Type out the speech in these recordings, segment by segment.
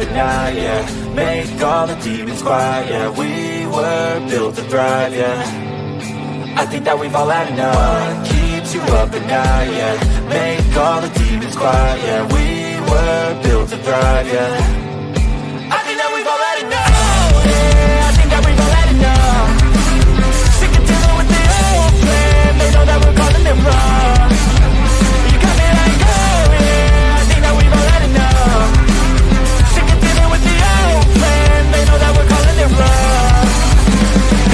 at night, yeah. Make all the demons quiet, yeah. We were built to thrive, yeah. I think that we've all had enough. What keeps you up at night, yeah. Make all the demons quiet, yeah. We were built to thrive, yeah. I think that we've all had enough. Oh, yeah, I think that we've all had enough. Sick of dealing with the old plan. They know that we're calling it wrong. You got me like, oh, yeah, I think that we've all had enough. Sick of dealing with the old plan. They know that we're calling it wrong.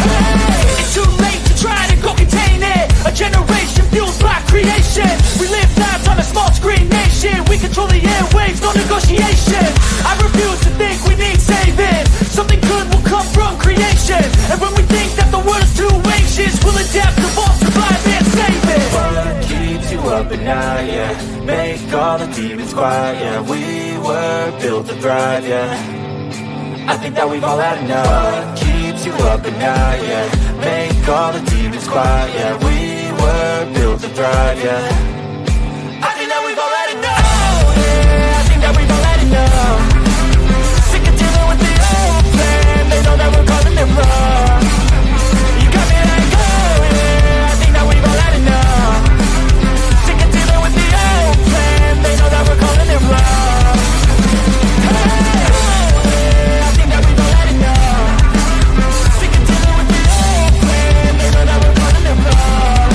Hey, it's too late to try to go contain it. A generation fueled by creation. We live lives on a small screen nation. We control the airwaves, no negotiation. I refuse to think we need saving. Something good will come from creation. And when we think that the world is too anxious, we'll adapt, evolve, survive, and save it. What keeps you up at night, yeah. Make all the demons quiet, yeah. We were built to thrive, yeah. I think that we've all had enough. What keeps you up at night, yeah. Make all the demons quiet, yeah. We were built to thrive, yeah. I think that we've all had enough. Oh, yeah, I think that we've all had enough. Sick of dealing with the old plan. They know that we're calling it wrong. You got me like, oh, yeah, I think that we've all had enough. Sick of dealing with the old plan. They know that we're calling it wrong. Hey, oh, yeah, I think that we've all had enough. Sick of dealing with the old plan. They know that we're calling it wrong.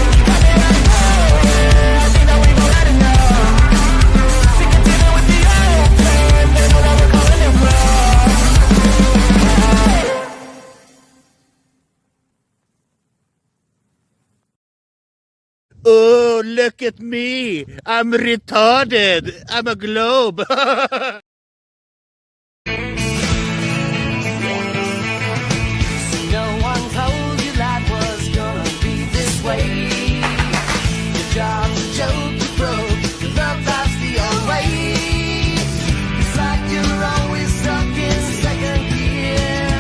You got me like, oh, yeah, I think that we've all had enough. Sick of dealing with the old plan. They know that we're calling it wrong. Oh, look at me. I'm retarded. I'm a globe. No one told you life was gonna be this way. Your job's a joke, you broke. Your love life's the old way. It's like you're always stuck in second gear.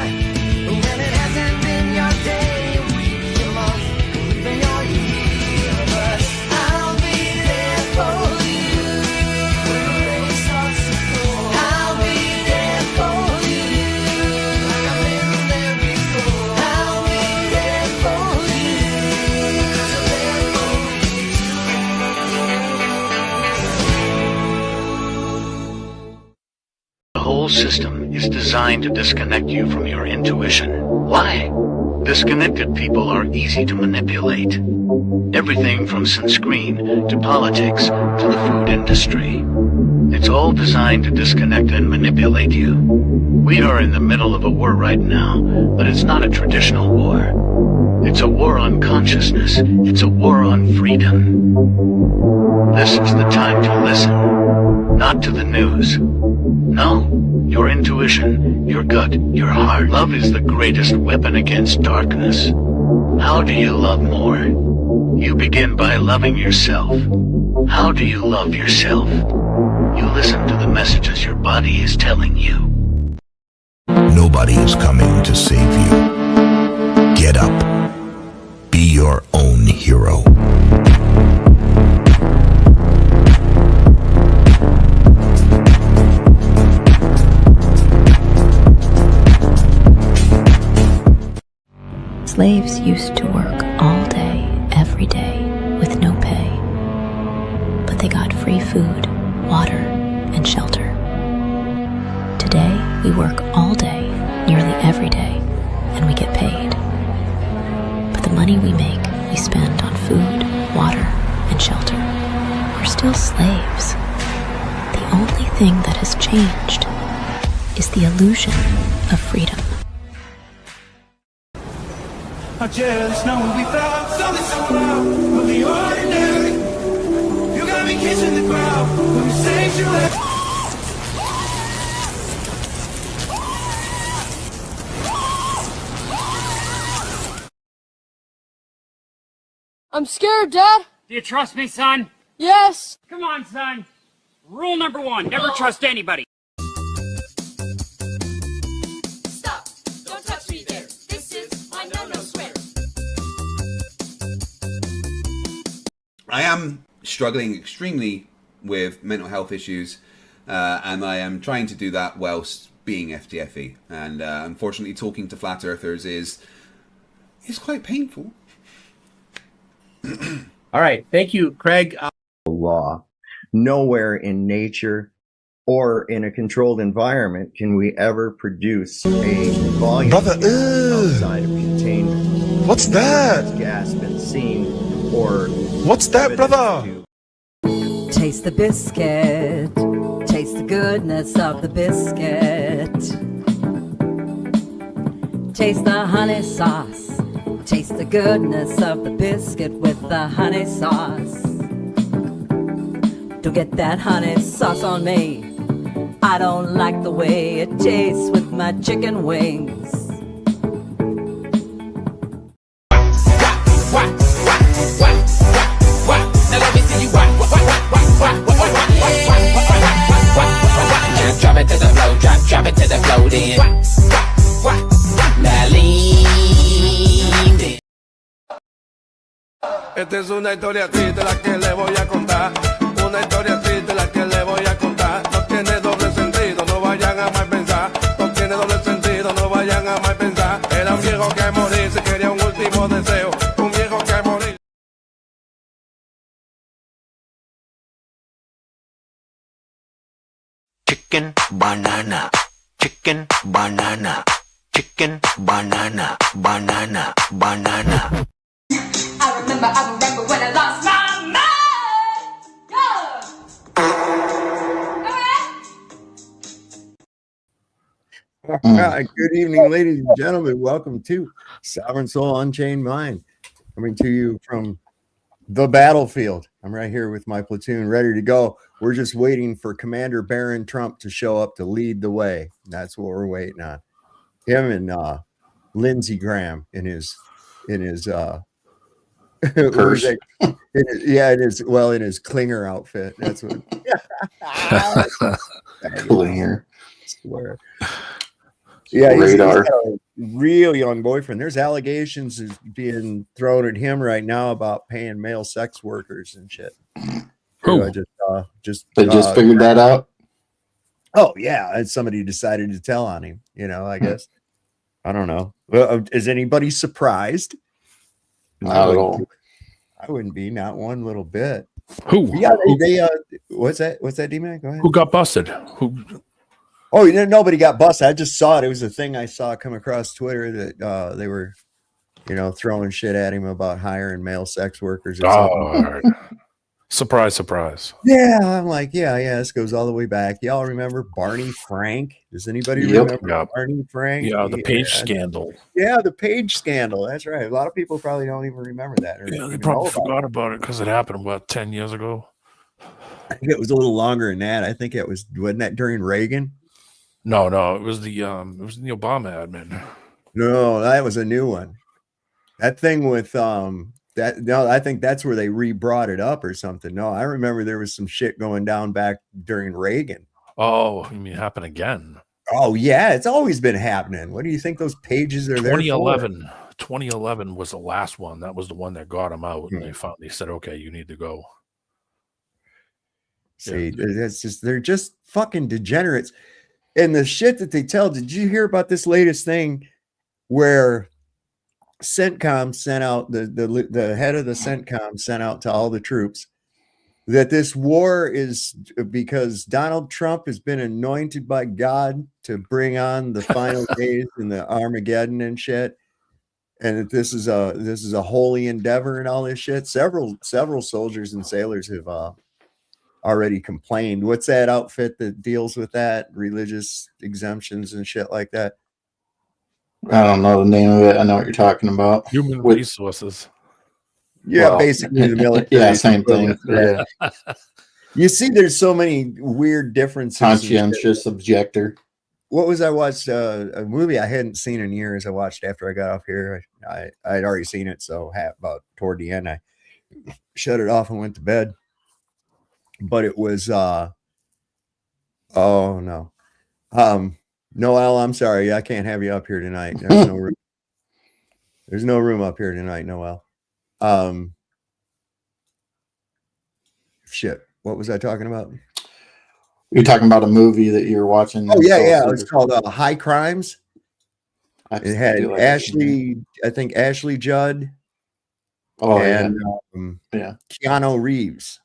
When it hasn't been your day, week, your month, even your year. But I'll be there for you when the rain starts to pour. I'll be there for you like I've been there before. I'll be there for you 'cause you're there for me The whole system is designed to disconnect you from your intuition. Why? Disconnected people are easy to manipulate. Everything from sunscreen to politics to the food industry. It's all designed to disconnect and manipulate you. We are in the middle of a war right now, but it's not a traditional war. It's a war on consciousness. It's a war on freedom. This is the time to listen, not to the news. No, your intuition, your gut, your heart. Love is the greatest weapon against darkness. How do you love more? You begin by loving yourself. How do you love yourself? You listen to the messages your body is telling you. Nobody is coming to save you. Get up. Be your own hero. Slaves used to work all day, every day, with no pay. But they got free food, water, and shelter. Today, we work all day, nearly every day, and we get paid. But the money we make, we spend on food, water, and shelter. We're still slaves. The only thing that has changed is the illusion of freedom. I just know we found something so wild from the ordinary. You got me kissing the ground when you say you left. I'm scared, Dad. Do you trust me, son? Yes. Come on, son. Rule number one, never trust anybody. Stop! Don't touch me there. This is my no-no square. I am struggling extremely with mental health issues. and I am trying to do that whilst being FTFE. And unfortunately, talking to flat earthers is quite painful. All right, thank you, Craig. Law. Nowhere in nature or in a controlled environment can we ever produce a volume outside of containment. What's that? Gas been seen or what's that, brother? Taste the biscuit. Taste the goodness of the biscuit. Taste the honey sauce. Taste the goodness of the biscuit with the honey sauce. Don't get that honey sauce on me. I don't like the way it tastes with my chicken wings. Now let me see you Drop it to the floor, drop it to the floor then. Now lean it. Esta es una historia triste la que le voy a contar. Una historia triste la que le voy a contar. No tiene doble sentido, no vayan a mal pensar. No tiene doble sentido, no vayan a mal pensar. Era un viejo que morir, se quería un último deseo. Un viejo que morir. Chicken, banana, chicken, banana, chicken, banana, banana, banana. I remember when I lost my mind. Good evening, ladies and gentlemen. Welcome to Sovereign Soul Unchained Mind. Coming to you from the battlefield. I'm right here with my platoon ready to go. We're just waiting for Commander Barron Trump to show up to lead the way. That's what we're waiting on. Him and Lindsey Graham in his purse. In his Klinger outfit. That's what Klinger. Swear. Yeah, he's got a real young boyfriend. There's allegations being thrown at him right now about paying male sex workers and shit. Who? I just figured that out. Oh yeah, and somebody decided to tell on him. I guess. I don't know. Well, is anybody surprised? Not at all. I wouldn't be, not one little bit. Who? Yeah, they what's that, D-Man? Go ahead. Who got busted? Who? Oh, nobody got busted. I just saw it. It was a thing I saw come across Twitter that they were, throwing shit at him about hiring male sex workers or something. Surprise, surprise. Yeah, I'm like, yeah, this goes all the way back. Y'all remember Barney Frank? Does anybody remember Barney Frank? Yeah, the Page scandal. Yeah, the Page scandal. That's right. A lot of people probably don't even remember that. Yeah, they probably forgot about it because it happened about 10 years ago. I think it was a little longer than that. I think wasn't that during Reagan? No, it was the Obama admin. No, that was a new one. That thing with I think that's where they re-brought it up or something. No, I remember there was some shit going down back during Reagan. Oh, you mean happen again? Oh yeah, it's always been happening. What do you think those pages are there for? 2011 was the last one. That was the one that got him out, and they said, okay, you need to go. See, they're just fucking degenerates. And the shit that they tell, did you hear about this latest thing where CENTCOM sent out the head of the CENTCOM sent out to all the troops that this war is because Donald Trump has been anointed by God to bring on the final days and the Armageddon and shit, and that this is a holy endeavor and all this shit. Several soldiers and sailors have already complained. What's that outfit that deals with that? Religious exemptions and shit like that. I don't know the name of it. I know what you're talking about. Human resources. Yeah, basically the military. Yeah, same thing. Yeah. You see, there's so many weird differences. Conscientious objector. What was I watched a movie I hadn't seen in years. I watched after I got off here. I'd already seen it, so about toward the end I shut it off and went to bed. But it was oh no. Noel, I'm sorry, I can't have you up here tonight. There's no room. There's no room up here tonight, Noel. Shit. What was I talking about? You're talking about a movie that you're watching. Oh yeah, yeah. It was called High Crimes. It had like Ashley, I think Ashley Judd. Oh and yeah. Keanu Reeves.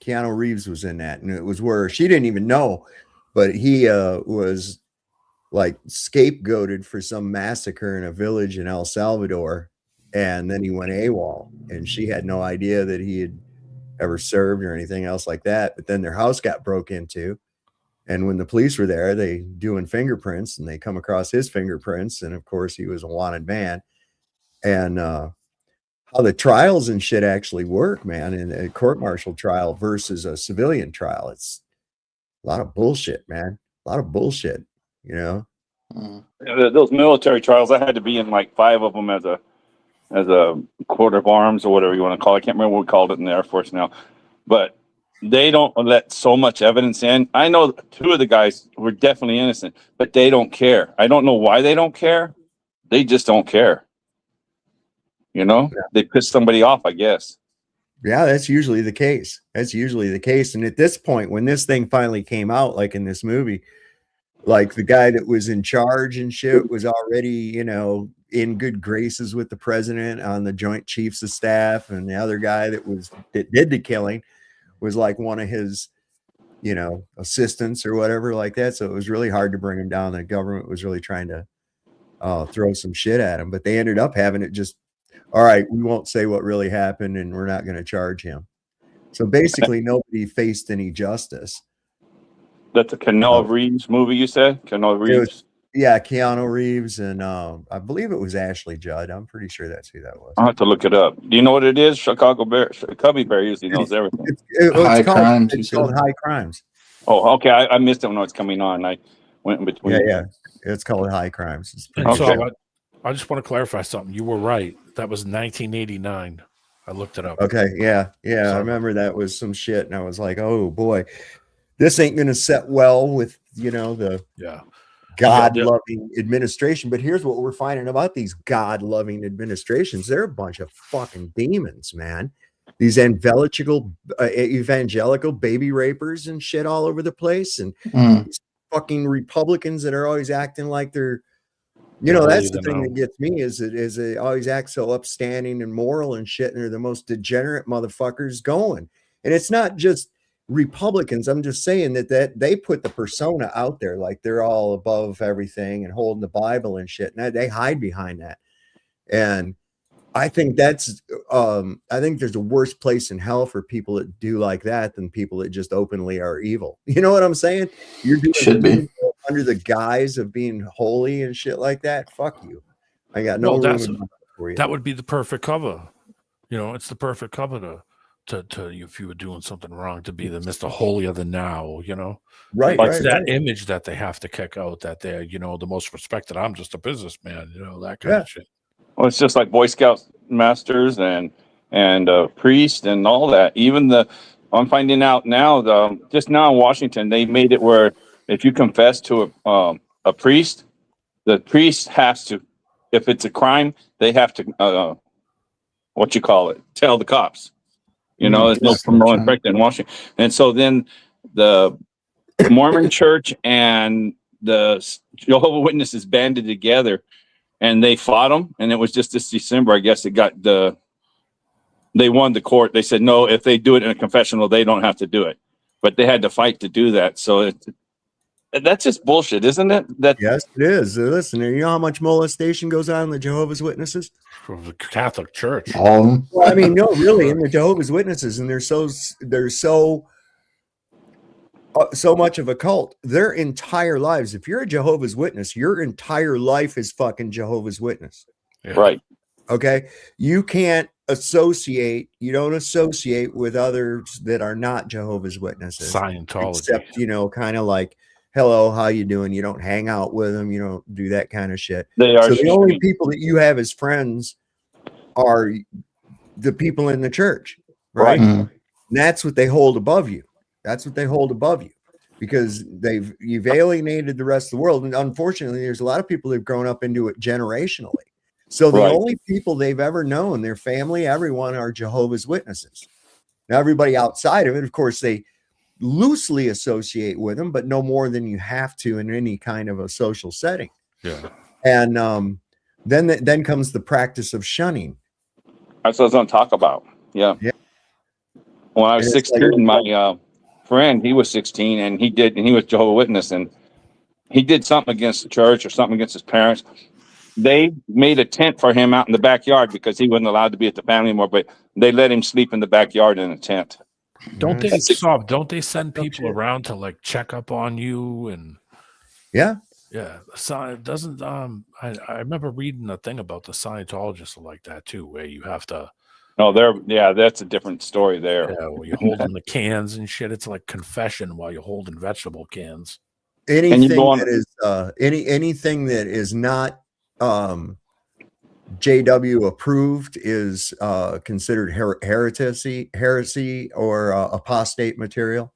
Keanu Reeves was in that, and it was where she didn't even know, but he was like scapegoated for some massacre in a village in El Salvador, and then he went AWOL, and she had no idea that he had ever served or anything else like that. But then their house got broke into, and when the police were there, they doing fingerprints, and they come across his fingerprints, and of course he was a wanted man. And how the trials and shit actually work, man, in a court-martial trial versus a civilian trial. It's a lot of bullshit, man. A lot of bullshit, you know. Those military trials, I had to be in like 5 of them as a court of arms or whatever you want to call it. I can't remember what we called it in the Air Force now, but they don't let so much evidence in. I know 2 of the guys were definitely innocent, but they don't care. I don't know why they don't care. They just don't care. You know, they piss somebody off, I guess. Yeah, that's usually the case. That's usually the case. And at this point, when this thing finally came out, like in this movie, like the guy that was in charge and shit was already, you know, in good graces with the president on the Joint Chiefs of Staff, and the other guy that did the killing was like one of his, you know, assistants or whatever like that. So it was really hard to bring him down. The government was really trying to throw some shit at him, but they ended up having it just, all right, we won't say what really happened, and we're not going to charge him. So basically, nobody faced any justice. That's a Keanu Reeves movie, you said? Keanu Reeves? Yeah, Keanu Reeves, and I believe it was Ashley Judd. I'm pretty sure that's who that was. I'll have to look it up. Do you know what it is? Cubby Bear usually knows everything. It's called High Crimes. Oh, okay. I missed it when it was coming on. I went in between. Yeah. It's called High Crimes. It's pretty So I just want to clarify something. You were right. That was 1989. I looked it up. Okay. Yeah. I remember that was some shit, and I was like, oh boy, this ain't going to set well with, you know, the God-loving administration. But here's what we're finding about these God-loving administrations. They're a bunch of fucking demons, man. These evangelical baby rapers and shit all over the place, and these fucking Republicans that are always acting like they're, you know, that's the thing that gets me is they always act so upstanding and moral and shit, and they're the most degenerate motherfuckers going. And it's not just Republicans. I'm just saying that they put the persona out there like they're all above everything and holding the Bible and shit, and they hide behind that. And I think that's I think there's a worse place in hell for people that do like that than people that just openly are evil. You know what I'm saying? You're doing under the guise of being holy and shit like that. Fuck you. I got no room for you. That would be the perfect cover. You know, it's the perfect cover to if you were doing something wrong, to be the Mr. Holier than now, you know. Right. It's that image that they have to kick out, that they're, you know, the most respected. I'm just a businessman, you know, that kind of shit. Well, it's just like Boy Scout masters and priests and all that. Even I'm finding out now, just now in Washington, they made it where if you confess to a priest, the priest has to, if it's a crime, they have to, tell the cops. You know, there's no criminal infraction in Washington. And so then the Mormon church and the Jehovah's Witnesses banded together, and they fought them. And it was just this December, I guess, they won the court. They said, no, if they do it in a confessional, they don't have to do it. But they had to fight to do that. So that's just bullshit, isn't it? Yes, it is. Listen, you know how much molestation goes on in the Jehovah's Witnesses? From the Catholic Church. Well, I mean, no, really, in the Jehovah's Witnesses, and they're so much of a cult. Their entire lives, if you're a Jehovah's Witness, your entire life is fucking Jehovah's Witness. Yeah. Right. Okay. You don't associate with others that are not Jehovah's Witnesses. Scientology. Except, you know, kind of like, hello, how you doing? You don't hang out with them. You don't do that kind of shit. So the only people that you have as friends are the people in the church, right? And that's what they hold above you. Because you've alienated the rest of the world. And unfortunately, there's a lot of people that have grown up into it generationally. So the only people they've ever known, their family, everyone, are Jehovah's Witnesses. Now, everybody outside of it, of course, they loosely associate with them, but no more than you have to in any kind of a social setting. Yeah. And then comes the practice of shunning. That's what I was going to talk about. Yeah. Yeah. When I was And it's 16, my friend, he was 16, and he was Jehovah's Witness, and he did something against the church or something against his parents. They made a tent for him out in the backyard because he wasn't allowed to be at the family anymore, but they let him sleep in the backyard in a tent. Don't they send people around to like check up on you and yeah. So doesn't I remember reading a thing about the Scientologists like that too, where you have to that's a different story there. Yeah, well, you're holding the cans and shit. It's like confession while you're holding vegetable cans. Anything that is anything that is not JW approved is considered heresy or apostate material.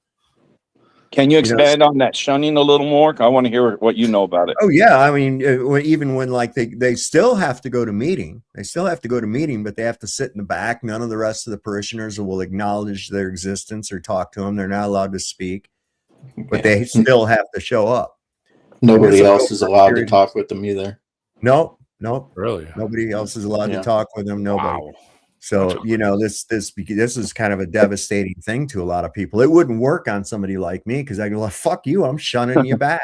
Can you expand on that shunning a little more? I want to hear what you know about it. Oh yeah, I mean, even when like they still have to go to meeting, but they have to sit in the back. None of the rest of the parishioners will acknowledge their existence or talk to them. They're not allowed to speak, but they still have to show up. Nobody else is allowed to talk with them either. No, really. Nobody else is allowed to Yeah. talk with them. Nobody. Wow. So this is kind of a devastating thing to a lot of people. It wouldn't work on somebody like me because I go, like, fuck you, I'm shunning you back.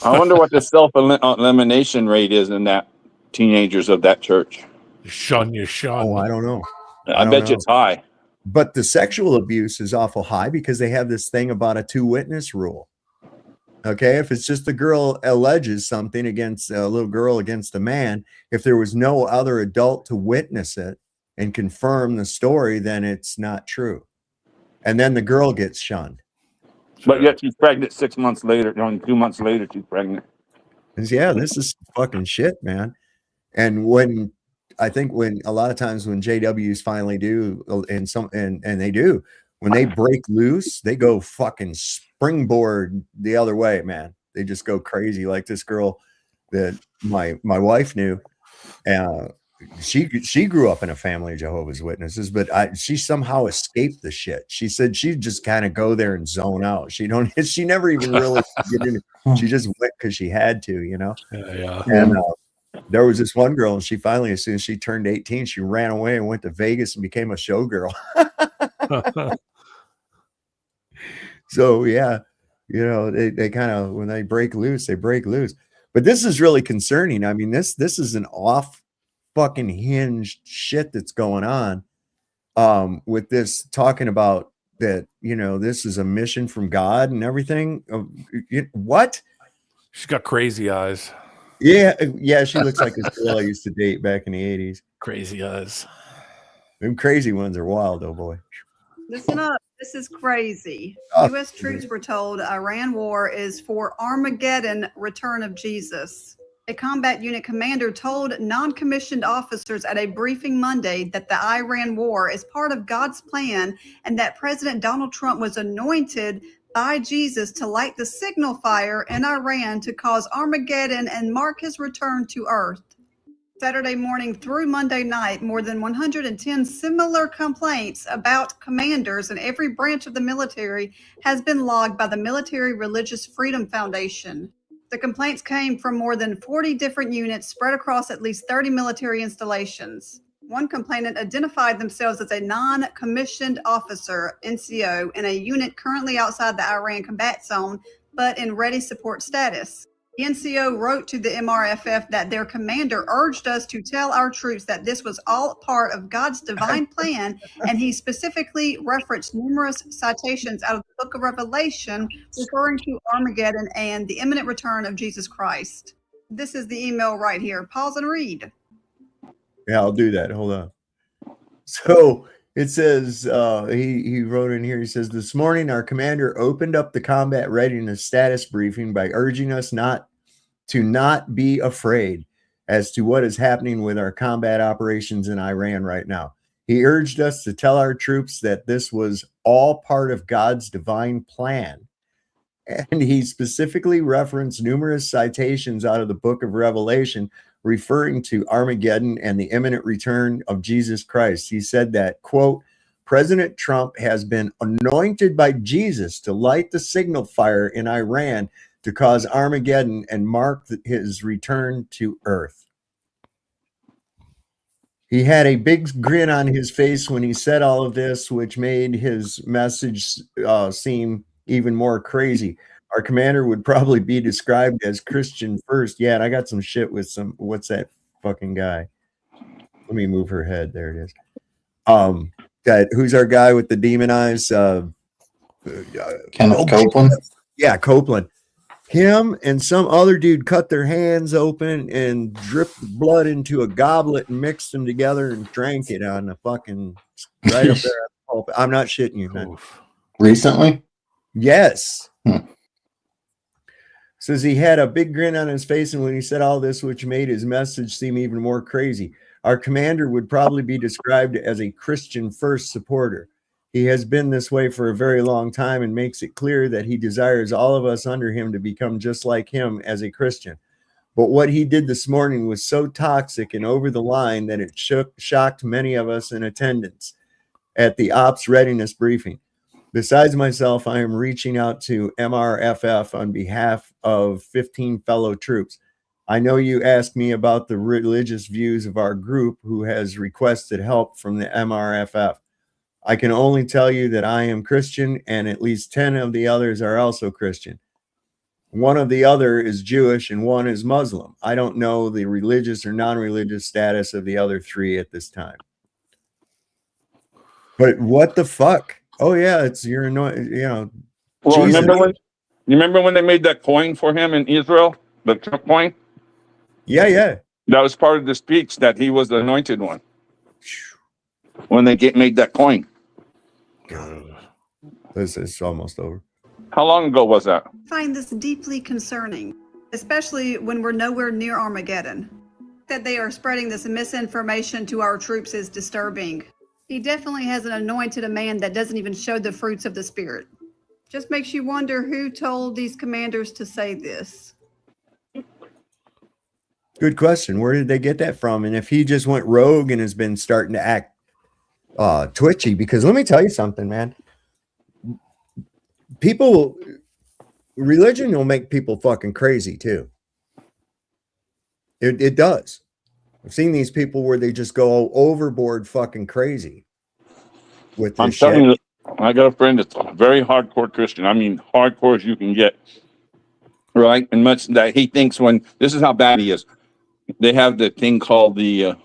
I wonder what the self-elimination rate is in that teenagers of that church. Shun. Oh, I don't know. I bet you it's high. But the sexual abuse is awful high because they have this thing about a 2-witness rule. Okay, if it's just a girl alleges something against a little girl against a man, if there was no other adult to witness it and confirm the story, then it's not true. And then the girl gets shunned. But yet she's pregnant 6 months later. 2 months later, she's pregnant. Yeah, this is fucking shit, man. And when a lot of times when JWs finally do, and they do, when they break loose, they go fucking springboard the other way, man. They just go crazy. Like this girl that my wife knew, she grew up in a family of Jehovah's Witnesses, but she somehow escaped the shit. She said she'd just kind of go there and zone out. She never even really get in. She just went because she had to, Yeah. And there was this one girl, and she finally, as soon as she turned 18, she ran away and went to Vegas and became a showgirl. So yeah, they kind of, when they break loose, they break loose. But this is really concerning. I mean, this is an off fucking hinged shit that's going on with this, talking about that, this is a mission from God and everything. What? She's got crazy eyes. Yeah, she looks like this girl I used to date back in the 80s. Crazy eyes. Them crazy ones are wild, oh boy. Listen up. This is crazy. Oh. U.S. troops were told Iran war is for Armageddon, return of Jesus. A combat unit commander told non-commissioned officers at a briefing Monday that the Iran war is part of God's plan and that President Donald Trump was anointed by Jesus to light the signal fire in Iran to cause Armageddon and mark his return to earth. Saturday morning through Monday night, more than 110 similar complaints about commanders in every branch of the military has been logged by the Military Religious Freedom Foundation. The complaints came from more than 40 different units spread across at least 30 military installations. One complainant identified themselves as a non-commissioned officer, NCO, in a unit currently outside the Iran combat zone, but in ready support status. The NCO wrote to the MRFF that their commander urged us to tell our troops that this was all part of God's divine plan, and he specifically referenced numerous citations out of the book of Revelation referring to Armageddon and the imminent return of Jesus Christ. This is the email right here. Pause and read. Yeah, I'll do that. Hold on. So it says, he wrote in here, he says, this morning our commander opened up the combat readiness status briefing by urging us not be afraid as to what is happening with our combat operations in Iran right now. He urged us to tell our troops that this was all part of God's divine plan. And he specifically referenced numerous citations out of the book of Revelation referring to Armageddon and the imminent return of Jesus Christ. He said that, quote, President Trump has been anointed by Jesus to light the signal fire in Iran to cause Armageddon and mark his return to Earth. He had a big grin on his face when he said all of this, which made his message seem even more crazy. Our commander would probably be described as Christian first. Yeah, and I got some shit with some, what's that fucking guy? Let me move her head. There it is. Who's our guy with the demon eyes? Kenneth Copeland. Yeah, Copeland. Him and some other dude cut their hands open and dripped blood into a goblet and mixed them together and drank it on the fucking right up there at the pulpit. I'm not shitting you, man. Recently? Yes. Says he had a big grin on his face, and when he said all this, which made his message seem even more crazy. Our commander would probably be described as a Christian first supporter. He has been this way for a very long time and makes it clear that he desires all of us under him to become just like him as a Christian. But what he did this morning was so toxic and over the line that it shocked many of us in attendance at the ops readiness briefing. Besides myself, I am reaching out to MRFF on behalf of 15 fellow troops. I know you asked me about the religious views of our group who has requested help from the MRFF. I can only tell you that I am Christian, and at least 10 of the others are also Christian. One of the other is Jewish and one is Muslim. I don't know the religious or non-religious status of the other 3 at this time. But what the fuck? Oh yeah, it's your anointing, you know. Well, remember when they made that coin for him in Israel, the Trump coin? Yeah. That was part of the speech that he was the anointed one. When they made that coin. This is almost over. How long ago was that? I find this deeply concerning, especially when we're nowhere near Armageddon. That they are spreading this misinformation to our troops is disturbing. He definitely has anointed a man that doesn't even show the fruits of the Spirit. Just makes you wonder who told these commanders to say this. Good question. Where did they get that from? And if he just went rogue and has been starting to act twitchy, because let me tell you something, man. Religion will make people fucking crazy too. It does. I've seen these people where they just go overboard fucking crazy with this shit. Telling you, I got a friend that's a very hardcore Christian. I mean, hardcore as you can get. Right? And much that he thinks when this is how bad he is. They have the thing called the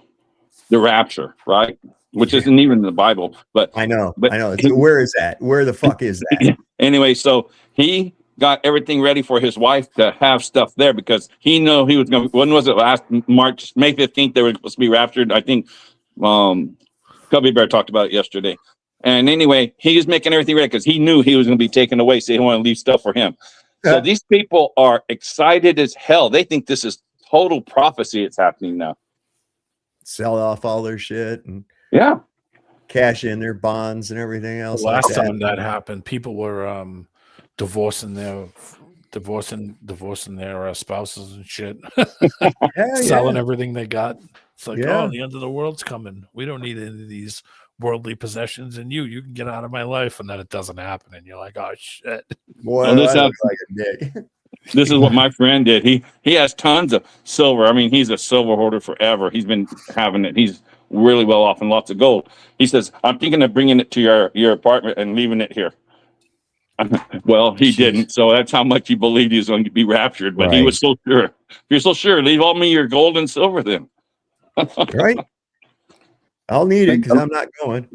rapture, right? Which isn't even in the Bible. But I know. Where is that? Where the fuck is that? Anyway, so he got everything ready for his wife to have stuff there because he knew he was going to, when was it, last March, May 15th, they were supposed to be raptured. I think Cubby Bear talked about it yesterday. And anyway, he was making everything ready because he knew he was going to be taken away, so he didn't want to leave stuff for him. So these people are excited as hell. They think this is total prophecy. It's happening now. Sell off all their shit and cash in their bonds and everything else. The last time that happened, people were divorcing their spouses and shit, selling everything they got. It's like, oh, the end of the world's coming. We don't need any of these worldly possessions, and you can get out of my life. And then it doesn't happen, and you're like, oh shit. Boy, this looks like a dick. This is what my friend did. He has tons of silver. I mean, he's a silver hoarder forever. He's been having it. He's really well off and lots of gold. He says, I'm thinking of bringing it to your apartment and leaving it here. Well, he didn't. So that's how much he believed he was going to be raptured. But he was so sure. If you're so sure, leave all me your gold and silver then. Right. I'll need it because I'm not going.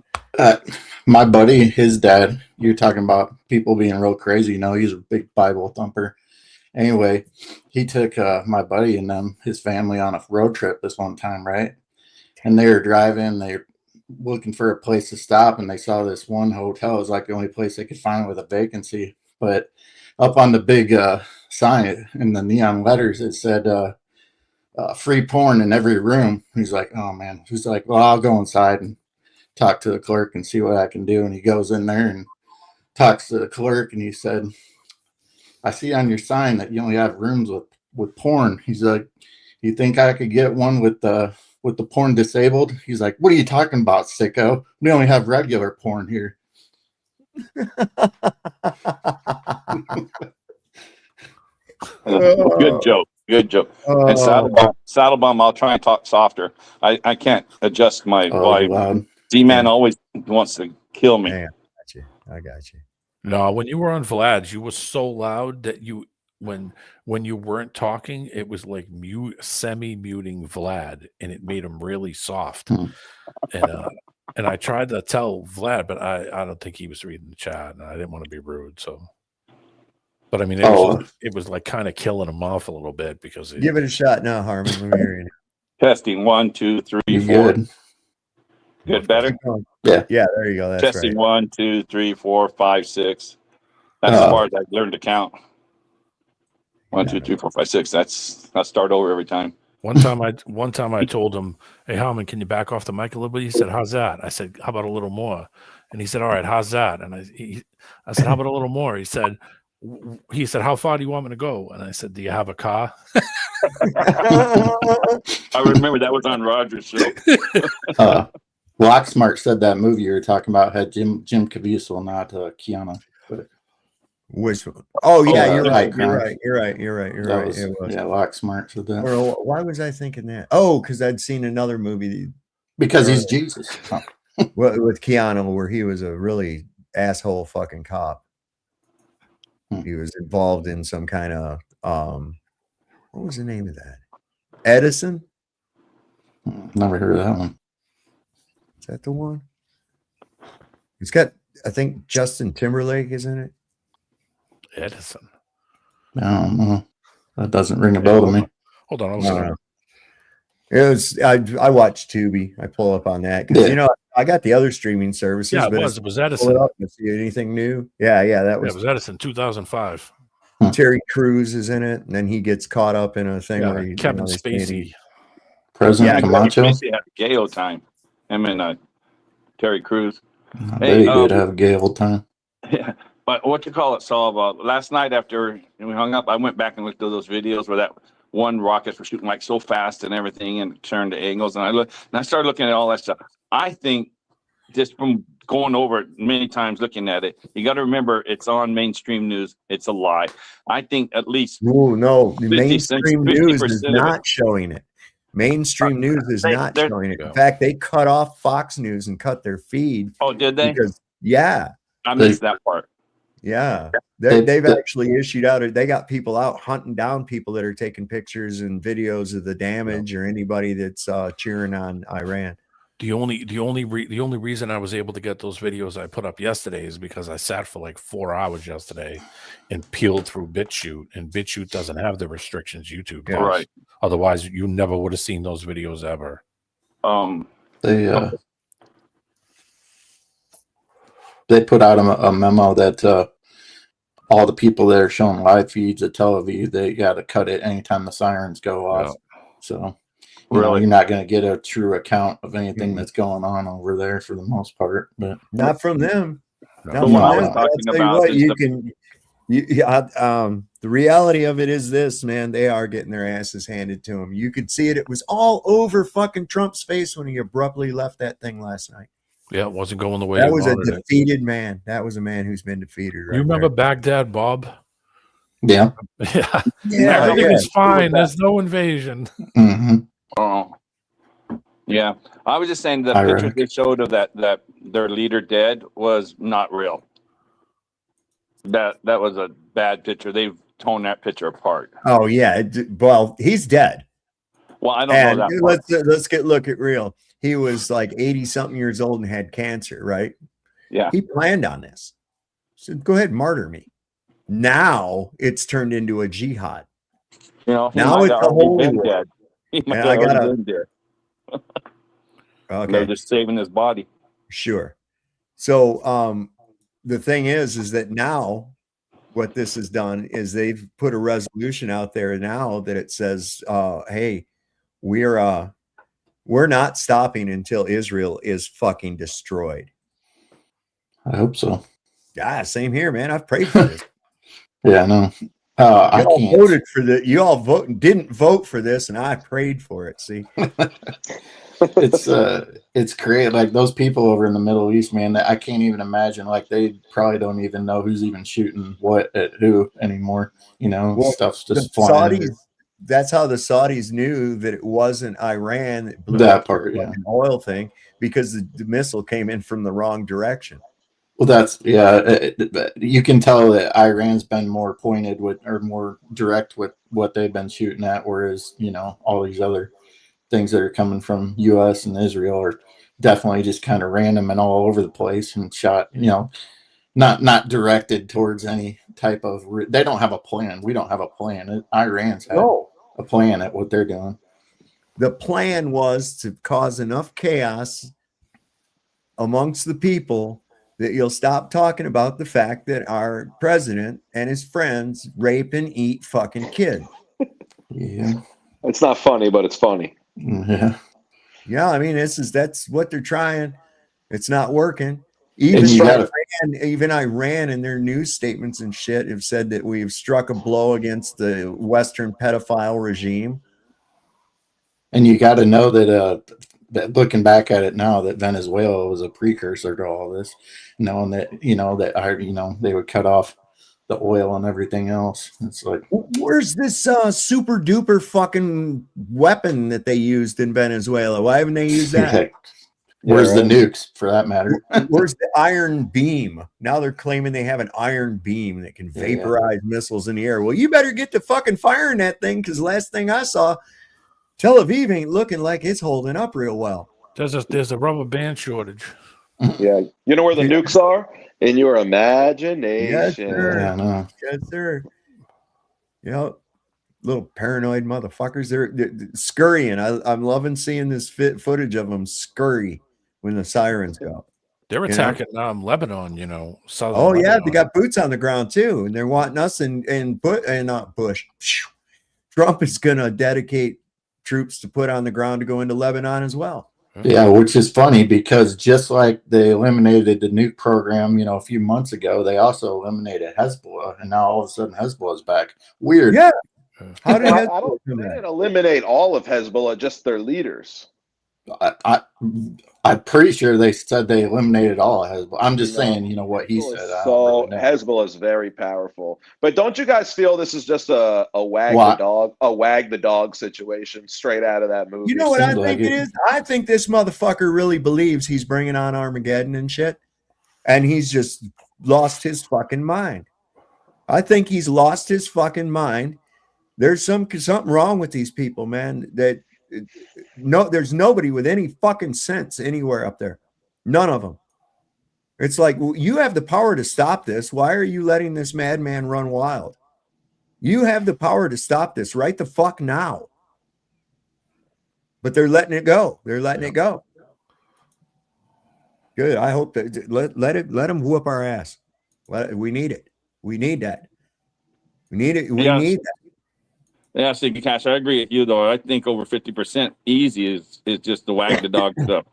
My buddy, his dad, you're talking about people being real crazy. You know, he's a big Bible thumper. Anyway, he took my buddy and his family on a road trip this one time, right? And they were driving, they were looking for a place to stop, and they saw this one hotel. It was like the only place they could find with a vacancy. But up on the big sign in the neon letters, it said free porn in every room. He's like, oh man. He's like, well, I'll go inside and talk to the clerk and see what I can do. And he goes in there and talks to the clerk, and he said, I see on your sign that you only have rooms with porn. He's like, you think I could get one with with the porn disabled. He's like, "What are you talking about, sicko? We only have regular porn here." Good joke. Good joke. And Saddlebomb, I'll try and talk softer. I can't adjust my volume. D-Man always wants to kill me. I got you. No, when you were on Vlad's, you were so loud that when you weren't talking, it was like semi-muting Vlad, and it made him really soft. And I tried to tell Vlad, but I don't think he was reading the chat, and I didn't want to be rude. So, but I mean, it was like kind of killing him off a little bit because give it a shot now, Harmon. Let me hear you. Testing 1, 2, 3, 4. Good, better. Yeah, there you go. That's testing right. 1, 2, 3, 4, 5, 6. That's as far as I learned to count. 1, 2, 3, 4, 5, 6. I start over every time. One time I told him, "Hey, Harmon, can you back off the mic a little bit?" He said, "How's that?" I said, "How about a little more?" And he said, "All right, how's that?" And I said, "How about a little more?" He said, "How far do you want me to go?" And I said, "Do you have a car?" I remember that was on Roger's show. Locksmart said that movie you were talking about had Jim Caviezel, not Keanu. But which one? Oh yeah, you're right. You're right. Was, it was. Yeah, Locksmart said that. Or why was I thinking that? Oh, because I'd seen another movie. Because he's Jesus. With Keanu, where he was a really asshole fucking cop. He was involved in some kind of what was the name of that? Edison? Never heard of that one. Is that the one? It's got, I think, Justin Timberlake is in it. Edison. I don't know. That doesn't ring a bell to me. Hold on. It was. I watched Tubi. I pull up on that because I got the other streaming services. Yeah, it was Edison. Pull it up and see anything new. Yeah, that was. It was Edison, 2005. Terry Crews is in it, and then he gets caught up in a thing where Kevin Spacey. President Camacho. Spacey had a gay old time. Him and Terry Crews. They did have a gay old time. Yeah, but what you call it, Saul? Last night after we hung up, I went back and looked at those videos where that one rockets were shooting like so fast and everything, and turned the angles, and I started looking at all that stuff. I think just from going over it many times, looking at it, you got to remember it's on mainstream news. It's a lie. I think at least no, the mainstream news is not showing it. Mainstream news is not showing it. In fact, they cut off Fox News and cut their feed. Oh, did they? Because, I missed that part. Yeah, they've actually issued out. They got people out hunting down people that are taking pictures and videos of the damage or anybody that's cheering on Iran. The only reason I was able to get those videos I put up yesterday is because I sat for like 4 hours yesterday and peeled through BitChute, and BitChute doesn't have the restrictions YouTube does. Right. Otherwise, you never would have seen those videos ever. They put out a memo that all the people that are showing live feeds at Tel Aviv, they got to cut it anytime the sirens go off. So you're not going to get a true account of anything that's going on over there for the most part. But not from them. Not from them. I'll tell you what, the reality of it is this, man. They are getting their asses handed to them. You could see it. It was all over fucking Trump's face when he abruptly left that thing last night. Yeah, it wasn't going the way that was a defeated man. That was a man who's been defeated. You remember Baghdad Bob? Yeah. Yeah. Everything is fine. There's no invasion. Mm-hmm. Oh. Yeah. I was just saying the picture they showed of that their leader dead was not real. That was a bad picture. They've torn that picture apart. Oh yeah. Well, he's dead. Well, I don't know that. Let's look at real. He was like 80-something years old and had cancer, right? Yeah. He planned on this. So go ahead, martyr me. Now it's turned into a jihad. Now it's a holy war. Dead. He might have been dead. Okay. They're just saving his body. Sure. So the thing is that now what this has done is they've put a resolution out there now that it says, hey, we're not stopping until Israel is fucking destroyed. I hope so. Yeah, same here, man. I've prayed for this. Yeah, I know. I all can't. voted for the. You all didn't vote for this, and I prayed for it. See, it's great. Like those people over in the Middle East, man. I can't even imagine. Like they probably don't even know who's even shooting what at who anymore. well, Stuff's the just flying. Saudis. That's how the Saudis knew that it wasn't Iran that blew That up part, the yeah. fucking oil thing, because the missile came in from the wrong direction. Well, that's you can tell that Iran's been more pointed with or more direct with what they've been shooting at, whereas all these other things that are coming from U.S. and Israel are definitely just kind of random and all over the place and shot. Not directed towards any type of. They don't have a plan. We don't have a plan. Iran's had a plan at what they're doing. The plan was to cause enough chaos amongst the people that you'll stop talking about the fact that our president and his friends rape and eat fucking kids. Yeah. It's not funny, but it's funny. Yeah. Yeah, I mean, that's what they're trying. It's not working. Even Iran in their news statements and shit have said that we've struck a blow against the Western pedophile regime. And you got to know that looking back at it now, that Venezuela was a precursor to all this, knowing that they would cut off the oil and everything else. It's like, where's this super duper fucking weapon that they used in Venezuela? Why haven't they used that? Where's the nukes, for that matter? Where's the iron beam? Now they're claiming they have an iron beam that can vaporize missiles in the air. Well, you better get to fucking firing that thing, because last thing I saw, Tel Aviv ain't looking like it's holding up real well. There's a rubber band shortage. Yeah, you know where the nukes are? In your imagination. Yes, sir. Yeah, I know. Yes, sir. Little paranoid motherfuckers. They're scurrying. I'm loving seeing this footage of them scurry when the sirens go. They're attacking Lebanon, southern Oh, yeah, Lebanon. they got boots on the ground, too, and they're wanting us and not Bush. Trump is going to dedicate troops to put on the ground to go into Lebanon as well. Yeah, which is funny because just like they eliminated the nuke program, a few months ago, they also eliminated Hezbollah, and now all of a sudden Hezbollah's back. Weird. Yeah. They didn't eliminate all of Hezbollah, just their leaders. I'm pretty sure they said they eliminated all of Hezbollah. I'm just saying, what he said. So Hezbollah is very powerful. But don't you guys feel this is just a wag the dog situation straight out of that movie? You know what I think it is? I think this motherfucker really believes he's bringing on Armageddon and shit, and he's just lost his fucking mind. I think he's lost his fucking mind. There's something wrong with these people, man. There's nobody with any fucking sense anywhere up there. None of them. It's like, you have the power to stop this. Why are you letting this madman run wild? You have the power to stop this right the fuck now. But they're letting it go. They're letting it go. Good. I hope that let them whoop our ass. We need it. We need that. We need it. We need that. Yeah, so Cash, I agree with you though. I think over 50% easy is just the wag the dog stuff.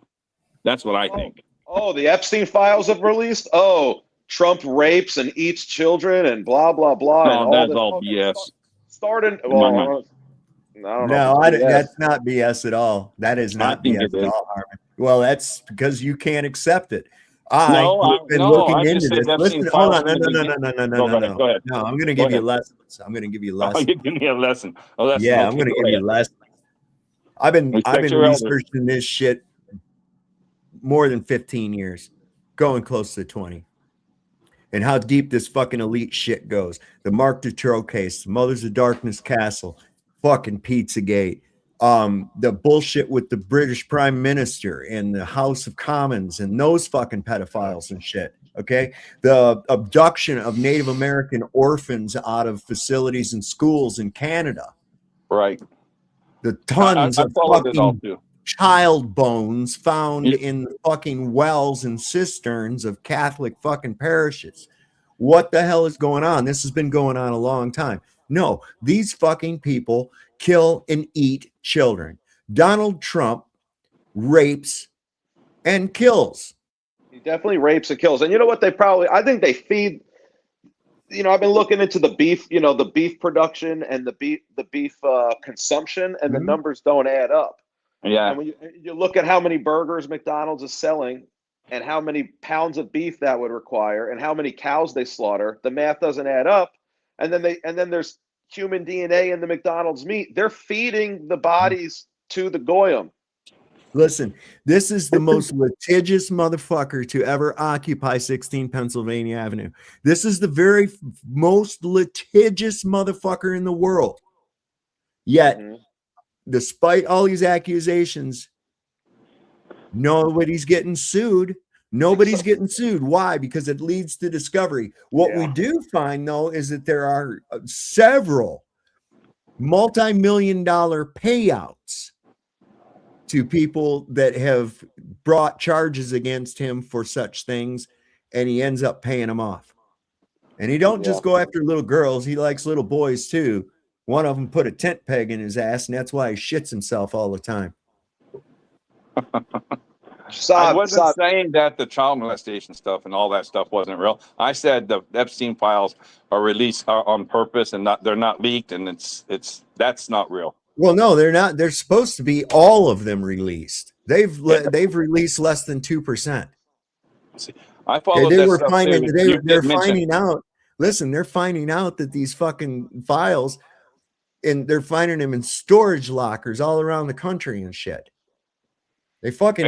That's what I think. Oh, the Epstein files have released? Oh, Trump rapes and eats children and blah blah blah. No, that's all BS. Starting that's not BS at all. That is not BS at all, Harmon. Well, that's because you can't accept it. I've been looking into this. Listen, hold on. No. Go ahead. No, I'm going to give you lessons. I'm going to give you lessons. Oh, you give me a lesson. Oh, that's I'm going to give you lessons. I've been researching this shit more than 15 years, going close to 20. And how deep this fucking elite shit goes. The Mark Dutroux case, Mothers of Darkness Castle, fucking Pizzagate, the bullshit with the British Prime Minister and the House of Commons and those fucking pedophiles and shit. Okay, the abduction of Native American orphans out of facilities and schools in Canada. Right. The tons of fucking too. Child bones found in the fucking wells and cisterns of Catholic fucking parishes. What the hell is going on? This has been going on a long time. No, these fucking people kill and eat children. Donald Trump rapes and kills. He definitely rapes and kills. And you know what? I think they feed I've been looking into the beef, the beef production and the beef consumption, and the numbers don't add up. Yeah. And when you look at how many burgers McDonald's is selling, and how many pounds of beef that would require, and how many cows they slaughter, the math doesn't add up. And then there's human DNA in the McDonald's meat. They're feeding the bodies to the goyim. Listen, this is the most litigious motherfucker to ever occupy 16 Pennsylvania Avenue. This is the very most litigious motherfucker in the world. Yet, despite all these accusations, nobody's getting sued. Nobody's getting sued. Why? Because it leads to discovery. What we do find, though, is that there are several multi-million-dollar payouts to people that have brought charges against him for such things, and he ends up paying them off. And he don't just go after little girls. He likes little boys, too. One of them put a tent peg in his ass, and that's why he shits himself all the time. I wasn't saying that the child molestation stuff and all that stuff wasn't real. I said the Epstein files are released on purpose and they're not leaked, and that's not real. Well, no, they're not. They're supposed to be all of them released. They've released less than 2%. I followed they that were stuff finding too. they're finding out. Listen, they're finding out that these fucking files, and they're finding them in storage lockers all around the country and shit. They fucking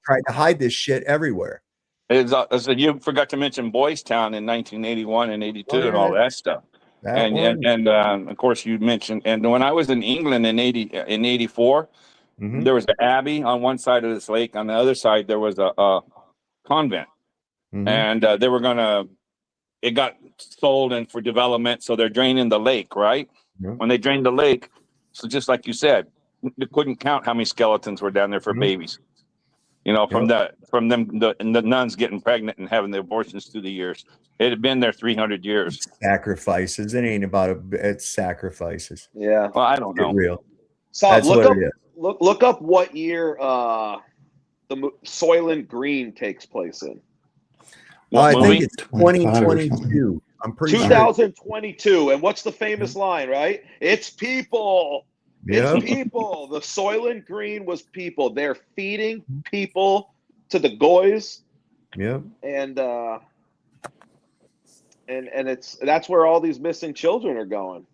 tried to hide this shit everywhere. You forgot to mention Boys Town in 1981 and 82 and all that stuff. And of course you mentioned, and when I was in England in 84, there was an abbey on one side of this lake. On the other side, there was a convent, and they were it got sold and for development. So they're draining the lake, right? When they drained the lake, so just like you said, they couldn't count how many skeletons were down there for babies. From the nuns getting pregnant and having the abortions through the years. It had been there 300 years. Sacrifices. It ain't about it's sacrifices. Yeah. Well, I don't know. Real. So look up what year the Soylent Green takes place in. I think it's 2022. I'm pretty 2022. And what's the famous line, right? It's people. It's people. The Soylent Green was people. They're feeding people to the goys. Yep. And that's where all these missing children are going.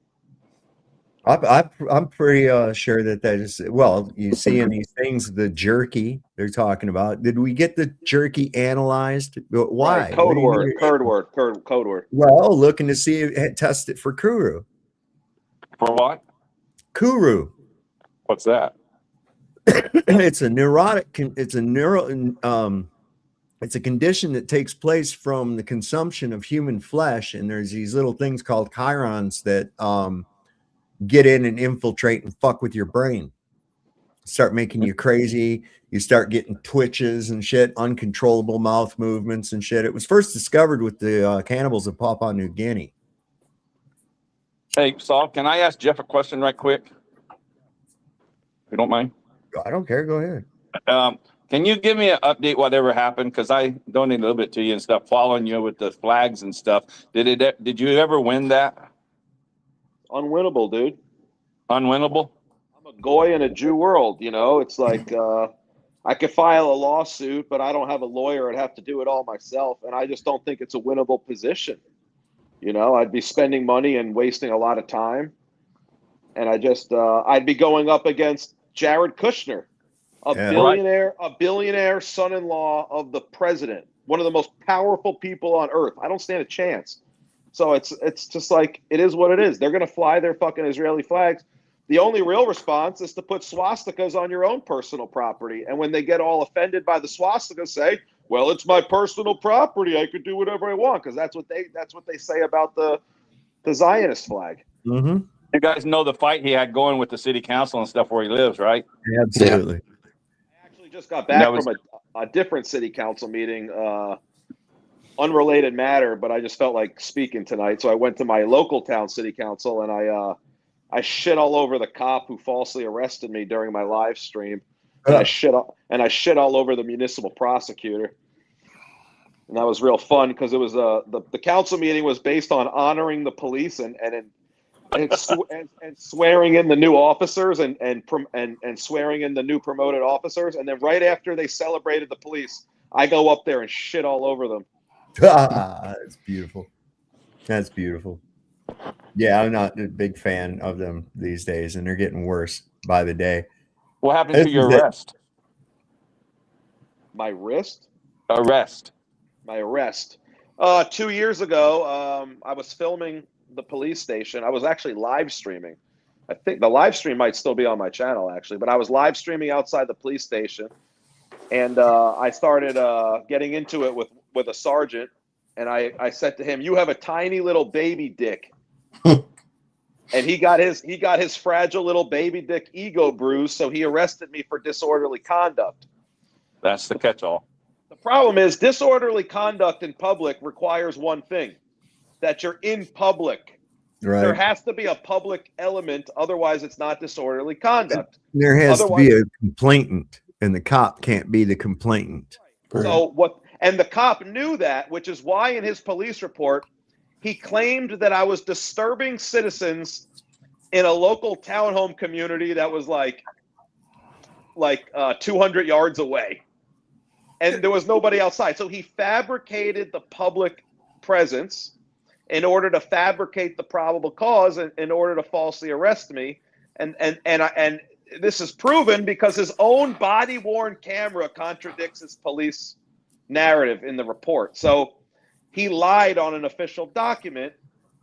I'm pretty sure that is, well, you see in these things, the jerky they're talking about. Did we get the jerky analyzed? Why? Right. Code word. Well, looking to see it, test it for Kuru. For what? Kuru. What's that? It's a neurotic. It's a condition that takes place from the consumption of human flesh, and there's these little things called chirons that get in and infiltrate and fuck with your brain, start making you crazy. You start getting twitches and shit, uncontrollable mouth movements and shit. It was first discovered with the cannibals of Papua New Guinea. Hey, Saul, can I ask Jeff a question right quick? If you don't mind. I don't care. Go ahead. Can you give me an update whatever happened? Because I donated a little bit to you and stuff, following you with the flags and stuff. Did you ever win that? Unwinnable, dude. Unwinnable? I'm a goy in a Jew world, It's like I could file a lawsuit, but I don't have a lawyer. I'd have to do it all myself, and I just don't think it's a winnable position. I'd be spending money and wasting a lot of time, and I'd be going up against Jared Kushner, a billionaire son-in-law of the president, one of the most powerful people on earth. I don't stand a chance. So it's just like, it is what it is. They're going to fly their fucking Israeli flags. The only real response is to put swastikas on your own personal property. And when they get all offended by the swastika, say, well, it's my personal property. I could do whatever I want. Because that's what they say about the Zionist flag. Mm-hmm. You guys know the fight he had going with the city council and stuff where he lives, right? Absolutely. I actually just got back from a different city council meeting, unrelated matter, but I just felt like speaking tonight. So I went to my local town city council, and I shit all over the cop who falsely arrested me during my live stream. And I shit all over the municipal prosecutor. and that was real fun because it was the council meeting was based on honoring the police and swearing in the new officers and swearing in the new promoted officers. And then right after they celebrated the police, I go up there and shit all over them. That's beautiful. That's beautiful. Yeah, I'm not a big fan of them these days, and they're getting worse by the day. What happened to your arrest? My wrist? Arrest. My arrest. 2 years ago, I was filming the police station. I was actually live streaming. I think the live stream might still be on my channel, actually, but I was live streaming outside the police station, and I started getting into it with a sergeant, and I said to him, "You have a tiny little baby dick." And he got his fragile little baby dick ego bruised, so he arrested me for disorderly conduct. That's the catch-all. The problem is disorderly conduct in public requires one thing, that you're in public. Right. There has to be a public element, otherwise it's not disorderly conduct. There has to be a complainant, and the cop can't be the complainant. So and the cop knew that, which is why in his police report, he claimed that I was disturbing citizens in a local townhome community that was like 200 yards away. And there was nobody outside. So he fabricated the public presence in order to fabricate the probable cause and in order to falsely arrest me. And this is proven because his own body-worn camera contradicts his police narrative in the report. So he lied on an official document,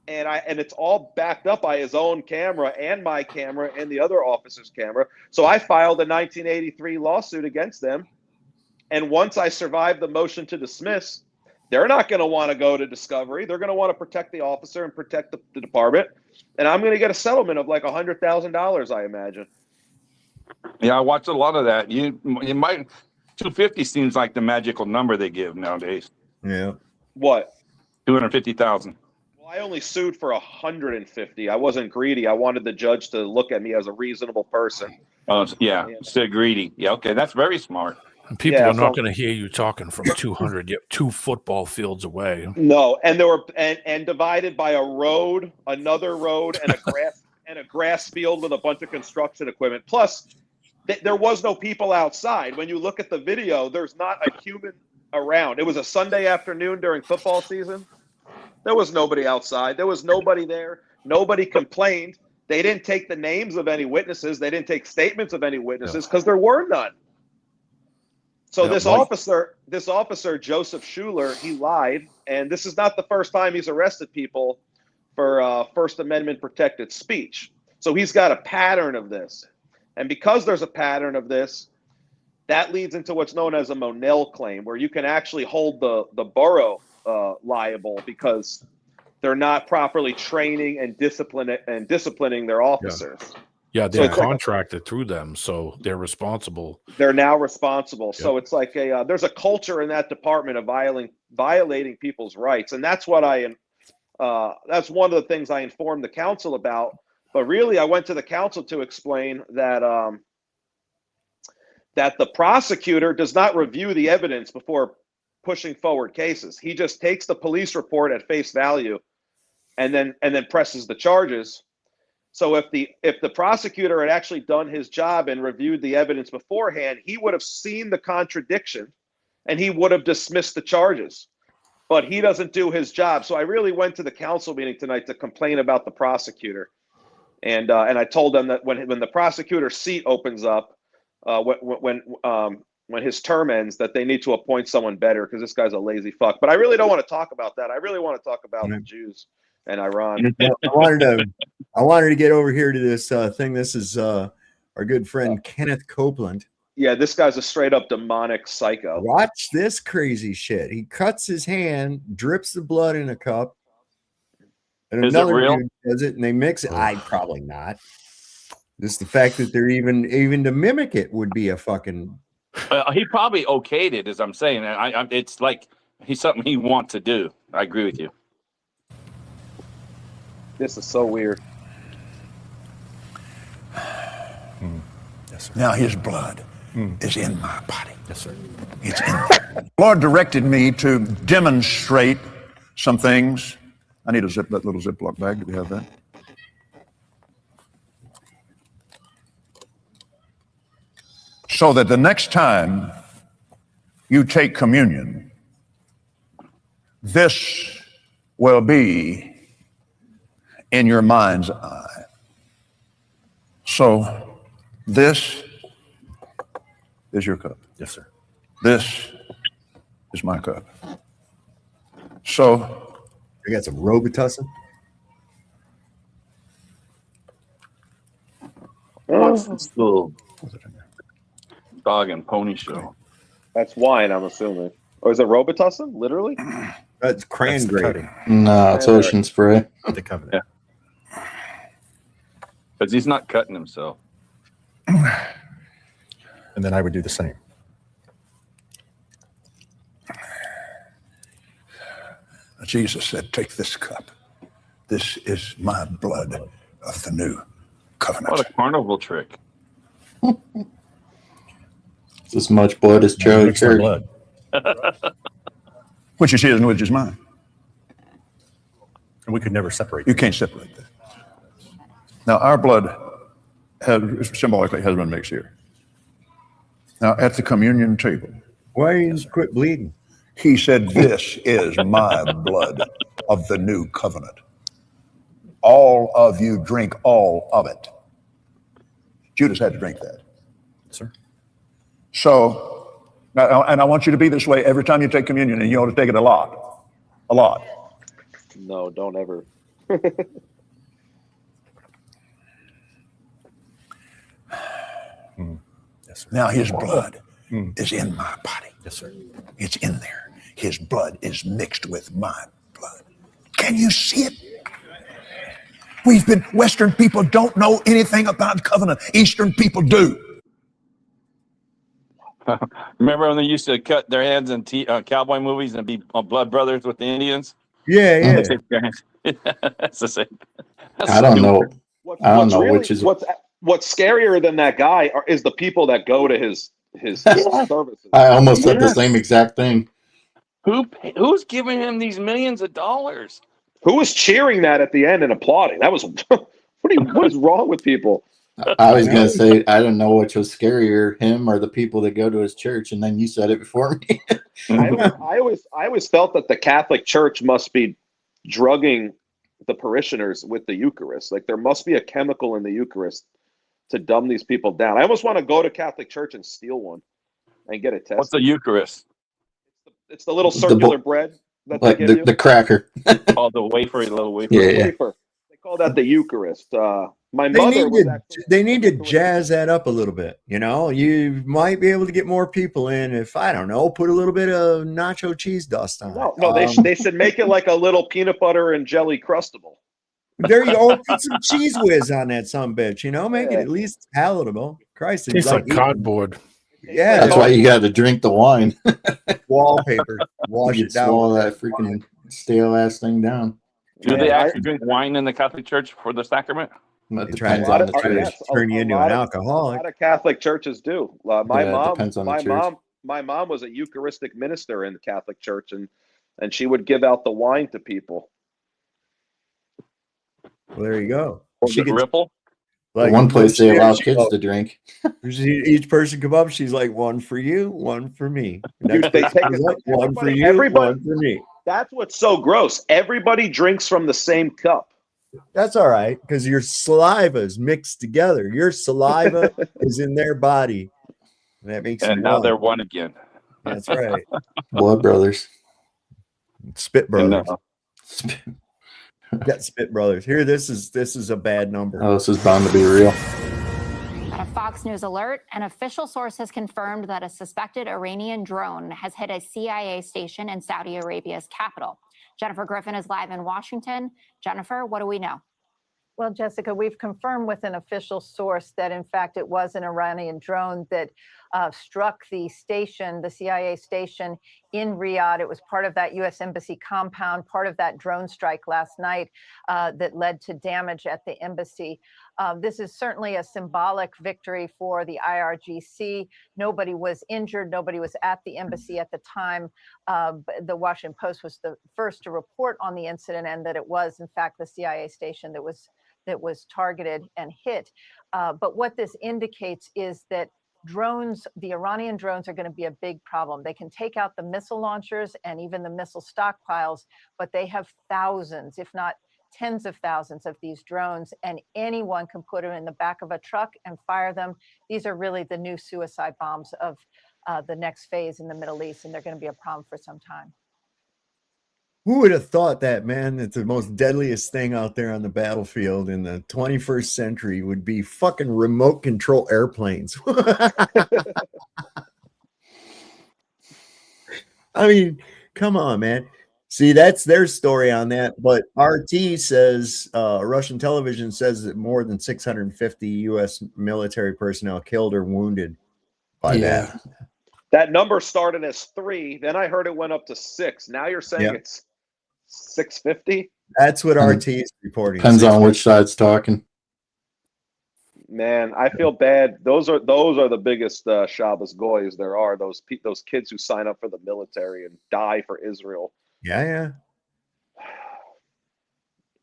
and it's all backed up by his own camera and my camera and the other officer's camera. So I filed a 1983 lawsuit against them. And once I survived the motion to dismiss, they're not going to want to go to discovery. They're going to want to protect the officer and protect the department. And I'm going to get a settlement of like $100,000, I imagine. Yeah, I watch a lot of that. You might 250 seems like the magical number they give nowadays. Yeah. What? 250,000. Well, I only sued for 150. I wasn't greedy. I wanted the judge to look at me as a reasonable person. Oh, yeah. Still greedy. Yeah, okay. That's very smart. And people are not going to hear you talking from 200, 2 football fields away. No, and there were and divided by a road, another road, and a grass field with a bunch of construction equipment. Plus, there was no people outside. When you look at the video, there's not a human around. It was a Sunday afternoon during football season. There was nobody outside. There was nobody there. Nobody complained. They didn't take the names of any witnesses. They didn't take statements of any witnesses because there were none. So this officer, Joseph Schuler, he lied. And this is not the first time he's arrested people for First Amendment protected speech. So he's got a pattern of this. And because there's a pattern of this, that leads into what's known as a Monell claim, where you can actually hold the borough liable because they're not properly training and disciplining their officers. Yeah, they're contracted through them, so they're responsible. They're now responsible. Yep. So it's like there's a culture in that department of violating people's rights, and that's what that's one of the things I informed the council about. But really, I went to the council to explain that that the prosecutor does not review the evidence before pushing forward cases. He just takes the police report at face value, and then presses the charges. So if the prosecutor had actually done his job and reviewed the evidence beforehand, he would have seen the contradiction, and he would have dismissed the charges. But he doesn't do his job. So I really went to the council meeting tonight to complain about the prosecutor. And I told them that when the prosecutor's seat opens up, when his term ends, that they need to appoint someone better because this guy's a lazy fuck. But I really don't want to talk about that. I really want to talk about the Jews and Iran. I wanted to get over here to this thing. This is our good friend Kenneth Copeland. Yeah, this guy's a straight up demonic psycho. Watch this crazy shit. He cuts his hand, drips the blood in a cup. And is it real? Dude does it, and they mix it. Probably not. Just the fact that they're even to mimic it would be a fucking. He probably okayed it, as I'm saying. It's like he's something he wants to do. I agree with you. This is so weird. Now his blood is in my body. Yes, sir. It's in there. Lord directed me to demonstrate some things. I need that little Ziploc bag. Do we have that? So that the next time you take communion, this will be in your mind's eye. So this is your cup. Yes, sir. This is my cup. So I got some Robitussin. What's this little dog and pony show? That's wine, I'm assuming. Or is it Robitussin? Literally? That's cranberry. No, it's ocean spray. The covenant. Yeah. Because he's not cutting himself. And then I would do the same. Jesus said, take this cup. This is my blood of the new covenant. What a carnival trick. It's as much blood as Charlie Church. Blood. Which is his and which is mine. And we could never separate. You can't separate that. Now, our blood symbolically has been mixed here. Now, at the communion table. Why you quit bleeding? He said, this is my blood of the new covenant. All of you drink all of it. Judas had to drink that. Sir. So, and I want you to be this way every time you take communion, and you ought to take it a lot. A lot. No, don't ever. Yes, sir. Now his blood is in my body. Yes, sir. It's in there. His blood is mixed with my blood. Can you see it? Western people don't know anything about covenant. Eastern people do. Remember when they used to cut their hands in cowboy movies and be blood brothers with the Indians? Yeah. That's the same. I don't know. I don't know which is what's scarier than that guy is the people that go to his services. I almost said the same exact thing. Who's giving him these millions of dollars? Who was cheering that at the end and applauding? That was what is wrong with people? I was gonna say I don't know which was scarier, him or the people that go to his church, and then you said it before me. I always felt that the Catholic Church must be drugging the parishioners with the Eucharist. Like there must be a chemical in the Eucharist to dumb these people down. I almost want to go to Catholic Church and steal one and get it tested. What's the Eucharist? It's the little circular bread that like they give you. The cracker. Oh, the wafer, the little wafer. Yeah. Wafer. They call that the Eucharist. My They mother need, was they need to jazz that up a little bit. You know, you might be able to get more people in if, I don't know, put a little bit of nacho cheese dust on it. No, they should make it like a little peanut butter and jelly crustable. There you go. Put some cheese whiz on that sumbitch, you know, make it at least palatable. Christ, Tastes like cardboard. Yeah. That's why you got to drink the wine. Wallpaper. Wash You it down. swallow that freaking stale ass thing down. Do they actually drink wine in the Catholic Church for the sacrament? It They try depends to on the church. turn you into an A alcoholic. lot of Catholic churches do. My depends on the church. mom was a Eucharistic minister in the Catholic Church, and she would give out the wine to people. Well, there you go. Was it Ripple? Like One place they allow she kids goes, to drink. each person come up, she's like, one for you, one for me. Next They person take comes up, one for you, everybody- one for me. That's what's so gross. Everybody drinks from the same cup. That's all right, because your saliva is mixed together. Your saliva is in their body. And that makes And you now one. they're one again. That's right. Blood brothers. Spit brothers. And, Got spit brothers. Here, this is a bad number. Oh, this is bound to be real. On a Fox News alert, an official source has confirmed that a suspected Iranian drone has hit a CIA station in Saudi Arabia's capital. Jennifer Griffin is live in Washington. Jennifer, what do we know? Well, Jessica, we've confirmed with an official source that, in fact, it was an Iranian drone that struck the station, the CIA station in Riyadh. It was part of that U.S. Embassy compound, part of that drone strike last night that led to damage at the embassy. This is certainly a symbolic victory for the IRGC. Nobody was injured. Nobody was at the embassy at the time. The Washington Post was the first to report on the incident, and that it was, in fact, the CIA station that was targeted and hit. But what this indicates is that drones, the Iranian drones, are going to be a big problem. They can take out the missile launchers and even the missile stockpiles, but they have thousands, if not tens of thousands of these drones, and anyone can put them in the back of a truck and fire them. These are really the new suicide bombs of the next phase in the Middle East, and they're going to be a problem for some time. Who would have thought that, man, that the most deadliest thing out there on the battlefield in the 21st century would be fucking remote control airplanes? I mean, come on, man. See, that's their story on that. But RT says, Russian television says that more than 650 U.S. military personnel killed or wounded by that. That number started as 3. Then I heard it went up to 6. Now you're saying it's 650? That's what RT is reporting. Depends on which side's talking. Man, I feel bad. Those are the biggest Shabbos goys there are. Those kids who sign up for the military and die for Israel. Yeah.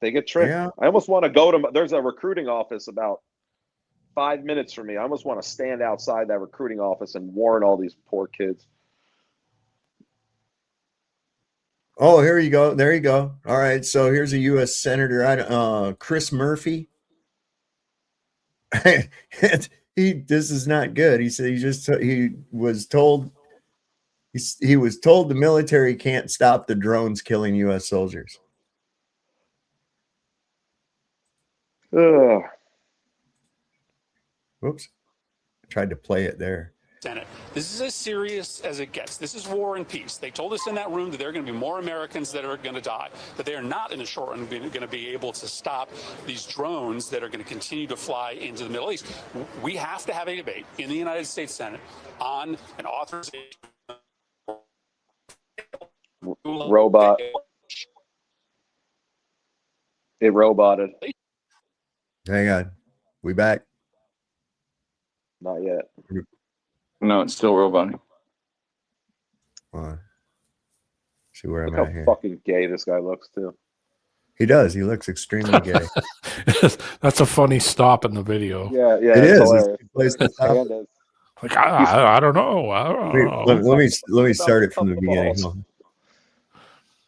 They get tricked. Yeah. I almost want to go to. There's a recruiting office about 5 minutes from me. I almost want to stand outside that recruiting office and warn all these poor kids. Oh, here you go. There you go. All right. So here's a U.S. Senator, Chris Murphy. This is not good. He said he was told the military can't stop the drones killing U.S. soldiers. Ugh. Whoops. I tried to play it there. Senate. This is as serious as it gets. This is war and peace. They told us in that room that there are going to be more Americans that are going to die, that they are not in the short run going to be able to stop these drones that are going to continue to fly into the Middle East. We have to have a debate in the United States Senate on an authorization. Robot. It roboted. Hang on. We back? Not yet. No, it's still roboting. See where Look I'm at how here. fucking gay this guy looks too. He does. He looks extremely gay. That's a funny stop in the video. Yeah, it is. It's a good place to stop. Like I don't know. Let me start it from the beginning.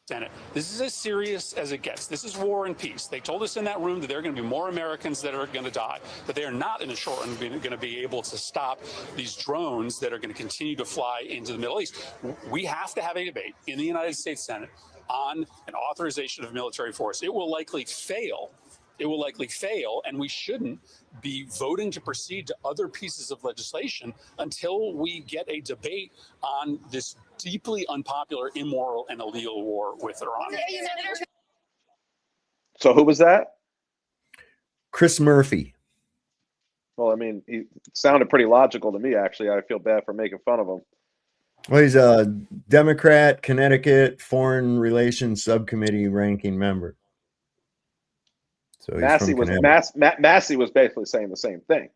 Senate. This is as serious as it gets. This is war and peace. They told us in that room that there are going to be more Americans that are going to die, that they are not in the short run going to be able to stop these drones that are going to continue to fly into the Middle East. We have to have a debate in the United States Senate on an authorization of military force. It will likely fail. It will likely fail, and we shouldn't be voting to proceed to other pieces of legislation until we get a debate on this deeply unpopular, immoral, and illegal war with Iran. So who was that? Chris Murphy. Well, I mean, he sounded pretty logical to me, actually. I feel bad for making fun of him. Well, he's a Democrat, Connecticut Foreign Relations Subcommittee ranking member. So Massey was basically saying the same thing.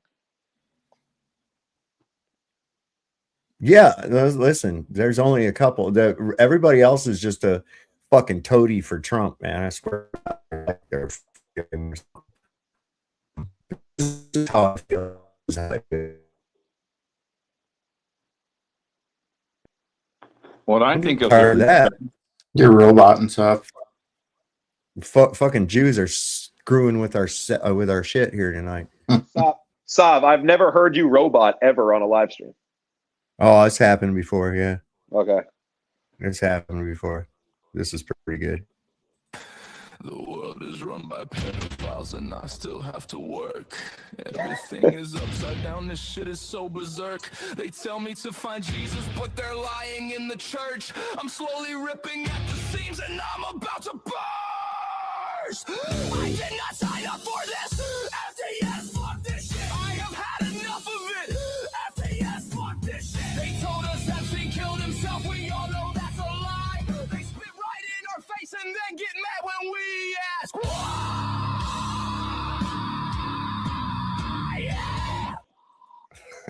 Yeah, listen, there's only a couple. Everybody else is just a fucking toady for Trump, man. I swear. This is how I feel. What I think of that, your robot and stuff. Fucking Jews are screwing with our shit here tonight. Sav, I've never heard you robot ever on a live stream. Oh, it's happened before, yeah. Okay. It's happened before. This is pretty good. The world is run by pedophiles and I still have to work. Everything is upside down, this shit is so berserk. They tell me to find Jesus, but they're lying in the church. I'm slowly ripping at the seams and I'm about to burst. I did not sign up for this. FDS, fuck this shit. I have had enough of it. FDS, fuck this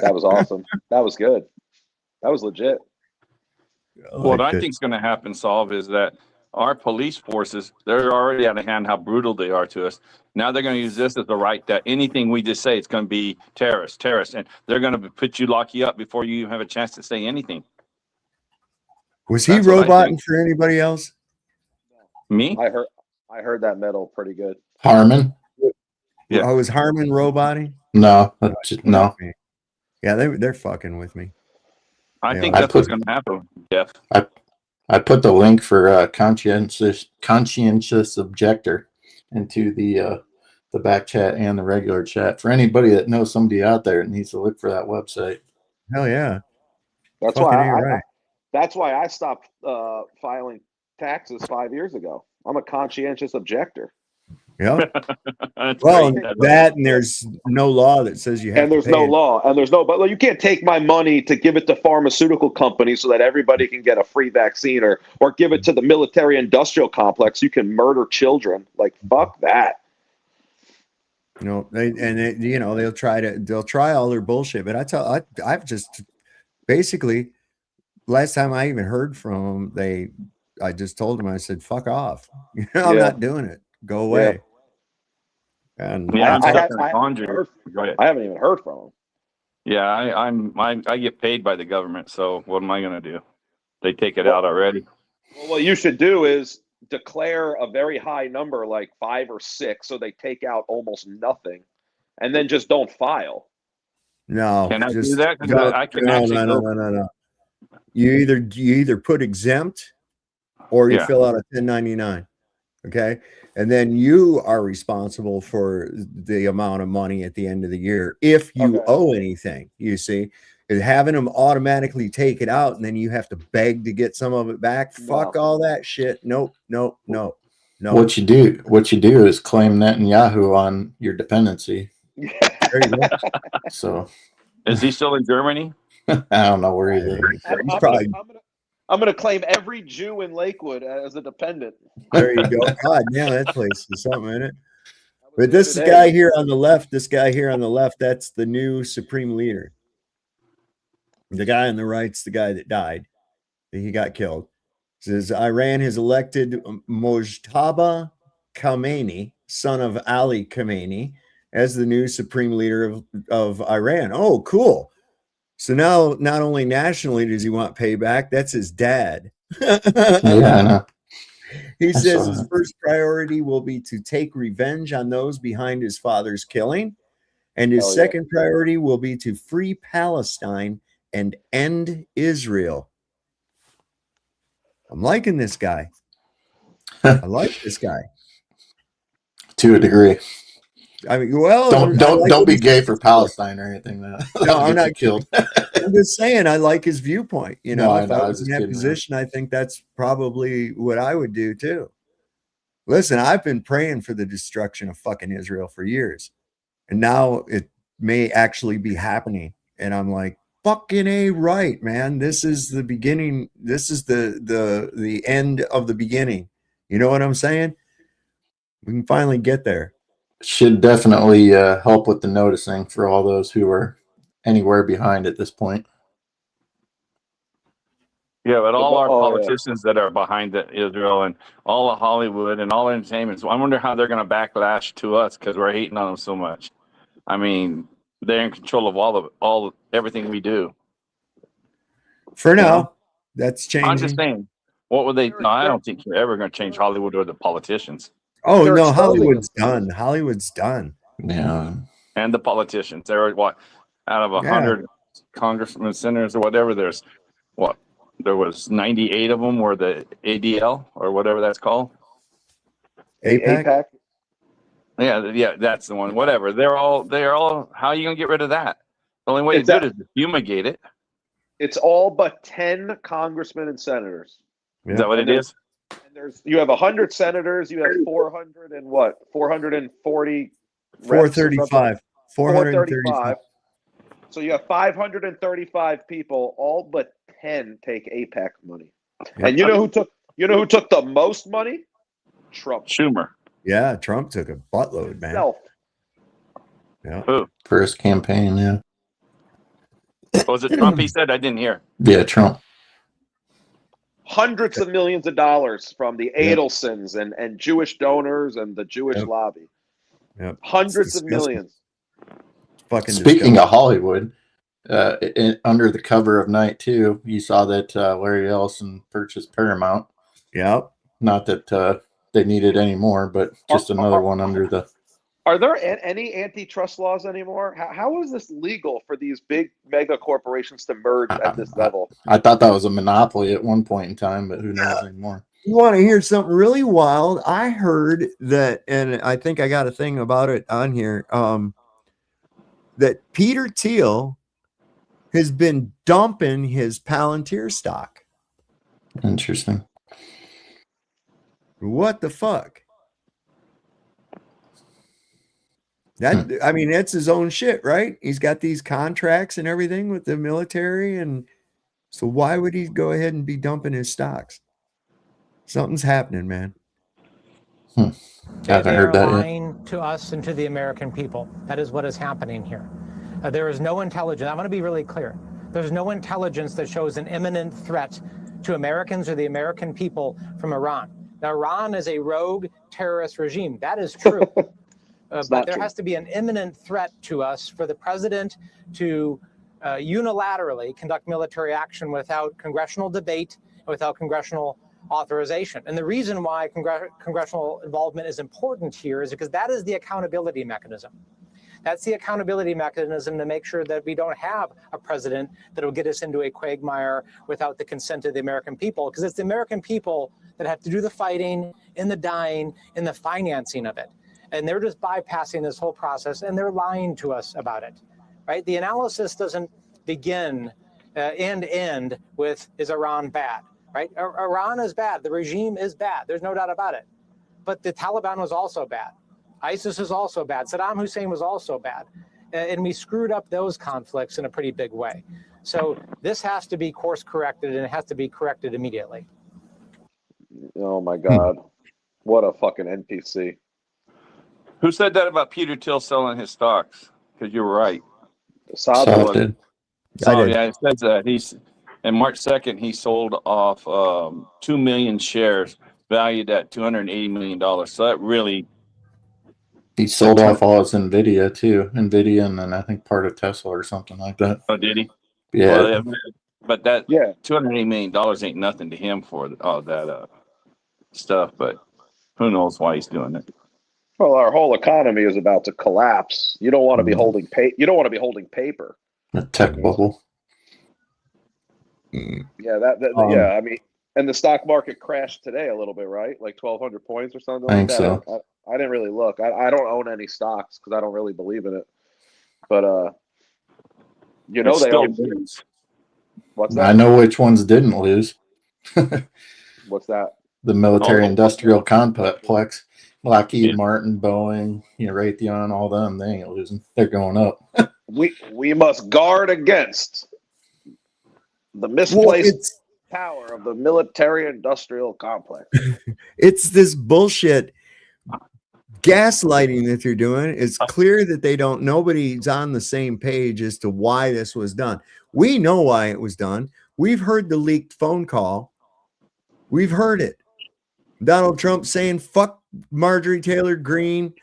That was awesome. That was good. That was legit. What I think is going to happen, Solve, is that our police forces, they're already out of hand how brutal they are to us. Now they're going to use this as the right that anything we just say, it's going to be terrorist, and they're going to lock you up before you even have a chance to say anything. Was he roboting for anybody else? Me? I heard that metal pretty good. Harmon? Yeah. Was Harmon roboting? No, no. Yeah, they're fucking with me. I think that's what's going to happen, Jeff. I put the link for conscientious objector into the back chat and the regular chat for anybody that knows somebody out there that needs to look for that website. Hell yeah. That's why I stopped filing taxes 5 years ago. I'm a conscientious objector. Yeah. Well, that and there's no law that says you have and there's to pay no it. law, and there's no, but you can't take my money to give it to pharmaceutical companies so that everybody can get a free vaccine, or give it to the military industrial complex. You can murder children. Like, fuck that. You know, they'll try all their bullshit. But I've just basically, last time I even heard from them, I just told them, I said, fuck off. I'm not doing it. Go away. Yeah. And I haven't even heard from them. Yeah, I get paid by the government, so what am I going to do? They take it out already. Well, what you should do is declare a very high number, like 5 or 6, so they take out almost nothing, and then just don't file. No, can I do that? I can no. You either put exempt or you fill out a 1099. Okay. And then you are responsible for the amount of money at the end of the year. If you owe anything, you see, and having them automatically take it out and then you have to beg to get some of it back. Fuck all that shit. Nope. What you do is claim Netanyahu on your dependency. There you go. So is he still in Germany? I don't know where he lives. I'm going to claim every Jew in Lakewood as a dependent. There you go. God damn, that place is something in it. But this guy here on the left, that's the new supreme leader. The guy on the right's the guy that died. He got killed. It says Iran has elected Mojtaba Khamenei, son of Ali Khamenei, as the new supreme leader of Iran. Oh, cool. So now, not only nationally does he want payback, that's his dad. Yeah, I know. He says his first priority will be to take revenge on those behind his father's killing. And his second priority will be to free Palestine and end Israel. I'm liking this guy. I like this guy. To a degree. I mean, well, don't be gay for Palestine or anything. No, I'm not killed. I'm just saying, I like his viewpoint. You know, if I was in that kidding, position, I think that's probably what I would do too. Listen, I've been praying for the destruction of fucking Israel for years, and now it may actually be happening. And I'm like, fucking A, right, man. This is the beginning. This is the end of the beginning. You know what I'm saying? We can finally get there. Should definitely help with the noticing for all those who are anywhere behind at this point. Yeah, but all our politicians that are behind Israel and all of Hollywood and all entertainment, so I wonder how they're going to backlash to us because we're hating on them so much. I mean, they're in control of everything we do. For now, that's changing. I'm just saying, what would they? No, I don't think you're ever going to change Hollywood or the politicians. Oh no, Hollywood's done. Hollywood's done. Yeah, and the politicians. There are what out of 100 congressmen, senators, or whatever. There was 98 of them were the ADL or whatever that's called. APAC. Yeah, that's the one. Whatever. They're all. How are you gonna get rid of that? The only way to do it is to fumigate it. It's all but 10 congressmen and senators. Yeah. Is that what it is? And you have 100 senators, you have 400 and what? 440 435. 435. So you have 535 people, all but 10 take APAC money. Yep. And you know who took the most money? Trump. Schumer. Yeah, Trump took a buttload, man. Himself. Yeah. Who? First campaign, yeah. Was it Trump? He said I didn't hear. Yeah, Trump. Hundreds of millions of dollars from the Yep. Adelsons and Jewish donors and the Jewish Yep. lobby. Yep. Hundreds It's of disgusting. millions. Fucking Speaking disgusting. of Hollywood, under the cover of night 2, you saw that Larry Ellison purchased Paramount. Yep. Not that they needed any more, but just another one under the. Are there any antitrust laws anymore? How is this legal for these big mega corporations to merge at this level? I thought that was a monopoly at one point in time, but who knows anymore? You want to hear something really wild? I heard that, and I think I got a thing about it on here, that Peter Thiel has been dumping his Palantir stock. Interesting. What the fuck? That I mean, that's his own shit, right? He's got these contracts and everything with the military, and so why would he go ahead and be dumping his stocks? Something's happening, man. I haven't heard that yet. Lying to us and to the American people. That is what is happening here. There is no intelligence. I want to be really clear. There's no intelligence that shows an imminent threat to Americans or the American people from Iran. Now, Iran is a rogue terrorist regime. That is true. But there has to be an imminent threat to us for the president to unilaterally conduct military action without congressional debate, without congressional authorization. And the reason why congressional involvement is important here is because that is the accountability mechanism. That's the accountability mechanism to make sure that we don't have a president that will get us into a quagmire without the consent of the American people, because it's the American people that have to do the fighting and the dying and the financing of it. And they're just bypassing this whole process, and they're lying to us about it, right? The analysis doesn't begin and end with, is Iran bad, right? Iran is bad. The regime is bad. There's no doubt about it. But the Taliban was also bad. ISIS is also bad. Saddam Hussein was also bad. And we screwed up those conflicts in a pretty big way. So this has to be course corrected, and it has to be corrected immediately. Oh, my God. What a fucking NPC. Who said that about Peter Thiel selling his stocks? Because you're right. Saad did. Oh, yeah, it says that. And March 2nd, he sold off 2 million shares valued at $280 million. So that really... He sold off all his NVIDIA, too. NVIDIA, and then I think part of Tesla or something like that. Oh, did he? Yeah. Well, but that $280 million ain't nothing to him for all that stuff. But who knows why he's doing it. Well, our whole economy is about to collapse. You don't want to be holding You don't want to be holding paper. A tech bubble. Yeah, yeah. I mean, and the stock market crashed today a little bit, right? Like 1,200 points or something. I like think that. so. I didn't really look. I don't own any stocks because I don't really believe in it. But you know, they own. What's that? I know which ones didn't lose. What's that? The military-industrial complex. Lockheed Martin, Boeing, Raytheon, all them, they ain't losing. They're going up. We must guard against the misplaced power of the military-industrial complex. It's this bullshit gaslighting that they're doing. It's clear that nobody's on the same page as to why this was done. We know why it was done. We've heard the leaked phone call. We've heard it. Donald Trump saying, fuck Marjorie Taylor Greene.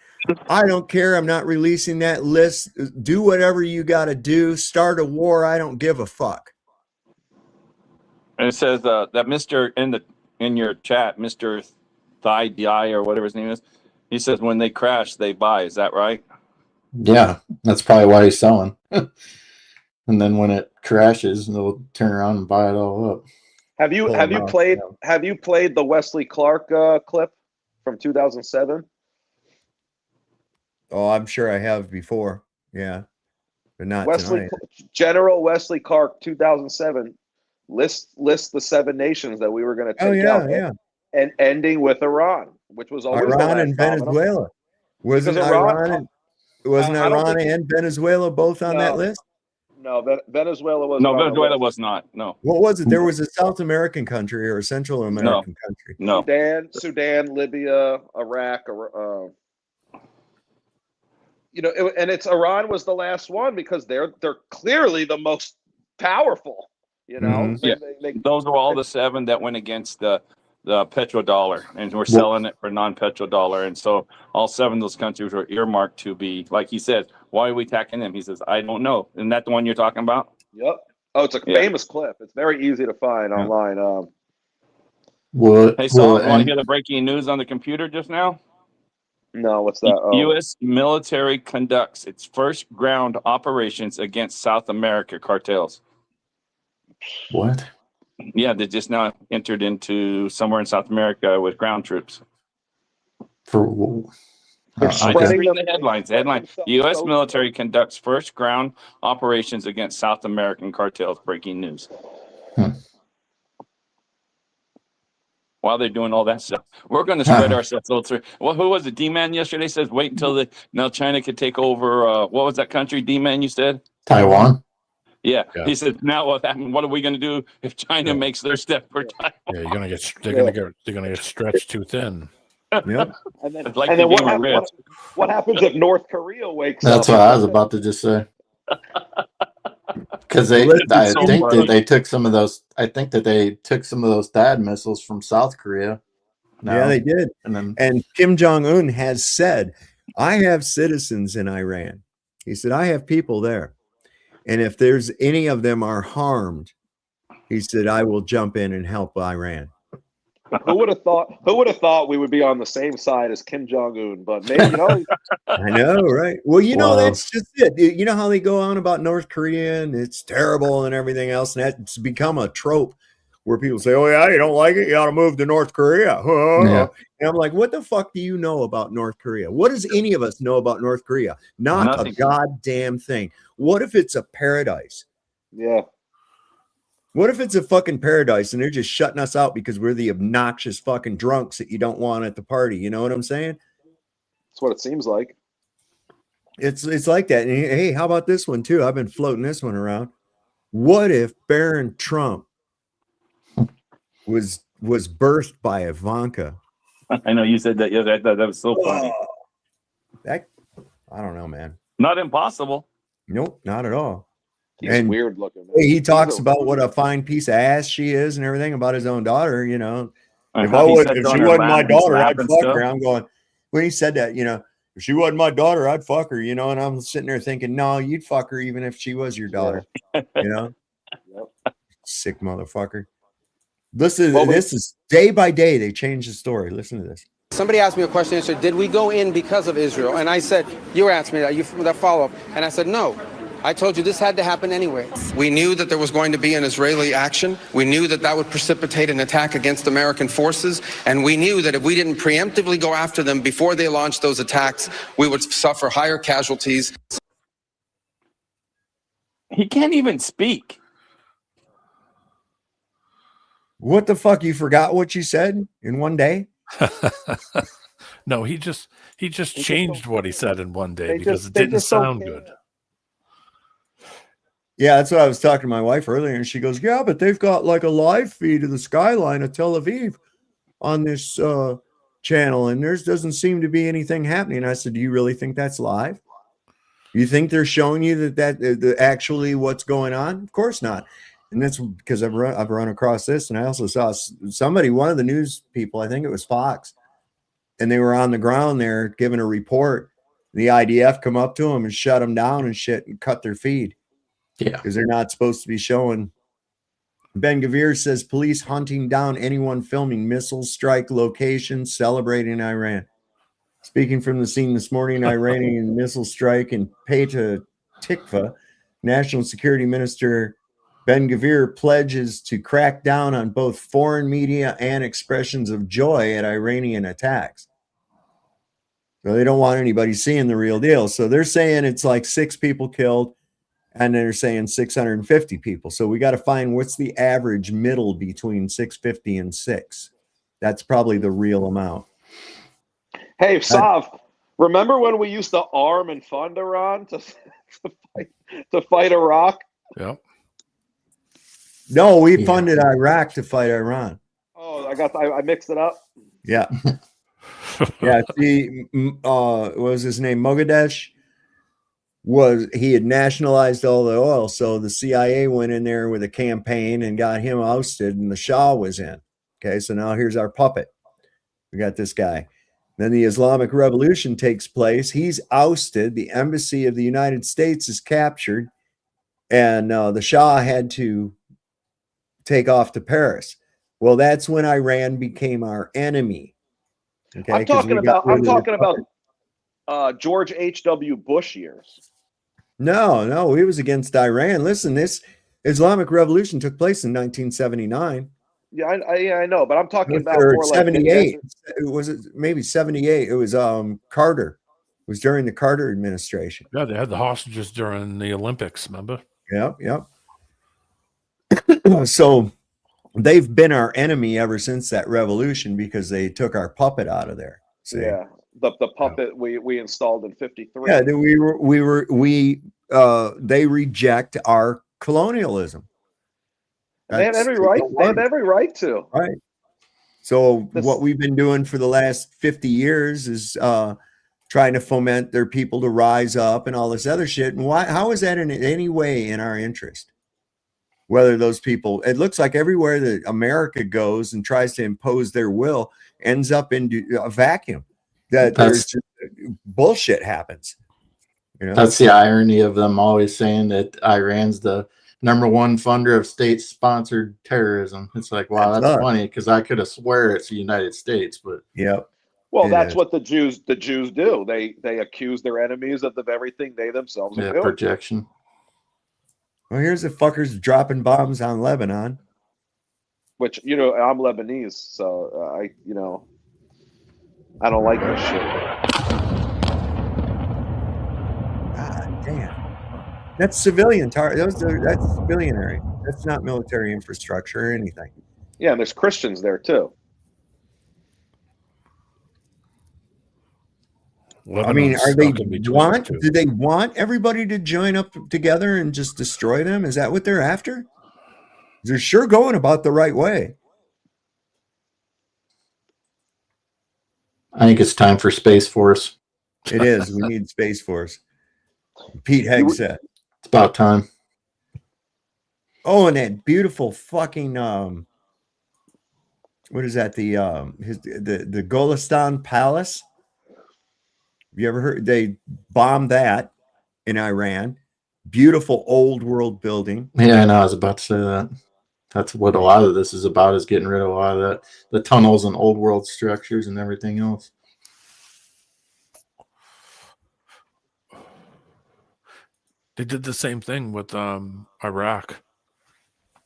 I don't care. I'm not releasing that list. Do whatever you got to do. Start a war. I don't give a fuck. And it says that Mr. in your chat, Mr. Thigh DI or whatever his name is, he says when they crash, they buy. Is that right? Yeah, that's probably why he's selling. And then when it crashes, they'll turn around and buy it all up. Have you played the Wesley Clark clip from 2007? Oh, I'm sure I have before. Yeah, but not tonight. General Wesley Clark, 2007, lists the 7 nations that we were going to take out. Yeah. And ending with Iran, which was always Iran and Venezuela. Wasn't Iran and Venezuela both on that list? No, Venezuela was. No, Venezuela was not. No. What was it? There was a South American country or a Central American country. No. Sudan, Libya, Iraq. And it's Iran was the last one because they're clearly the most powerful. You know, Yeah, those were all the 7 that went against the petrodollar, and we're selling it for non-petrodollar. And so all 7 of those countries were earmarked to be, like he said, why are we attacking them? He says, I don't know. Isn't that the one you're talking about? Yep. Oh, it's a famous clip. It's very easy to find online. Hey, Saul, you want to hear the breaking news on the computer just now? No, what's that? U.S. military conducts its first ground operations against South America cartels. What? Yeah, they just now entered into somewhere in South America with ground troops. For I just read the headlines. Headline: U.S. military conducts first ground operations against South American cartels. Breaking news. While they're doing all that stuff, we're going to spread ourselves. Well, who was it? D-Man yesterday says, wait until now China could take over. What was that country, D-Man, you said? Taiwan. Yeah. He said, now what happened? What are we going to do if China makes their step for Taiwan? Yeah, you're gonna get they're gonna get stretched too thin. Yep. And then, like and then what happens if North Korea wakes up? That's what I was about to just say. Because I think that they took some of those. I think that they took some of those THAAD missiles from South Korea. Yeah, they did. And Kim Jong-un has said, I have citizens in Iran. He said, I have people there. And if there's any of them are harmed, he said, I will jump in and help Iran. Who would have thought? Who would have thought we would be on the same side as Kim Jong Un? But maybe I know, right? Well, that's just it. You know how they go on about North Korea and it's terrible and everything else, and that's become a trope where people say, "Oh yeah, you don't like it? You ought to move to North Korea." Yeah. And I'm like, "What the fuck do you know about North Korea? What does any of us know about North Korea? Not a goddamn thing. What if it's a paradise? Yeah. What if it's a fucking paradise and they're just shutting us out because we're the obnoxious fucking drunks that you don't want at the party? You know what I'm saying? That's what it seems like. It's like that. And hey, how about this one too? I've been floating this one around. What if Barron Trump was birthed by Ivanka? I know you said that. Yeah, I thought that was so funny. That I don't know, man. Not impossible. Nope, not at all. He's weird looking. Man. He talks about what a fine piece of ass she is and everything about his own daughter. You know, if she wasn't my daughter, I'd fuck her. I'm going. When he said that, you know, if she wasn't my daughter, I'd fuck her. You know, and I'm sitting there thinking, no, you'd fuck her even if she was your daughter. You know, sick motherfucker. This is day by day they change the story. Listen to this. Somebody asked me a question and said, did we go in because of Israel? And I said, you were asking me that follow-up. And I said, no. I told you this had to happen anyway. We knew that there was going to be an Israeli action. We knew that that would precipitate an attack against American forces. And we knew that if we didn't preemptively go after them before they launched those attacks, we would suffer higher casualties. He can't even speak. What the fuck? You forgot what you said in one day? No, he just changed what he said in one day because it didn't sound good. Yeah, that's what I was talking to my wife earlier, and she goes, yeah, but they've got like a live feed of the skyline of Tel Aviv on this channel, and there doesn't seem to be anything happening. And I said, do you really think that's live? You think they're showing you that actually what's going on? Of course not. And that's because I've run across this, and I also saw somebody, one of the news people, I think it was Fox, and they were on the ground there giving a report. The IDF come up to them and shut them down and shit and cut their feed. Yeah, because they're not supposed to be showing. Ben Gvir says police hunting down anyone filming missile strike location celebrating Iran. Speaking from the scene this morning, Iranian missile strike in Petah Tikva, National Security Minister Ben Gvir pledges to crack down on both foreign media and expressions of joy at Iranian attacks. So they don't want anybody seeing the real deal. So they're saying it's like 6 people killed, and they're saying 650 people. So we got to find what's the average middle between 650 and 6. That's probably the real amount. Hey, Sav, remember when we used to arm and fund Iran to fight Iraq? Yep. No, we funded Iraq to fight Iran. Oh, I mixed it up. Yeah. Yeah. See, what was his name? Mogadishu. was he had nationalized all the oil. So the CIA went in there with a campaign and got him ousted, and the Shah was in. Okay, so now here's our puppet. We got this guy. Then the Islamic Revolution takes place. He's ousted. The embassy of the United States is captured, and the Shah had to take off to Paris. Well, that's when Iran became our enemy. Okay, I'm talking about George H.W. Bush years. No, he was against Iran. Listen, this Islamic Revolution took place in 1979. Yeah, I know, but I'm talking about Or more like 78. It was maybe 78. It was Carter. It was during the Carter administration. Yeah, they had the hostages during the Olympics, remember? Yep. So they've been our enemy ever since that revolution because they took our puppet out of there. See? Yeah, the puppet we installed in '53. Yeah, they reject our colonialism. They have every right. They have every right to. Right. So what we've been doing for the last 50 years is trying to foment their people to rise up and all this other shit. And how is that in any way in our interest? Whether those people, it looks like everywhere that America goes and tries to impose their will ends up in a vacuum. There's just bullshit happens. You know? That's the irony of them always saying that Iran's the #1 funder of state-sponsored terrorism. It's like, wow, that's funny because I could have swear it's the United States, but Well, that's what the Jews do. They accuse their enemies of the very thing they themselves are doing. Projection. Well, here's the fuckers dropping bombs on Lebanon. Which, I'm Lebanese, so I don't like this shit. God damn. That's civilian that's civilian area. That's not military infrastructure or anything. Yeah, and there's Christians there too. I mean, do they want everybody to join up together and just destroy them? Is that what they're after? They're sure going about the right way. I think it's time for Space Force. It is. We need Space Force. Pete Hegg said. It's about time. Oh, and that beautiful fucking what is that? The Golistan Palace. Have you ever heard? They bombed that in Iran. Beautiful old world building. Yeah, I know. I was about to say that. That's what a lot of this is about, is getting rid of a lot of that, the tunnels and old world structures and everything else. They did the same thing with Iraq.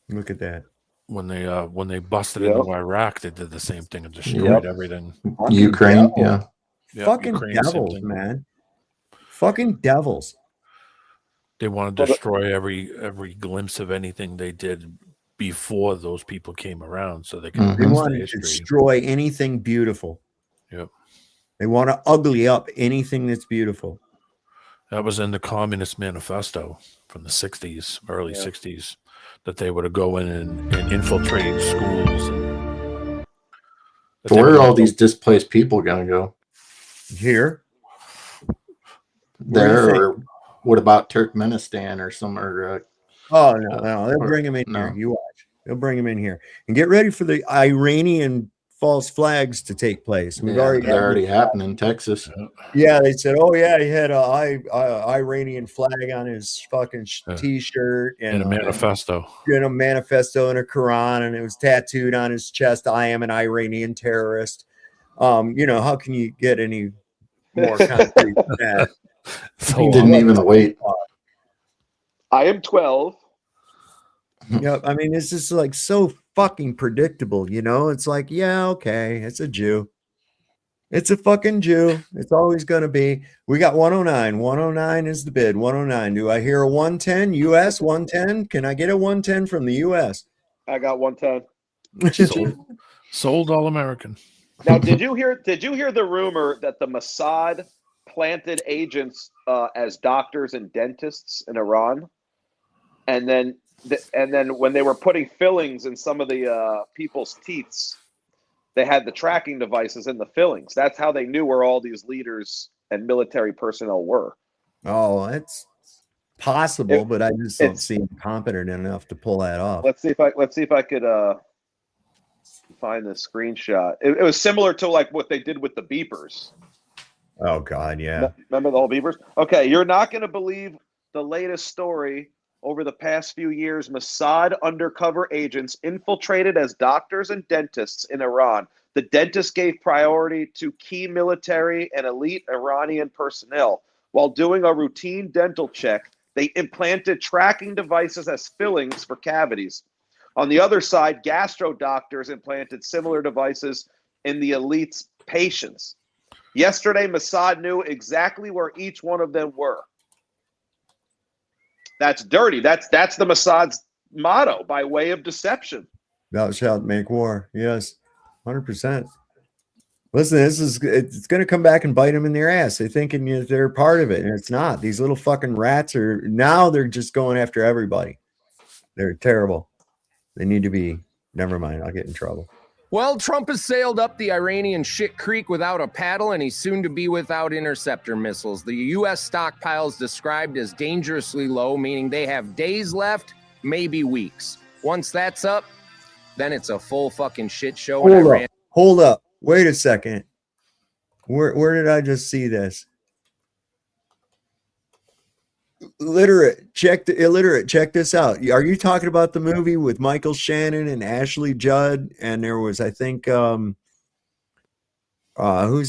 Look at that. When they busted into Iraq, they did the same thing and destroyed everything. Ukraine, Fucking Ukraine, devils, man. Fucking devils. They want to destroy every glimpse of anything they did before those people came around, so they can. They want to destroy anything beautiful. Yep. They want to ugly up anything that's beautiful. That was in the Communist Manifesto from the 60s, early 60s, that they would go in and infiltrate schools. Where are all these displaced people going to go? Here? There, or what about Turkmenistan or somewhere? Oh, no. They'll bring them in here. You watch. They'll bring them in here. And get ready for the Iranian false flags to take place. They're already happening in Texas. Yeah, they said, oh, yeah, he had a Iranian flag on his fucking T-shirt. And a manifesto. And a manifesto and a Quran, and it was tattooed on his chest, I am an Iranian terrorist. How can you get any more concrete than that? He didn't even wait. I am 12. Yeah, I mean, it's just like so fucking predictable, It's like, yeah, okay, it's a Jew. It's a fucking Jew. It's always going to be. We got 109. 109 is the bid. 109. Do I hear a 110? US 110? Can I get a 110 from the US? I got 110. Sold all American. Now, did you hear the rumor that the Mossad planted agents as doctors and dentists in Iran, and then when they were putting fillings in some of the people's teeth, they had the tracking devices in the fillings. That's how they knew where all these leaders and military personnel were. Oh, it's possible, but I just don't see him competent enough to pull that off. Let's see if I could find the screenshot. It was similar to like what they did with the beepers. Oh God, yeah. Remember the whole beepers? Okay, you're not going to believe the latest story. Over the past few years, Mossad undercover agents infiltrated as doctors and dentists in Iran. The dentists gave priority to key military and elite Iranian personnel. While doing a routine dental check, they implanted tracking devices as fillings for cavities. On the other side, gastro doctors implanted similar devices in the elite's patients. Yesterday, Mossad knew exactly where each one of them were. That's dirty. That's the Mossad's motto, by way of deception. Thou shalt make war. Yes, 100%. Listen, it's going to come back and bite them in their ass. They're thinking they're part of it, and it's not. These little fucking rats they're just going after everybody. They're terrible. They need to be. Never mind. I'll get in trouble. Well, Trump has sailed up the Iranian shit creek without a paddle, and he's soon to be without interceptor missiles. The U.S. stockpile is described as dangerously low, meaning they have days left, maybe weeks. Once that's up, then it's a full fucking shit show. Hold up. Wait a second. Where did I just see this? Illiterate, check this out. Are you talking about the movie with Michael Shannon and Ashley Judd? And there was, I think, who's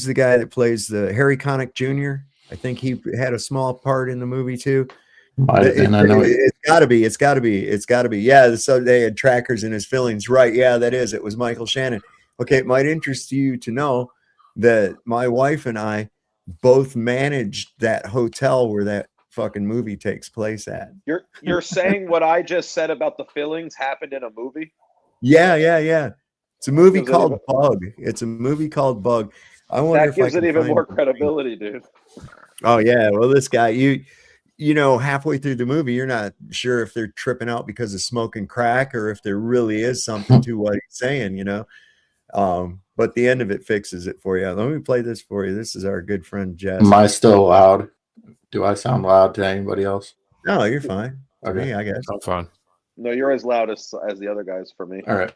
the guy that plays the Harry Connick Jr.? I think he had a small part in the movie too. It's got to be. Yeah, so they had trackers in his fillings, right? Yeah, that is. It was Michael Shannon. Okay, it might interest you to know that my wife and I both managed that hotel where that fucking movie takes place at. You're saying what I just said about the fillings happened in a movie? Yeah. It's a movie called Bug. I wonder that gives it even more credibility, dude. Oh yeah. Well, this guy, you know, halfway through the movie, you're not sure if they're tripping out because of smoking crack or if there really is something to what he's saying, you know. But the end of it fixes it for you. Let me play this for you. This is our good friend Jess. Am I still loud? Do I sound loud to anybody else? No, you're fine. Okay. Me, I guess. I'm fine. No, you're as loud as the other guys for me. All right.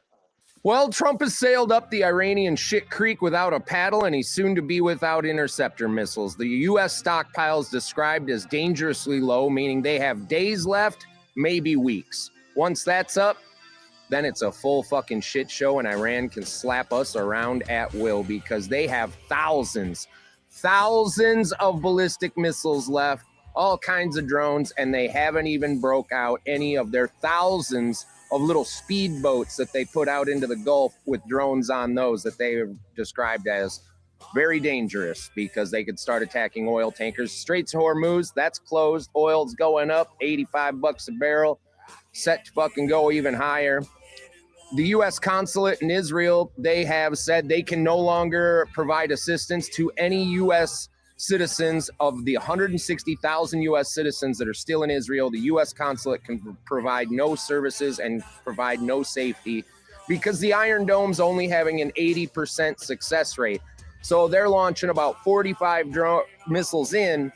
Well, Trump has sailed up the Iranian shit creek without a paddle, and he's soon to be without interceptor missiles. The U.S. stockpile is described as dangerously low, meaning they have days left, maybe weeks. Once that's up, then it's a full fucking shit show, and Iran can slap us around at will because they have thousands of ballistic missiles left, all kinds of drones, and they haven't even broke out any of their thousands of little speedboats that they put out into the Gulf with drones on those that they have described as very dangerous because they could start attacking oil tankers. Straits of Hormuz, that's closed. Oil's going up, $85 a barrel, set to fucking go even higher. The U.S. consulate in Israel, they have said they can no longer provide assistance to any U.S. citizens. Of the 160,000 U.S. citizens that are still in Israel, the U.S. consulate can provide no services and provide no safety because the Iron Dome's only having an 80% success rate. So they're launching about 45 missiles in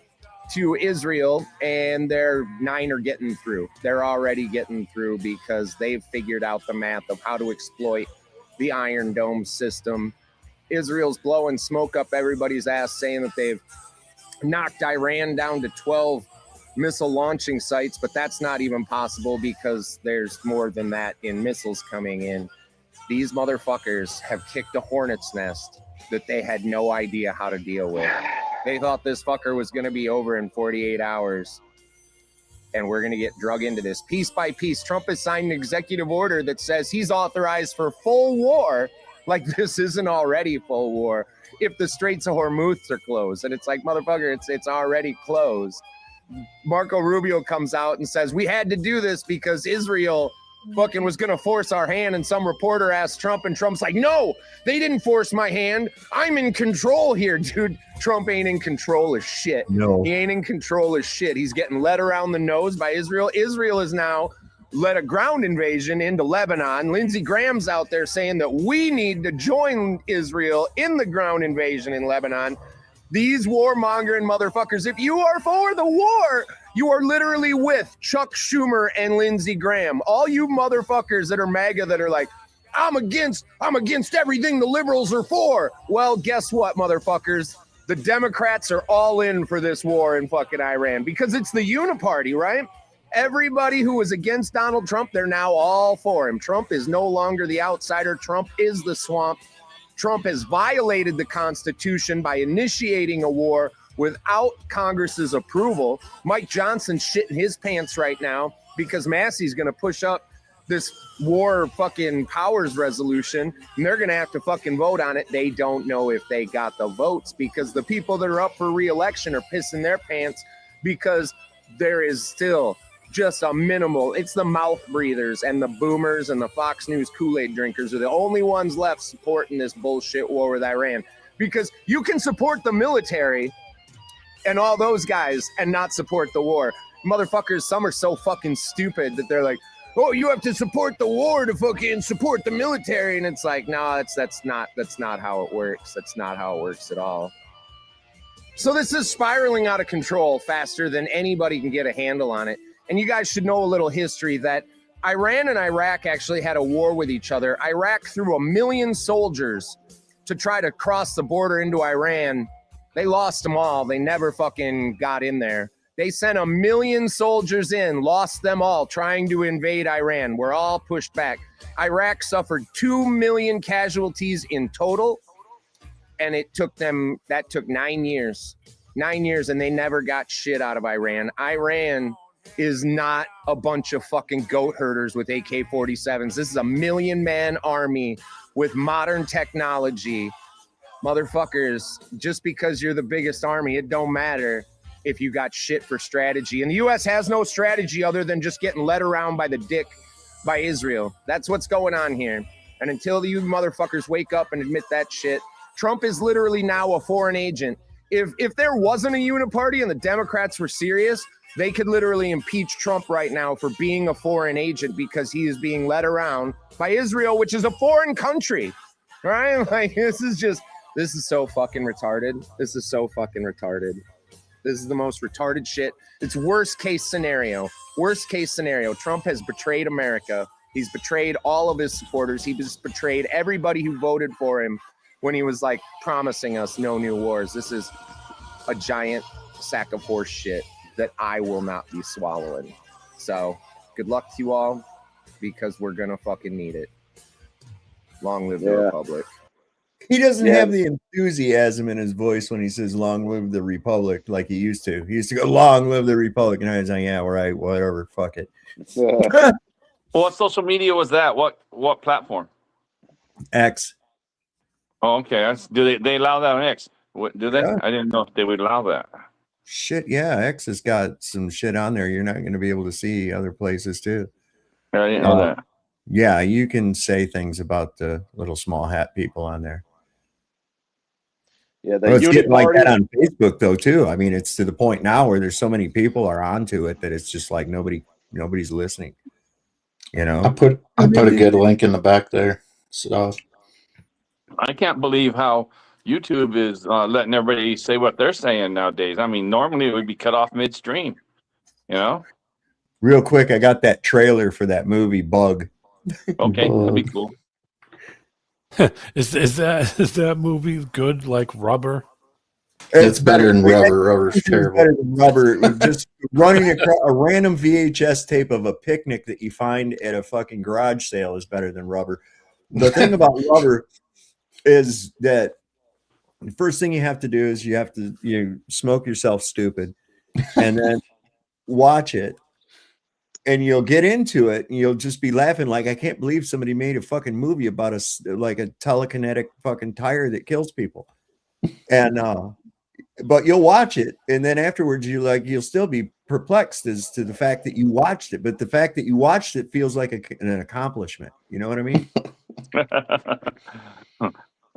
to Israel, and their 9 are getting through. They're already getting through because they've figured out the math of how to exploit the Iron Dome system. Israel's blowing smoke up everybody's ass, saying that they've knocked Iran down to 12 missile launching sites, but that's not even possible because there's more than that in missiles coming in. These motherfuckers have kicked a hornet's nest that they had no idea how to deal with. They thought this fucker was going to be over in 48 hours, and we're going to get drug into this piece by piece. Trump has signed an executive order that says he's authorized for full war, like this isn't already full war, if the Straits of Hormuz are closed. And it's like, motherfucker, it's already closed. Marco Rubio comes out and says, we had to do this because Israel fucking was going to force our hand, and some reporter asked Trump, and Trump's like, no, they didn't force my hand. I'm in control here, dude. Trump ain't in control of shit. No. He ain't in control of shit. He's getting led around the nose by Israel. Israel is now led a ground invasion into Lebanon. Lindsey Graham's out there saying that we need to join Israel in the ground invasion in Lebanon. These warmongering motherfuckers, if you are for the war, you are literally with Chuck Schumer and Lindsey Graham. All you motherfuckers that are MAGA that are like, I'm against everything the liberals are for. Well, guess what, motherfuckers? The Democrats are all in for this war in fucking Iran because it's the uniparty, right? Everybody who was against Donald Trump, they're now all for him. Trump is no longer the outsider. Trump is the swamp. Trump has violated the Constitution by initiating a war without Congress's approval. Mike Johnson's shitting his pants right now because Massey's going to push up this war fucking powers resolution, and they're going to have to fucking vote on it. They don't know if they got the votes because the people that are up for re-election are pissing their pants because there is still just a minimal. It's the mouth breathers and the boomers and the Fox News Kool-Aid drinkers are the only ones left supporting this bullshit war with Iran, because you can support the military and all those guys and not support the war. Motherfuckers, some are so fucking stupid that they're like, oh, you have to support the war to fucking support the military. And it's like, no, that's not how it works. That's not how it works at all. So this is spiraling out of control faster than anybody can get a handle on it. And you guys should know a little history that Iran and Iraq actually had a war with each other. Iraq threw 1 million soldiers to try to cross the border into Iran. They lost them all. They never fucking got in there. They sent 1 million soldiers in, lost them all, trying to invade Iran. We're all pushed back. Iraq suffered 2 million casualties in total, and that took 9 years. 9 years, and they never got shit out of Iran. Iran is not a bunch of fucking goat herders with AK-47s. This is a 1 million-man army with modern technology. Motherfuckers, just because you're the biggest army, it don't matter if you got shit for strategy. And the U.S. has no strategy other than just getting led around by the dick by Israel. That's what's going on here. And until you motherfuckers wake up and admit that shit, Trump is literally now a foreign agent. If there wasn't a uniparty and the Democrats were serious, they could literally impeach Trump right now for being a foreign agent because he is being led around by Israel, which is a foreign country, right? Like, this is so fucking retarded. This is so fucking retarded. This is the most retarded shit. It's worst case scenario. Worst case scenario. Trump has betrayed America. He's betrayed all of his supporters. He just betrayed everybody who voted for him when he was like promising us no new wars. This is a giant sack of horse shit that I will not be swallowing. So good luck to you all, because we're gonna fucking need it. Long live the Republic. He doesn't have the enthusiasm in his voice when he says long live the Republic like he used to. He used to go, long live the Republic. And I was like, yeah, all right, whatever, fuck it. Well, what social media was that? What platform? X. Oh, okay. Do they allow that on X? Do they? Yeah. I didn't know if they would allow that. Shit, yeah. X has got some shit on there you're not going to be able to see other places too. I didn't know that. Yeah, you can say things about the little small hat people on there. Yeah, it's getting like that on Facebook though too. I mean, it's to the point now where there's so many people are onto it that it's just like nobody's listening. You know, I put a good link in the back there. So I can't believe how YouTube is letting everybody say what they're saying nowadays. I mean, normally it would be cut off midstream. You know. Real quick, I got that trailer for that movie Bug. Okay, that'd be cool. Is that movie good like Rubber? It's better than Rubber. Rubber's terrible. Better than Rubber. Just running across a random VHS tape of a picnic that you find at a fucking garage sale is better than Rubber. The thing about Rubber is that the first thing you have to do is you smoke yourself stupid and then watch it. And you'll get into it and you'll just be laughing like, I can't believe somebody made a fucking movie about a telekinetic fucking tire that kills people. And but you'll watch it, and then afterwards you'll still be perplexed as to the fact that you watched it, but the fact that you watched it feels like an accomplishment. You know what I mean?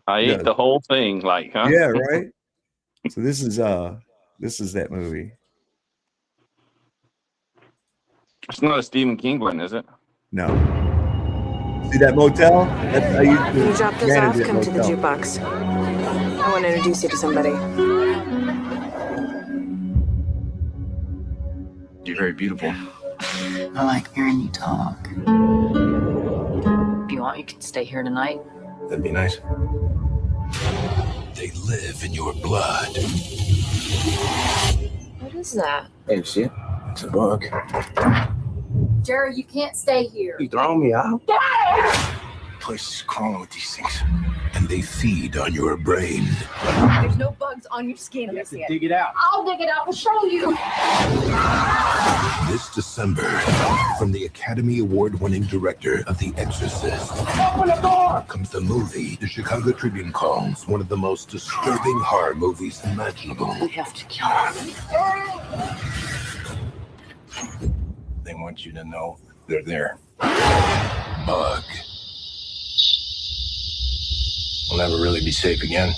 I ate the whole thing, like, huh? Yeah, right. So this is that movie. It's not a Stephen King one, is it? No. See that motel? That's how you drop this off, come to the jukebox. I want to introduce you to somebody. You're very beautiful. I like hearing you talk. If you want, you can stay here tonight. That'd be nice. They live in your blood. What is that? Hey, you see it? It's a bug. Jerry, you can't stay here. You throwing me out? Get out of here! Place is crawling with these things. And they feed on your brain. There's no bugs on your skin. You have to dig it out. I'll dig it out and show you. This December, from the Academy Award-winning director of The Exorcist, Open the door! comes the movie the Chicago Tribune calls one of the most disturbing horror movies imaginable. We have to kill him. They want you to know they're there. Bug. We'll never really be safe again.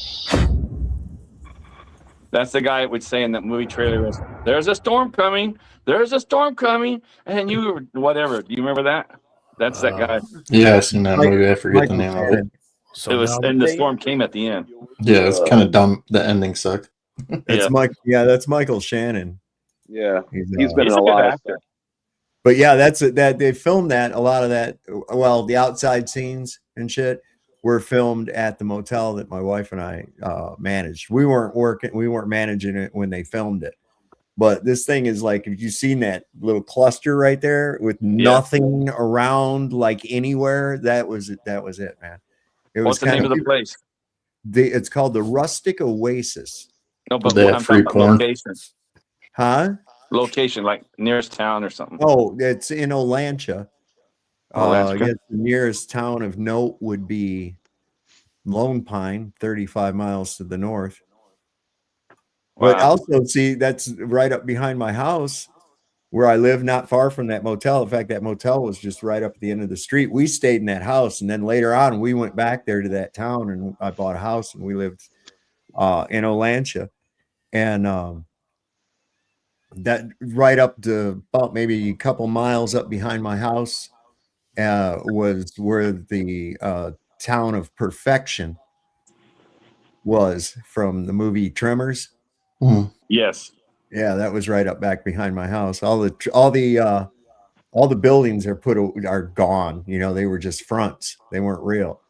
That's the guy that would say in that movie trailer was, "There's a storm coming. There's a storm coming," and you were whatever. Do you remember that? That's that guy. Yeah, I've seen that movie. I forget the name of it. It was, and the storm came at the end. Yeah, it's kind of dumb. The ending sucked. That's Mike. Yeah, that's Michael Shannon. Yeah, he's been in a lot of stuff. But yeah, that's it. That they filmed that. A lot of that. Well, the outside scenes and shit were filmed at the motel that my wife and I managed. We weren't working. We weren't managing it when they filmed it. But this thing is like, if you've seen that little cluster right there with nothing around, like anywhere, that was it. That was it, man. It was What's the name of the place? It's called the Rustic Oasis. No, but They have I'm free talking about porn. location. Huh? Location, like nearest town or something. Oh, it's in Olancha. Olancha. I guess the nearest town of note would be Lone Pine, 35 miles to the north. But Wow. also, see, that's right up behind my house where I live, not far from that motel. In fact, that motel was just right up at the end of the street. We stayed in that house, and then later on, we went back there to that town, and I bought a house, and we lived in Olancha. And that right up to about maybe a couple miles up behind my house was where the town of Perfection was from the movie Tremors. Yes. Yeah, that was right up back behind my house. All the buildings are gone. You know, they were just fronts. They weren't real.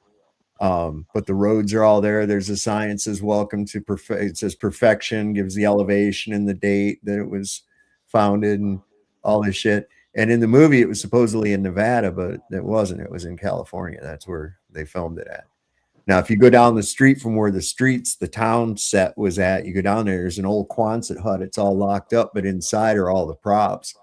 But the roads are all there. There's a sign that says "Welcome to it says Perfection," gives the elevation and the date that it was founded and all this shit. And in the movie, it was supposedly in Nevada, but it wasn't. It was in California. That's where they filmed it at. Now, if you go down the street from where the town set was at, you go down there, there's an old Quonset hut. It's all locked up, but inside are all the props.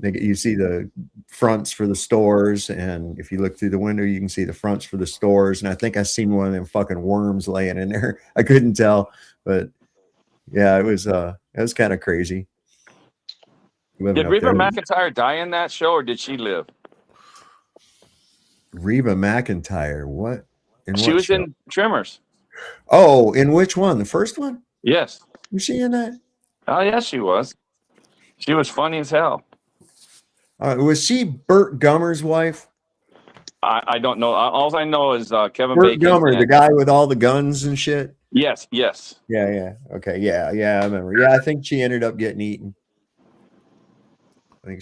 You see the fronts for the stores, and if you look through the window, you can see the fronts for the stores. And I think I seen one of them fucking worms laying in there. I couldn't tell, but yeah, it was kind of crazy. Did Reba McEntire die in that show, or did she live? Reba McEntire, what? She was in Tremors. Oh, in which one? The first one? Yes. Was she in that? Oh, yes, she was. She was funny as hell. Was she Burt Gummer's wife? I don't know. All I know is Kevin Burt Bacon. Gummer, the guy with all the guns and shit. Yes, yes. Yeah. Okay, yeah, I remember. Yeah, I think she ended up getting eaten. I'm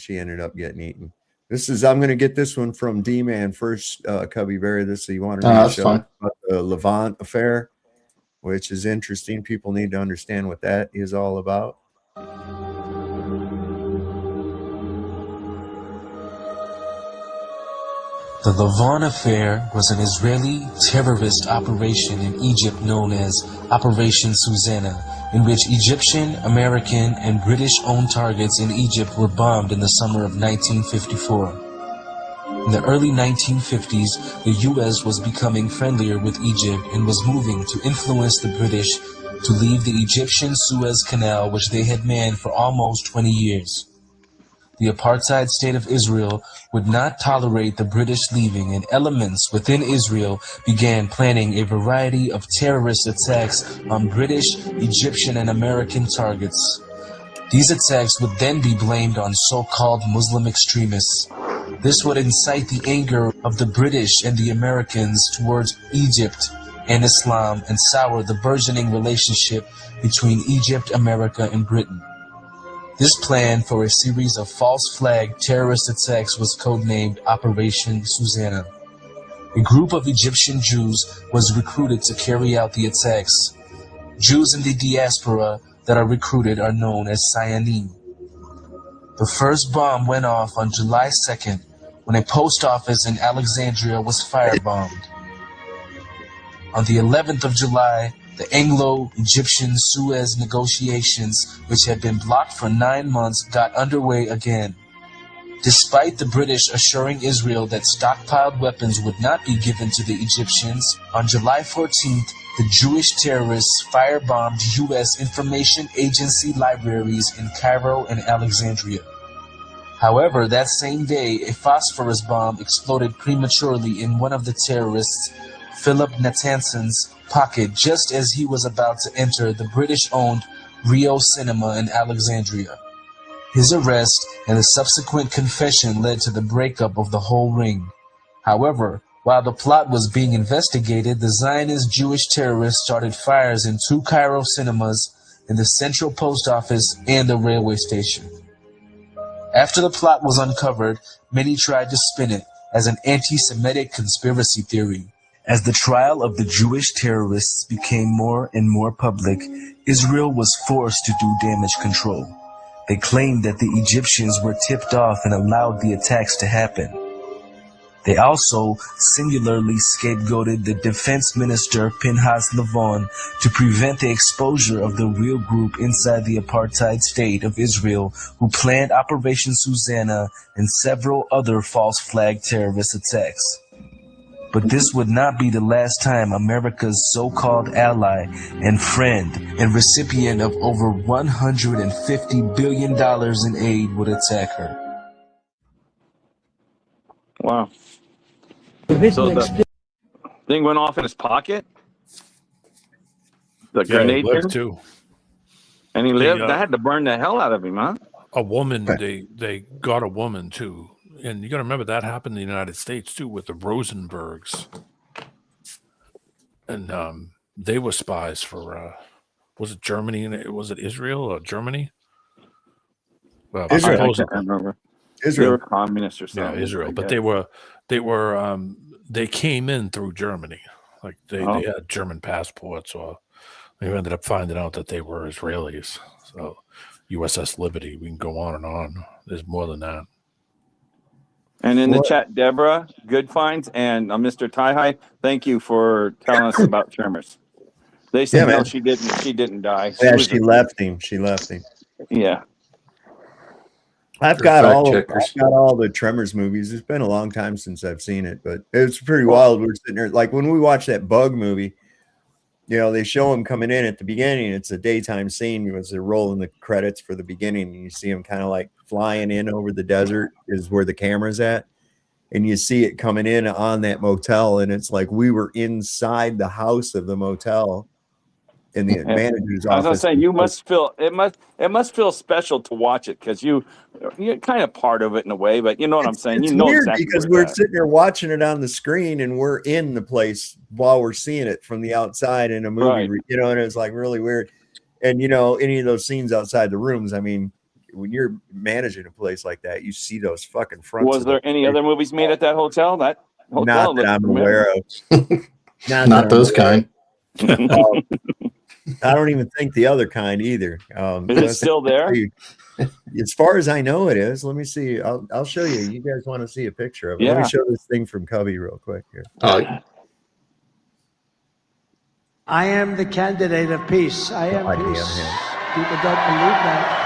going to get this one from D-Man first, Cubby Bear. You wanted me to show about the Levant affair, which is interesting. People need to understand what that is all about. The Levant Affair was an Israeli terrorist operation in Egypt known as Operation Susanna, in which Egyptian, American, and British-owned targets in Egypt were bombed in the summer of 1954. In the early 1950s, the U.S. was becoming friendlier with Egypt and was moving to influence the British to leave the Egyptian Suez Canal, which they had manned for almost 20 years. The apartheid state of Israel would not tolerate the British leaving, and elements within Israel began planning a variety of terrorist attacks on British, Egyptian, and American targets. These attacks would then be blamed on so-called Muslim extremists. This would incite the anger of the British and the Americans towards Egypt and Islam and sour the burgeoning relationship between Egypt, America, and Britain. This plan for a series of false flag terrorist attacks was codenamed Operation Susanna. A group of Egyptian Jews was recruited to carry out the attacks. Jews in the diaspora that are recruited are known as Sayanim. The first bomb went off on July 2nd when a post office in Alexandria was firebombed. On the 11th of July, the Anglo-Egyptian Suez negotiations, which had been blocked for 9 months, got underway again. Despite the British assuring Israel that stockpiled weapons would not be given to the Egyptians, on July 14th, the Jewish terrorists firebombed U.S. information agency libraries in Cairo and Alexandria. However, that same day, a phosphorus bomb exploded prematurely in one of the terrorists, Philip Natansen's, pocket just as he was about to enter the British-owned Rio Cinema in Alexandria. His arrest and the subsequent confession led to the breakup of the whole ring. However, while the plot was being investigated, the Zionist Jewish terrorists started fires in 2 Cairo cinemas, in the Central Post Office, and the railway station. After the plot was uncovered, many tried to spin it as an anti-Semitic conspiracy theory. As the trial of the Jewish terrorists became more and more public, Israel was forced to do damage control. They claimed that the Egyptians were tipped off and allowed the attacks to happen. They also singularly scapegoated the defense minister Pinhas Lavon to prevent the exposure of the real group inside the apartheid state of Israel who planned Operation Susanna and several other false flag terrorist attacks. But this would not be the last time America's so-called ally and friend and recipient of over $150 billion in aid would attack her. Wow. So the thing went off in his pocket? The grenade lived thing? too. And he lived? That had to burn the hell out of him, huh? A woman, they got a woman too. And you got to remember that happened in the United States too with the Rosenbergs. And they were spies for, was it Germany? Was it Israel or Germany? Well, Israel. I can't remember. Israel. They were communists or something. Yeah, Israel. But they came in through Germany. Like they had German passports, or we ended up finding out that they were Israelis. So USS Liberty, we can go on and on. There's more than that. And in the chat, Deborah, good finds, and Mr. Taihai, thank you for telling us about tremors. They said no, she didn't die. She left him. She left him. Yeah. I've got all the Tremors movies. It's been a long time since I've seen it, but it's pretty wild. We're sitting there, like when we watch that Bug movie, you know, they show him coming in at the beginning. It's a daytime scene as they're rolling the credits for the beginning, and you see him kind of like flying in over the desert is where the camera's at, and you see it coming in on that motel, and it's like we were inside the house of the motel in the manager's office. I was gonna say, you must feel it must feel special to watch it because you're kind of part of it in a way, but you know what I'm saying. It's you know weird exactly because we're sitting there watching it on the screen, and we're in the place while we're seeing it from the outside in a movie. Right. You know, and it's like really weird. And you know, any of those scenes outside the rooms, I mean, when you're managing a place like that, you see those fucking fronts. Was there any other movies made at that hotel? That hotel not that I'm aware of. Not those kind. I don't even think the other kind either. Is it still there? As far as I know, it is. Let me see. I'll show you. You guys want to see a picture of it? Yeah. Let me show this thing from Cubby real quick here. I am the candidate of peace. I am peace. People don't believe that.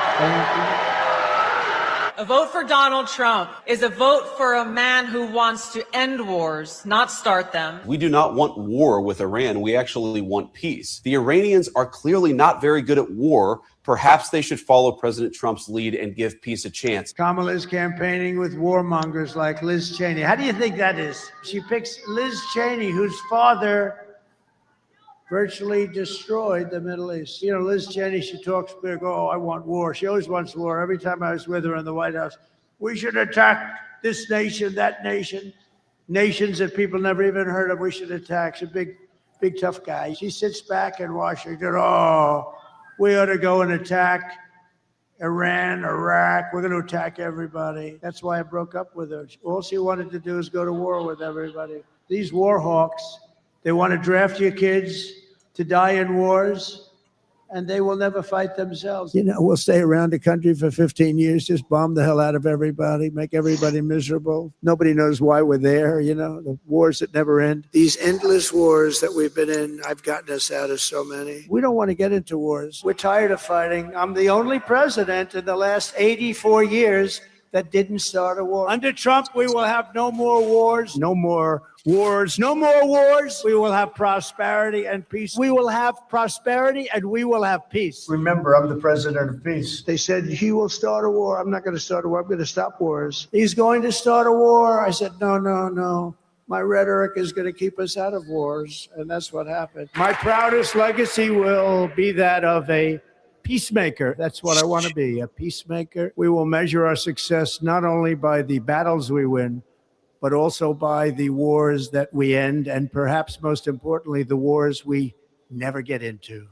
A vote for Donald Trump is a vote for a man who wants to end wars, not start them. We do not want war with Iran. We actually want peace. The Iranians are clearly not very good at war. Perhaps they should follow President Trump's lead and give peace a chance. Kamala is campaigning with warmongers like Liz Cheney. How do you think that is? She picks Liz Cheney, whose father virtually destroyed the Middle East. You know, Liz Cheney, she talks big, oh, I want war. She always wants war. Every time I was with her in the White House, we should attack this nation, that nation, nations that people never even heard of, we should attack. She's a big, tough guy. She sits back in Washington, oh, we ought to go and attack Iran, Iraq, we're going to attack everybody. That's why I broke up with her. All she wanted to do is go to war with everybody. These war hawks, they want to draft your kids to die in wars, and they will never fight themselves. You know, we'll stay around the country for 15 years, just bomb the hell out of everybody, make everybody miserable. Nobody knows why we're there, you know, the wars that never end. These endless wars that we've been in, I've gotten us out of so many. We don't want to get into wars. We're tired of fighting. I'm the only president in the last 84 years that didn't start a war. Under Trump, we will have no more wars, no more wars, no more wars. We will have prosperity and peace. We will have prosperity and we will have peace. Remember, I'm the president of peace. They said he will start a war. I'm not going to start a war. I'm going to stop wars. He's going to start a war. I said, no, no, no. My rhetoric is going to keep us out of wars. And that's what happened. My proudest legacy will be that of a peacemaker. That's what I want to be, a peacemaker. We will measure our success not only by the battles we win, but also by the wars that we end, and perhaps most importantly, the wars we never get into.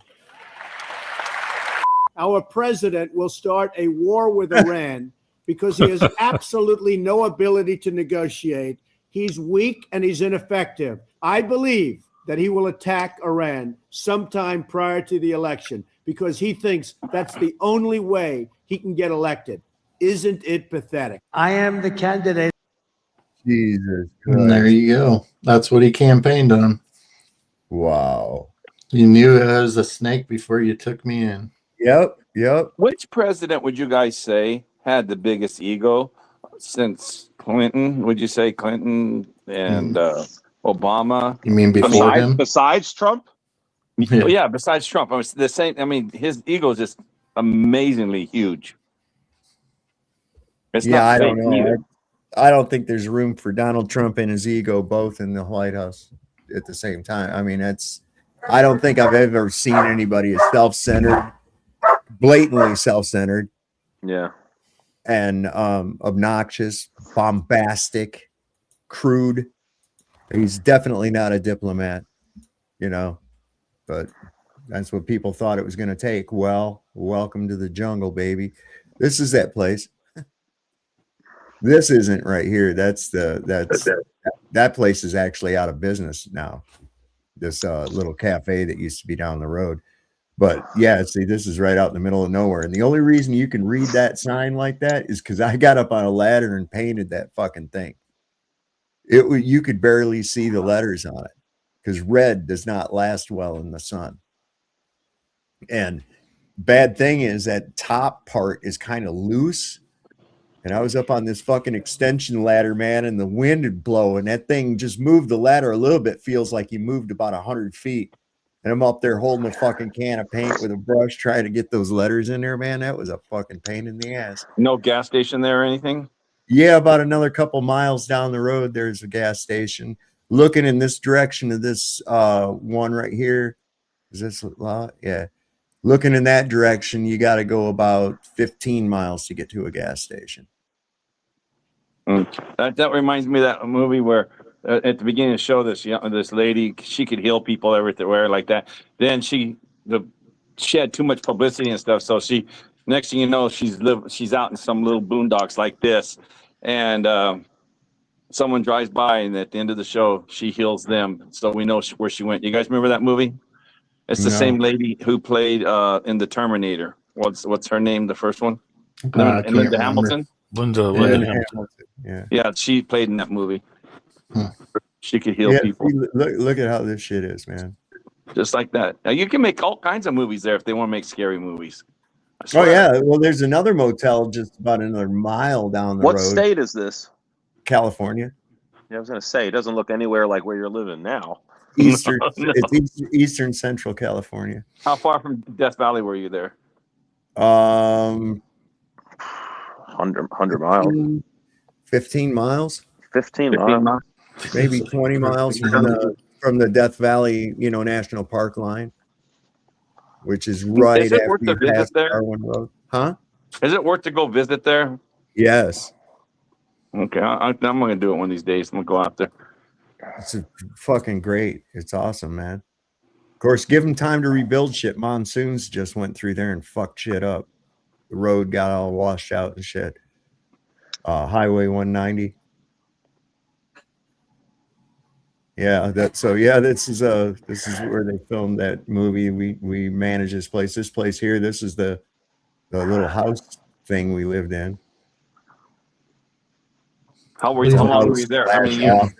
Our president will start a war with Iran because he has absolutely no ability to negotiate. He's weak and he's ineffective. I believe that he will attack Iran sometime prior to the election because he thinks that's the only way he can get elected. Isn't it pathetic? I am the candidate. Jesus And Christ. there you go. That's what he campaigned on. Wow. You knew I was a snake before you took me in. Yep. Yep. Which president would you guys say had the biggest ego since Clinton? Would you say Clinton and Obama? You mean before him? Besides Trump? Yeah, besides Trump. I was the same. I mean, his ego is just amazingly huge. It's Yeah, not I don't fake know. either. I don't think there's room for Donald Trump and his ego both in the White House at the same time. I mean, I don't think I've ever seen anybody as self-centered, blatantly self-centered. Yeah. And obnoxious, bombastic, crude. He's definitely not a diplomat, you know, but that's what people thought it was going to take. Well, welcome to the jungle, baby. This is that place. This isn't right here. That place is actually out of business now. This little cafe that used to be down the road. But yeah, see, this is right out in the middle of nowhere. And the only reason you can read that sign like that is because I got up on a ladder and painted that fucking thing. You could barely see the letters on it because red does not last well in the sun. And bad thing is that top part is kind of loose. And I was up on this fucking extension ladder, man, and the wind would blow, and that thing just moved the ladder a little bit. Feels like you moved about 100 feet. And I'm up there holding a fucking can of paint with a brush, trying to get those letters in there, man. That was a fucking pain in the ass. No gas station there or anything? Yeah, about another couple miles down the road, there's a gas station. Looking in this direction of this one right here. Is this a lot? Yeah. Looking in that direction, you got to go about 15 miles to get to a gas station. That reminds me of that movie where at the beginning of the show, this lady, she could heal people everywhere like that. Then she had too much publicity and stuff, so next thing you know, she's out in some little boondocks like this, and someone drives by, and at the end of the show, she heals them. So we know where she went. You guys remember that movie? It's the same lady who played in the Terminator. What's her name? The first one, Linda Hamilton. Linda Hamilton. Yeah, she played in that movie. She could heal people. See, look at how this shit is, man. Just like that. Now you can make all kinds of movies there if they want to make scary movies. Oh yeah, well, there's another motel just about another mile down the road. What state is this? California. Yeah, I was gonna say it doesn't look anywhere like where you're living now. Eastern, No. It's Eastern Central California. How far from Death Valley were you there? 100 miles. 15 miles. 15 miles. Maybe 20 miles from the Death Valley, National Park line, which is right Is it after worth you to visit pass there? Darwin Road. Huh? Is it worth to go visit there? Yes. Okay, I'm going to do it one of these days. I'm going to go out there. It's fucking great. It's awesome, man. Of course, give them time to rebuild shit. Monsoons just went through there and fucked shit up. the road got all washed out and shit. Highway 190. Yeah, this is where they filmed that movie. We manage this place. This place here, this is the little house thing we lived in. How long were you there? How many years?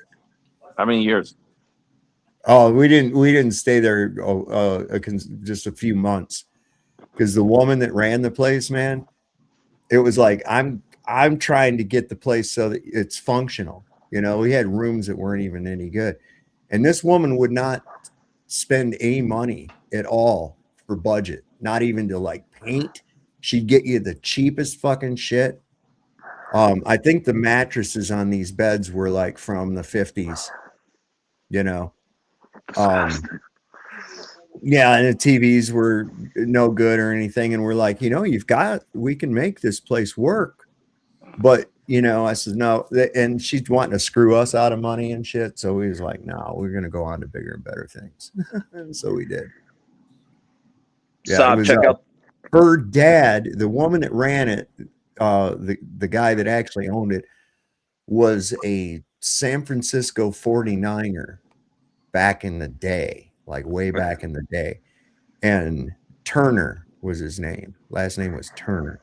How many years? Oh, we didn't stay there just a few months, because the woman that ran the place, man, it was like I'm trying to get the place so that it's functional. You know, we had rooms that weren't even any good, and this woman would not spend any money at all for budget, not even to like paint. She'd get you the cheapest fucking shit. I think the mattresses on these beds were like from the 50s, you know. Yeah, and the TVs were no good or anything, and we're like, you know, we can make this place work. But, you know, I said no, and she's wanting to screw us out of money and shit. So we was like, no, we're gonna go on to bigger and better things. And so we did. Yeah, it was, check out her dad, the woman that ran it, the guy that actually owned it, was a San Francisco 49er back in the day, like way back in the day. And Turner was his name. Last name was Turner.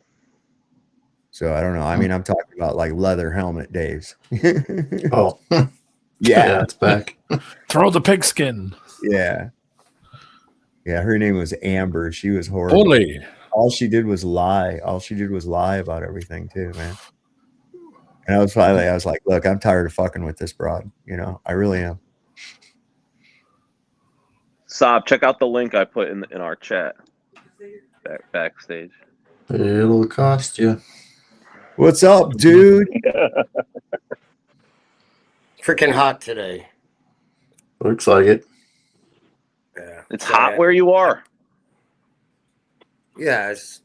So I don't know. I mean, I'm talking about like leather helmet days. Oh, yeah, it's back. Throw the pigskin. Yeah. Yeah, her name was Amber. She was horrible. Holy. All she did was lie. All she did was lie about everything too, man. And I was like, look, I'm tired of fucking with this broad. You know, I really am. Saab, check out the link I put in our chat. Backstage. It'll cost you. What's up, dude? Freaking hot today. Looks like it. Yeah. It's hot where you are. Yeah, it's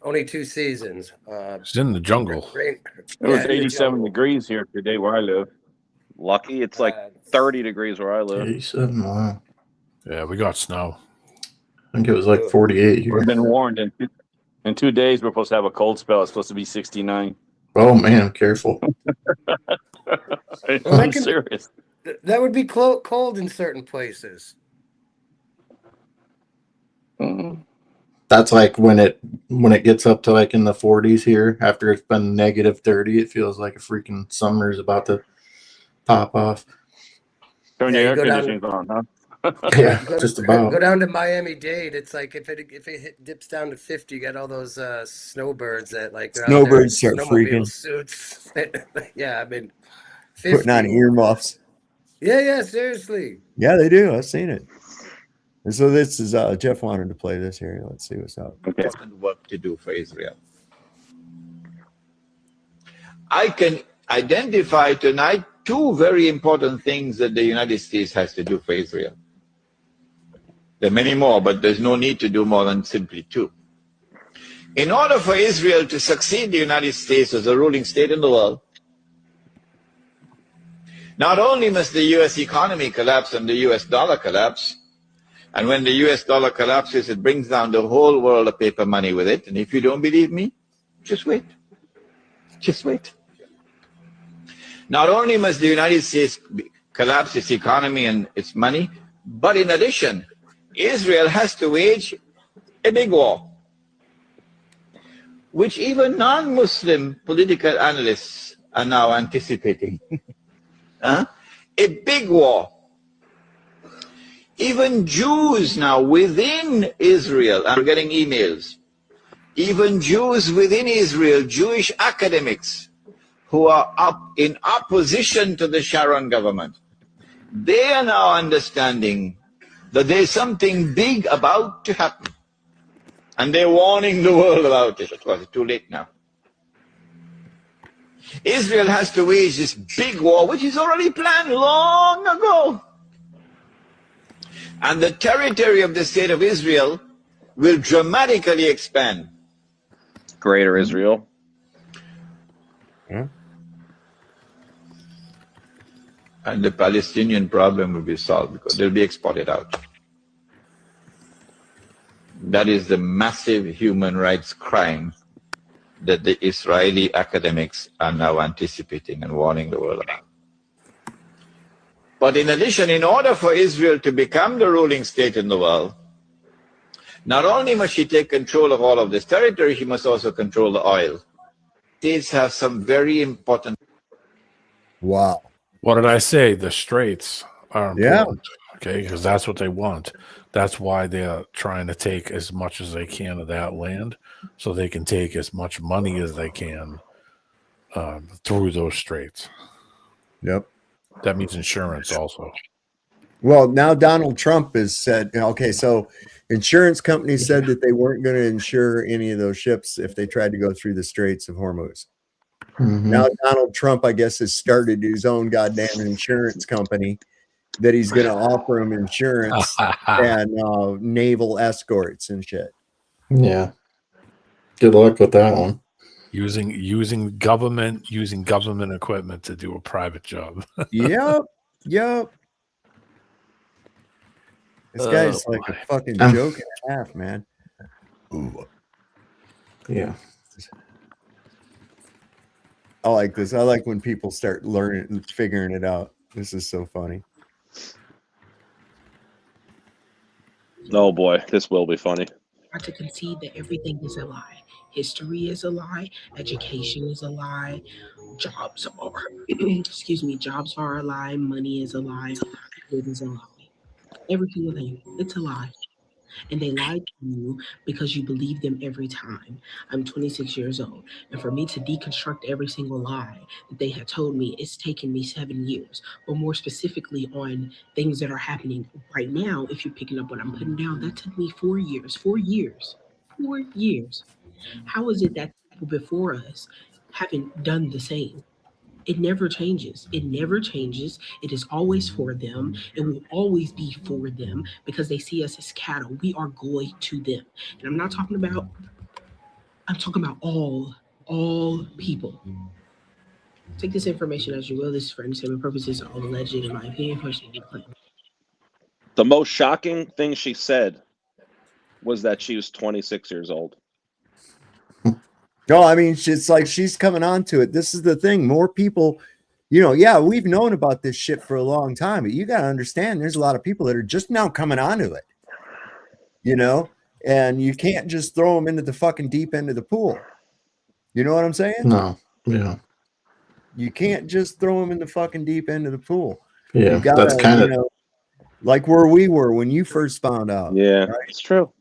only 2 seasons. It's in the jungle. It was 87 degrees here today where I live. Lucky it's like 30 degrees where I live. 87, wow. Yeah, we got snow. I think it was like 48 here. We've been warned in 2 days we're supposed to have a cold spell. It's supposed to be 69. Oh man, careful. I'm serious. That would be cold in certain places. That's like when it gets up to like in the 40s here, after it's been negative 30, it feels like a freaking summer is about to pop off. Turn your air conditioning on, huh? Yeah, just about. Go down to Miami-Dade. It's like if it dips down to 50, you got all those snowbirds that like Snowbirds start snowmobile freaking. suits. Yeah, I mean, 50. Putting on earmuffs. Yeah, seriously. Yeah, they do. I've seen it. And so this is Jeff wanted to play this here. Let's see what's up. Okay. Work to do for Israel. I can identify tonight 2 very important things that the United States has to do for Israel. There are many more, but there's no need to do more than simply 2. In order for Israel to succeed the United States as a ruling state in the world, not only must the U.S. economy collapse and the U.S. dollar collapse, and when the U.S. dollar collapses, it brings down the whole world of paper money with it. And if you don't believe me, just wait. Just wait. Not only must the United States collapse its economy and its money, but in addition, Israel has to wage a big war, which even non-Muslim political analysts are now anticipating. A big war. Even Jews now within Israel, I'm getting emails, even Jews within Israel, Jewish academics who are up in opposition to the Sharon government, they are now understanding that there's something big about to happen. And they're warning the world about it. Of course, it's too late now. Israel has to wage this big war, which is already planned long ago. And the territory of the state of Israel will dramatically expand. Greater Israel. And the Palestinian problem will be solved because they'll be exported out. That is the massive human rights crime that the Israeli academics are now anticipating and warning the world about. But in addition, in order for Israel to become the ruling state in the world, not only must she take control of all of this territory, she must also control the oil. States have some very important. Wow. What did I say? The straits are Yeah. important. Okay, because that's what they want. That's why they're trying to take as much as they can of that land, so they can take as much money as they can through those straits. Yep. That means insurance also. Well, now Donald Trump has said, okay, so insurance companies said that they weren't going to insure any of those ships if they tried to go through the Straits of Hormuz. Now Donald Trump, I guess, has started his own goddamn insurance company that he's going to offer them insurance and naval escorts and shit. Yeah. Good luck with that one. Using government equipment to do a private job. Yep. This guy's like a fucking joke and a half, man. Ooh. Yeah. I like this. I like when people start learning and figuring it out. This is so funny. Oh boy, this will be funny. To concede that everything is a lie. History is a lie. Education is a lie. Jobs are, jobs are a lie. Money is a lie. It is a lie. Every single thing, it's a lie. And they lied to you because you believe them every time. I'm 26 years old. And for me to deconstruct every single lie that they had told me, it's taken me 7 years. But more specifically on things that are happening right now, if you're picking up what I'm putting down, that took me 4 years. 4 years. 4 years. How is it that people before us haven't done the same? It never changes. It never changes. It is always for them. It will always be for them because they see us as cattle. We are goy to them. And I'm talking about all people. Take this information as you will. This is for entertainment purposes, all alleged in my opinion. The most shocking thing she said was that she was 26 years old. No, I mean, it's like she's coming on to it. This is the thing. More people, yeah, we've known about this shit for a long time, but you got to understand there's a lot of people that are just now coming onto it, and you can't just throw them into the fucking deep end of the pool. You know what I'm saying? No. Yeah. You can't just throw them in the fucking deep end of the pool. Yeah. You gotta, that's kind of like where we were when you first found out. Yeah, right? It's true.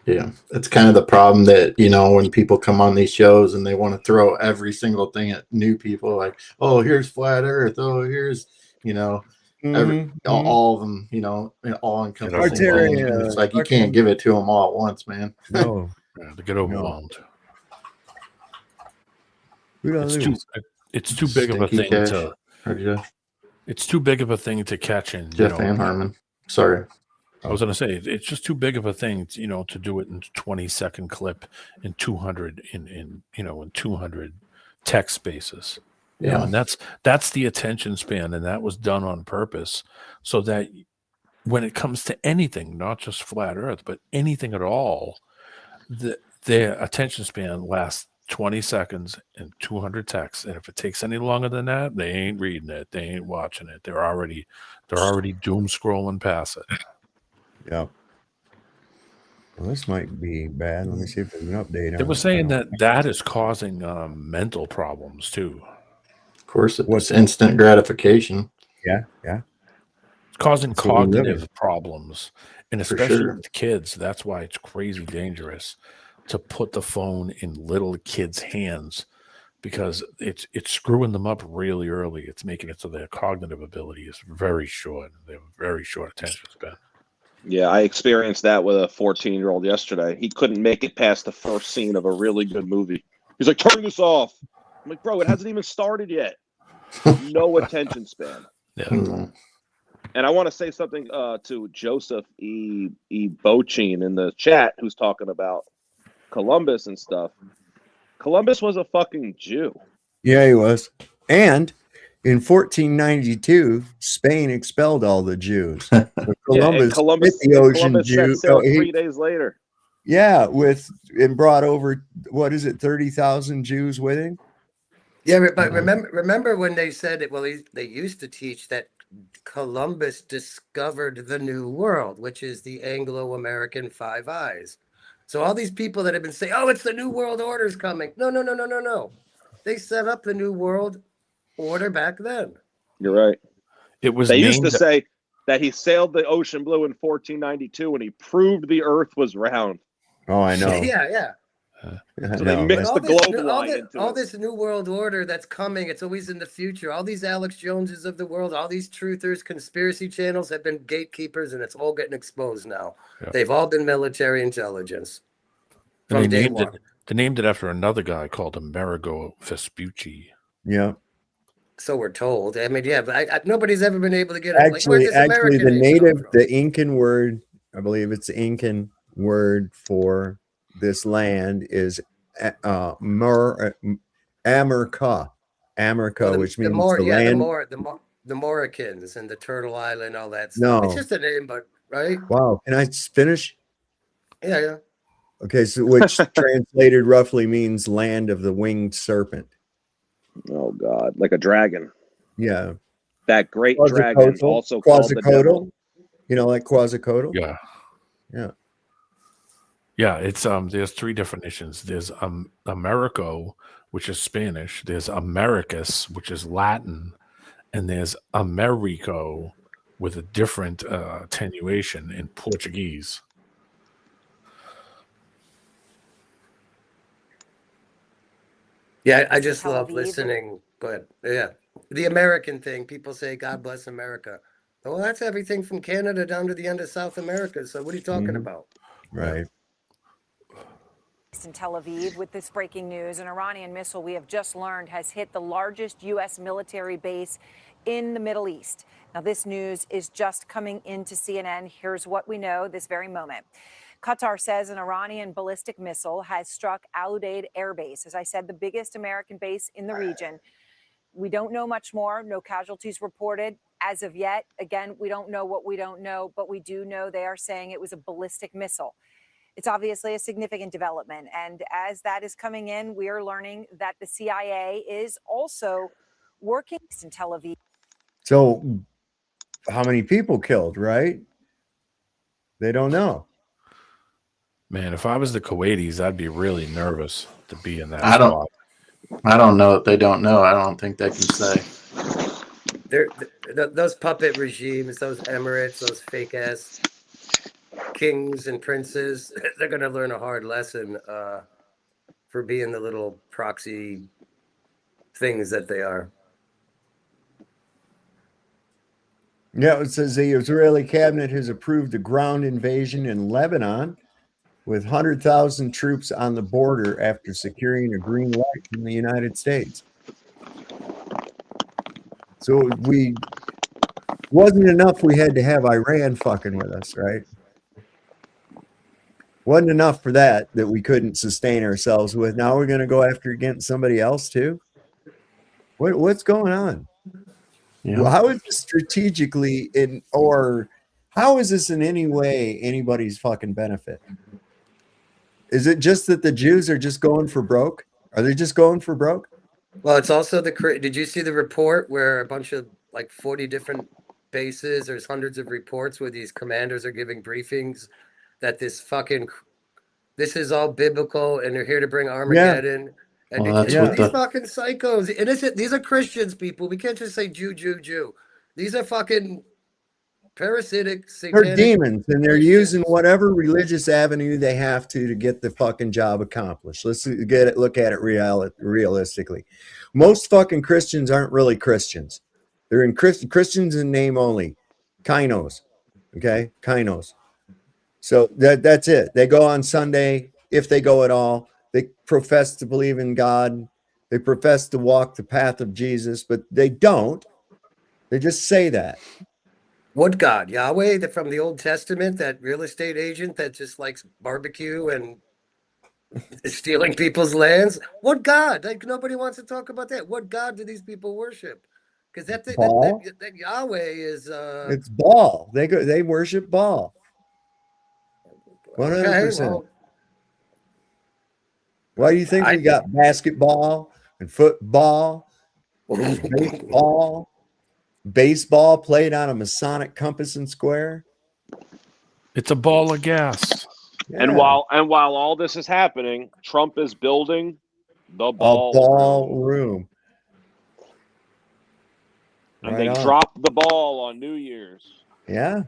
Yeah, that's kind of the problem that, when people come on these shows and they want to throw every single thing at new people, like, oh, here's flat earth. Oh, here's, all of them, all encompassing. It's like you can't give it to them all at once, man. No. To get overwhelmed. It's too big of a thing it's too big of a thing to catch in. Jeff and Harmon. Sorry. I was going to say it's just too big of a thing, to do it in 20-second clip in 200 in 200 text spaces. Yeah, and that's the attention span, and that was done on purpose so that when it comes to anything, not just flat Earth, but anything at all, their attention span lasts 20 seconds and 200 texts, and if it takes any longer than that, they ain't reading it, they ain't watching it. They're already doom scrolling past it. Yeah. Well, this might be bad. Let me see if there's an update. They were saying that is causing mental problems too. Of course, it's instant gratification. Yeah. It's causing cognitive problems, and especially with kids. That's why it's crazy dangerous to put the phone in little kids' hands, because it's screwing them up really early. It's making it so their cognitive ability is very short. They have a very short attention span. Yeah, I experienced that with a 14-year-old yesterday. He couldn't make it past the first scene of a really good movie. He's like, turn this off. I'm like, bro, it hasn't even started yet. No attention span. Yeah. And I want to say something to Joseph E. Bochin in the chat, who's talking about Columbus and stuff. Columbus was a fucking Jew. Yeah, he was. And in 1492, Spain expelled all the Jews. Columbus hit the ocean. Columbus set sail 3 days later. Yeah, and brought over, what is it, 30,000 Jews with him? Yeah, but remember when they said it? Well, they used to teach that Columbus discovered the New World, which is the Anglo-American Five Eyes. So all these people that have been saying, "Oh, it's the New World Order's coming," no. They set up the New World Order back then. You're right. It was They used to named. say that he sailed the ocean blue in 1492 and he proved the Earth was round. Oh, I know. Yeah. So they mixed the globe line into all it. this New World Order that's coming, it's always in the future. All these Alex Joneses of the world, all these truthers, conspiracy channels have been gatekeepers, and it's all getting exposed now. Yeah. They've all been military intelligence And from they day named one. they named it after another guy called Amerigo Vespucci. Yeah. So we're told. I mean, yeah, but nobody's ever been able to get it. Like, where's this Actually, American the name come from? the Incan word, I believe it's the Incan word for this land is America, which means the land. The Moricans and the Turtle Island, all that stuff. No. It's just a name, but right? Wow. Can I finish? Yeah. Okay, so which translated roughly means land of the winged serpent. Oh God, like a dragon. Yeah. That great dragon, also called the devil. You know, like Quetzalcoatl? Yeah. Yeah. Yeah, it's there's three definitions. There's Americo, which is Spanish, there's Americus, which is Latin, and there's Americo with a different attenuation in Portuguese. Yeah, I just love listening. Go ahead. Yeah. The American thing, people say, God bless America. Well, that's everything from Canada down to the end of South America. So what are you talking about? Right. In Tel Aviv with this breaking news, an Iranian missile we have just learned has hit the largest U.S. military base in the Middle East. Now, this news is just coming into CNN. Here's what we know this very moment. Qatar says an Iranian ballistic missile has struck Al Udeid Air Base, as I said, the biggest American base in the region. We don't know much more. No casualties reported as of yet. Again, we don't know what we don't know, but we do know they are saying it was a ballistic missile. It's obviously a significant development. And as that is coming in, we are learning that the CIA is also working in Tel Aviv. So how many people killed, right? They don't know. Man, if I was the Kuwaitis, I'd be really nervous to be in that I spot. don't know if they don't know. I don't think they can say. Those puppet regimes, those emirates, those fake ass kings and princes, they're going to learn a hard lesson for being the little proxy things that they are. Yeah, it says the Israeli cabinet has approved a ground invasion in Lebanon with 100,000 troops on the border after securing a green light from the United States. So wasn't enough we had to have Iran fucking with us, right? Wasn't enough for that we couldn't sustain ourselves with. Now we're going to go after against somebody else too? What's going on? Yeah. Well, how is this strategically how is this in any way anybody's fucking benefit? Is it just that the Jews are just going for broke? Are they just going for broke? Well, it's also did you see the report where a bunch of like 40 different bases, there's hundreds of reports where these commanders are giving briefings that this is all biblical and they're here to bring Armageddon. And Well, that's these what the fucking psychos. These are Christians, people. We can't just say Jew. These are fucking parasitic, satanic. They're demons, and they're using whatever religious avenue they have to get the fucking job accomplished. Let's look at it realistically. Most fucking Christians aren't really Christians. They're in Christians in name only. Kainos. Okay? Kainos. So that's it. They go on Sunday, if they go at all. They profess to believe in God. They profess to walk the path of Jesus, but they don't. They just say that. What God? Yahweh from the Old Testament, that real estate agent that just likes barbecue and stealing people's lands? What God? Like, nobody wants to talk about that. What God do these people worship? Because that Yahweh is it's Baal. They worship Baal. 100%. Well, Why do you think we got basketball and football, baseball played on a Masonic compass and square? It's a ball of gas. Yeah. And while all this is happening, Trump is building the ballroom. And Right they on. dropped the ball on New Year's. Yeah.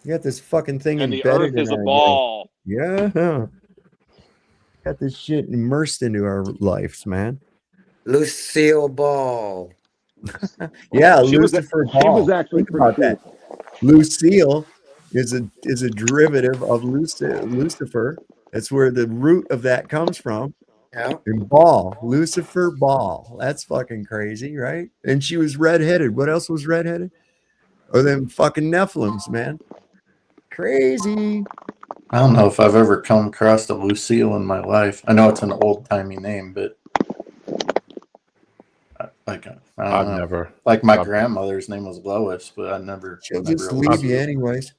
You got this fucking thing And the embedded earth in is a our ball. brain. Yeah. Got this shit immersed into our lives, man. Lucille Ball. Yeah, She was Lucifer Ball. actually Think about that. Lucille is a derivative of Lucifer. That's where the root of that comes from. Yeah. And Ball, Lucifer Ball. That's fucking crazy, right? And she was redheaded. What else was redheaded? Oh, them fucking Nephilims, man. Crazy. I don't know if I've ever come across a Lucille in my life. I know it's an old-timey name, but I don't know. Never. Like my grandmother's name was Lois, but I never. She'll never just leave you anyways.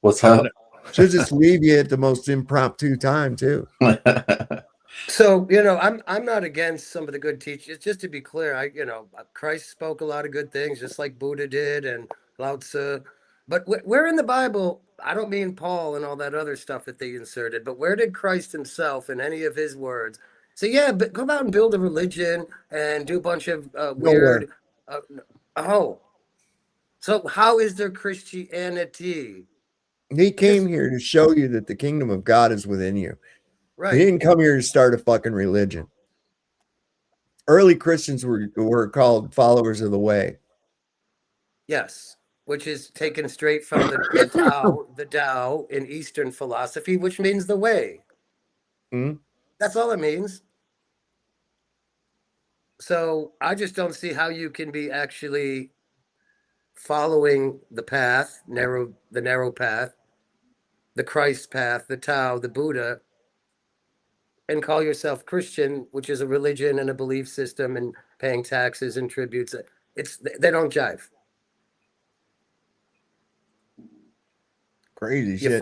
What's up? She'll just leave you at the most impromptu time too. So, I'm not against some of the good teachings. Just to be clear, Christ spoke a lot of good things, just like Buddha did and Lao Tzu. But where in the Bible, I don't mean Paul and all that other stuff that they inserted, but where did Christ himself in any of his words say, yeah, but go out and build a religion and do a bunch of weird. So how is there Christianity? He came here to show you that the kingdom of God is within you. Right. He didn't come here to start a fucking religion. Early Christians were called followers of the way. Yes, which is taken straight from the Tao in Eastern philosophy, which means the way. Mm-hmm. That's all it means. So I just don't see how you can be actually following the path, the narrow path, the Christ path, the Tao, the Buddha, and call yourself Christian, which is a religion and a belief system and paying taxes and tributes. They don't jive. Crazy shit.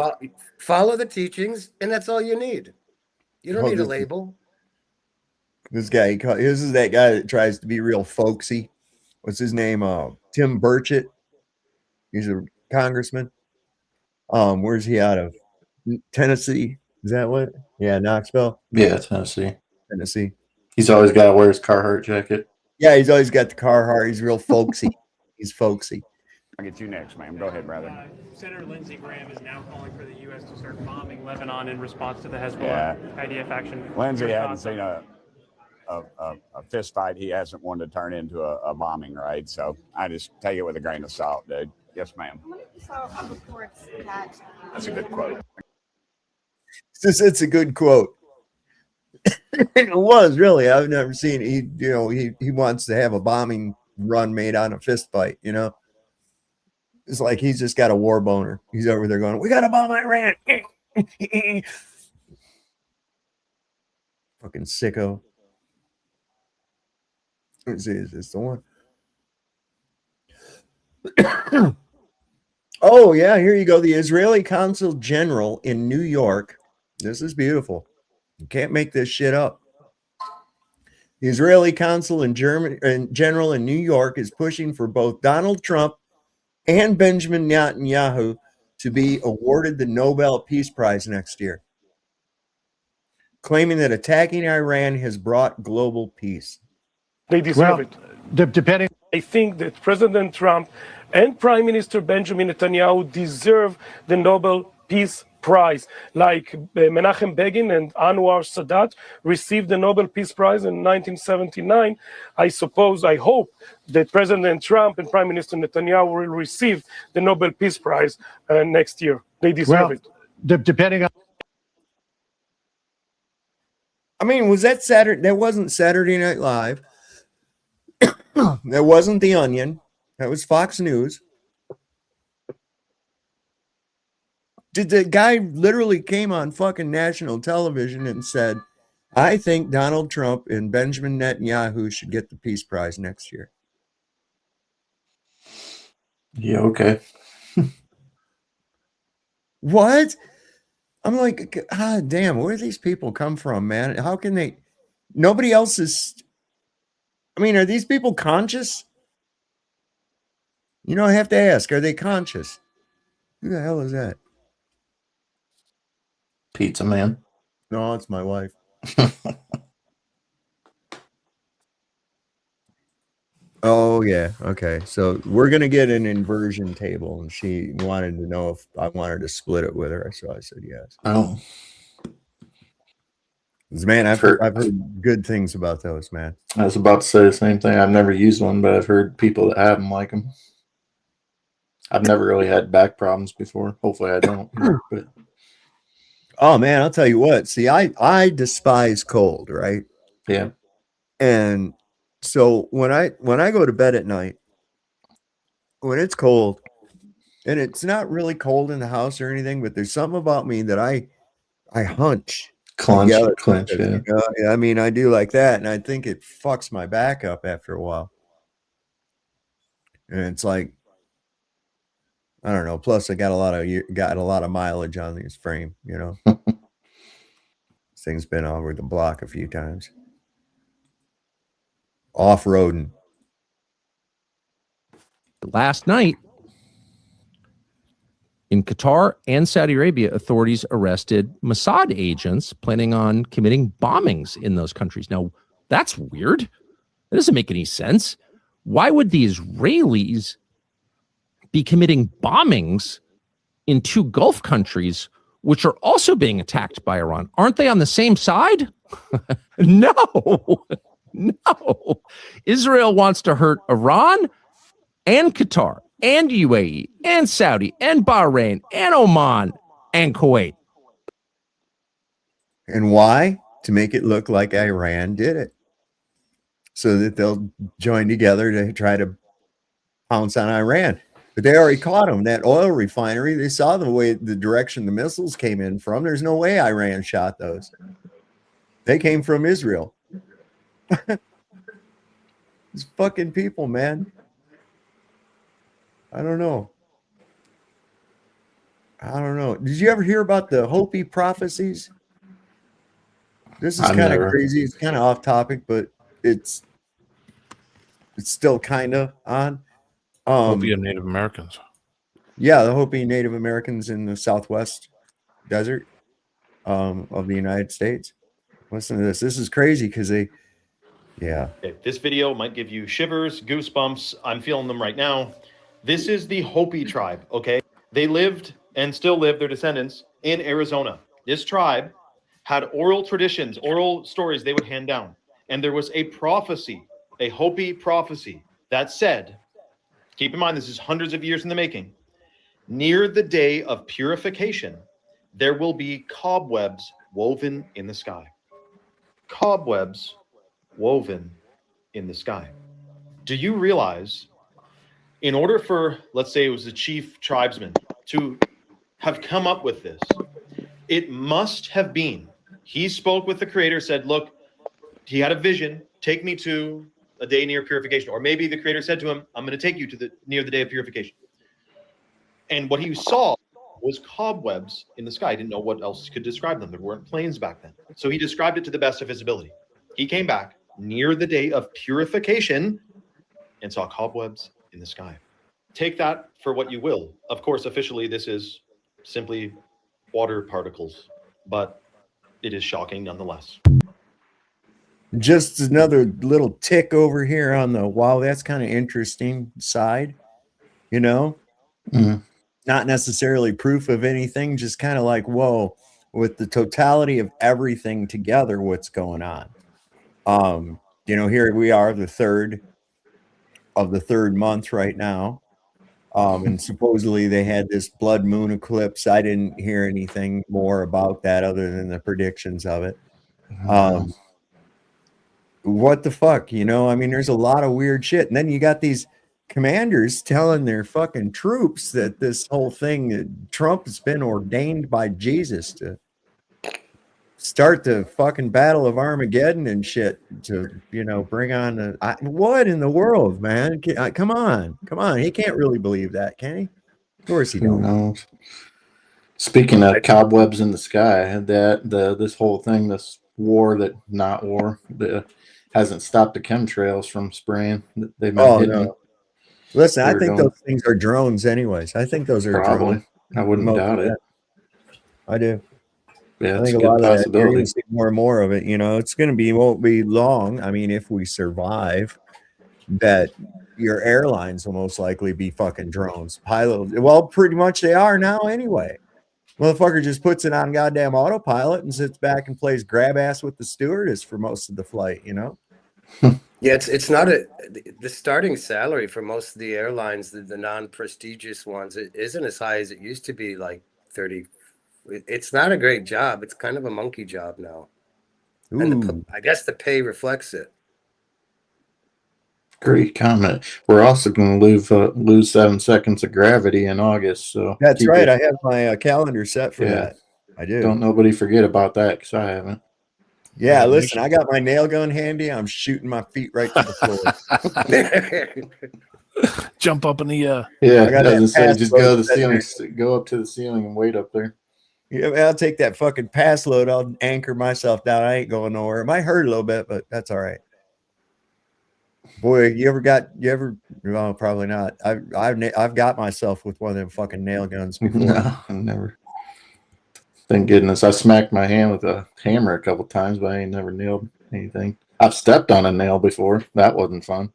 Follow the teachings, and that's all you need. You don't need a label. This is that guy that tries to be real folksy. What's his name? Tim Burchett. He's a congressman. Where's he out of? Tennessee. Is that what? Yeah, Knoxville. Yeah, Tennessee. He's always got to wear his Carhartt jacket. Yeah, he's always got the Carhartt. He's real folksy. He's folksy. I'll get you next, ma'am. Go ahead, brother. Senator Lindsey Graham is now calling for the U.S. to start bombing Lebanon in response to the Hezbollah IDF action. Lindsey hadn't seen a fist fight. He hasn't wanted to turn into a bombing, right? So I just take it with a grain of salt, dude. Yes, ma'am. That's a good quote. It's a good quote. It was really. I've never seen he wants to have a bombing run made on a fist fight. It's like he's just got a war boner. He's over there going, "We got to bomb Iran." Fucking sicko. Let's see, is this the one? Oh yeah, here you go. The Israeli Consul General in New York. This is beautiful. You can't make this shit up. The Israeli Consul in General in New York is pushing for both Donald Trump and Benjamin Netanyahu to be awarded the Nobel Peace Prize next year, claiming that attacking Iran has brought global peace. They deserve it. Depending. I think that President Trump and Prime Minister Benjamin Netanyahu deserve the Nobel Peace Prize, like Menachem Begin and Anwar Sadat received the Nobel Peace Prize in 1979. I hope that President Trump and Prime Minister Netanyahu will receive the Nobel Peace Prize next year. They deserve it. Depending on. I mean, was that Saturday? That wasn't Saturday Night Live. That wasn't The Onion. That was Fox News. Did the guy literally came on fucking national television and said, "I think Donald Trump and Benjamin Netanyahu should get the Peace Prize next year"? Yeah, okay. What? I'm like, God damn, where do these people come from, man? How can they? Nobody else is. I mean, are these people conscious? You know, I have to ask, are they conscious? Who the hell is that? Pizza Man. No, it's my wife. Oh, yeah. Okay. So we're going to get an inversion table, and she wanted to know if I wanted to split it with her. So I said yes. Oh. Man, I've heard good things about those, man. I was about to say the same thing. I've never used one, but I've heard people that have them like them. I've never really had back problems before. Hopefully I don't. But oh man, I'll tell you what. See, I despise cold, right? Yeah. And so when I go to bed at night, when it's cold, and it's not really cold in the house or anything, but there's something about me that I hunch clench, together. yeah. You know? I mean, I do like that, and I think it fucks my back up after a while. And it's like, I don't know. Plus, I got a lot of mileage on this frame. You know, this thing's been over the block a few times. Off-roading. Last night in Qatar and Saudi Arabia, authorities arrested Mossad agents planning on committing bombings in those countries. Now, that's weird. That doesn't make any sense. Why would the Israelis be committing bombings in two Gulf countries, which are also being attacked by Iran? Aren't they on the same side? No. Israel wants to hurt Iran and Qatar and UAE and Saudi and Bahrain and Oman and Kuwait. And why? To make it look like Iran did it, so that they'll join together to try to pounce on Iran. But they already caught them. That oil refinery, they saw the direction the missiles came in from. There's no way Iran shot those. They came from Israel. These fucking people, man. I don't know. Did you ever hear about the Hopi prophecies? This is kind of crazy. It's kind of off topic, but it's still kind of on. Hopi and Native Americans. Yeah, the Hopi Native Americans in the Southwest desert of the United States. Listen to this. This is crazy because yeah. Okay, this video might give you shivers, goosebumps. I'm feeling them right now. This is the Hopi tribe, okay? They lived and still live, their descendants, in Arizona. This tribe had oral traditions, oral stories they would hand down. And there was a prophecy, a Hopi prophecy that said, keep in mind, this is hundreds of years in the making, near the day of purification, there will be cobwebs woven in the sky. Cobwebs woven in the sky. Do you realize, in order for, let's say it was the chief tribesman to have come up with this, it must have been, he spoke with the creator, said, look, he had a vision, take me to a day near purification. Or maybe the creator said to him, I'm going to take you to near the day of purification. And what he saw was cobwebs in the sky. He didn't know what else could describe them. There weren't planes back then. So he described it to the best of his ability. He came back near the day of purification and saw cobwebs in the sky. Take that for what you will. Of course, officially, this is simply water particles, but it is shocking nonetheless. Just another little tick over here on the wow, that's kind of interesting side, you know? Mm-hmm. Not necessarily proof of anything, just kind of like, whoa, with the totality of everything together, what's going on? Here we are, the third month right now. And supposedly they had this blood moon eclipse. I didn't hear anything more about that other than the predictions of it. What the fuck? I mean, there's a lot of weird shit. And then you got these commanders telling their fucking troops that this whole thing, Trump has been ordained by Jesus to start the fucking battle of Armageddon and shit to, bring on what in the world, man? Come on. He can't really believe that, can he? Of course he don't. Who knows? Speaking of cobwebs in the sky, this whole thing, this war that hasn't stopped the chemtrails from spraying. They've been hitting. No. Listen, I They're think going- those things are drones anyways. I think those are Probably. drones. I wouldn't Most doubt of it. that. I do. Yeah, I it's think a a good lot of that, you're possibility. going to see more and more of it. You know, it's going to won't be long. I mean, if we survive, that your airlines will most likely be fucking drones. Well, pretty much they are now anyway. Motherfucker just puts it on goddamn autopilot and sits back and plays grab ass with the stewardess for most of the flight, you know? Yeah, it's not the starting salary for most of the airlines, the non-prestigious ones, it isn't as high as it used to be, like 30. It's not a great job. It's kind of a monkey job now. And I guess the pay reflects it. Great comment. We're also going to lose 7 seconds of gravity in August. So That's right. I have my calendar set for that. I do. Don't nobody forget about that because I haven't. Yeah, listen, I got my nail gun handy. I'm shooting my feet right to the floor. Jump up in the Yeah, I got doesn't that say pass just load go to the set ceiling, there. go up to the ceiling and wait up there. Yeah, I'll take that fucking pass load. I'll anchor myself down. I ain't going nowhere. It might hurt a little bit, but that's all right. Boy, you ever? Well, probably not. I've got myself with one of them fucking nail guns before. No, I never. Thank goodness. I smacked my hand with a hammer a couple times, but I ain't never nailed anything. I've stepped on a nail before. That wasn't fun.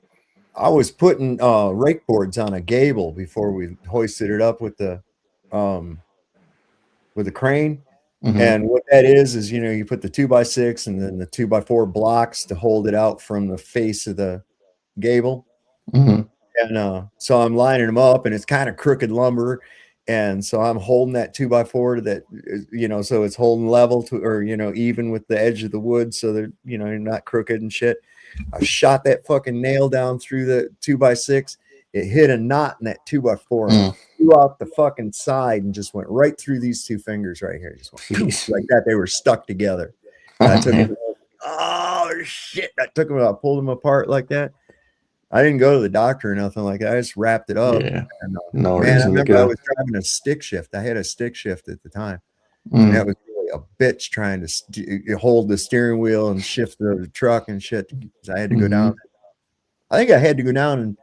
I was putting rake boards on a gable before we hoisted it up with the crane. Mhm. And what that is you know, you put the 2x6 and then the 2x4 blocks to hold it out from the face of the gable. Mhm. And so I'm lining them up, and it's kind of crooked lumber, and so I'm holding that 2x4 to that, you know, so it's holding level to, or you know, even with the edge of the wood, so that you know you're not crooked and shit. I shot that fucking nail down through the 2x6. It hit a knot in that 2x4 and flew out the fucking side and just went right through these two fingers right here. Just went like that. They were stuck together. And I took them, oh shit! I took them, I pulled them apart like that. I didn't go to the doctor or nothing like that. I just wrapped it up. Yeah. And, No man, I reason to remember I go. was driving a stick shift. I had a stick shift at the time. Mm. And that was really a bitch trying to hold the steering wheel and shift the truck and shit. I had to go down. I think I had to go down and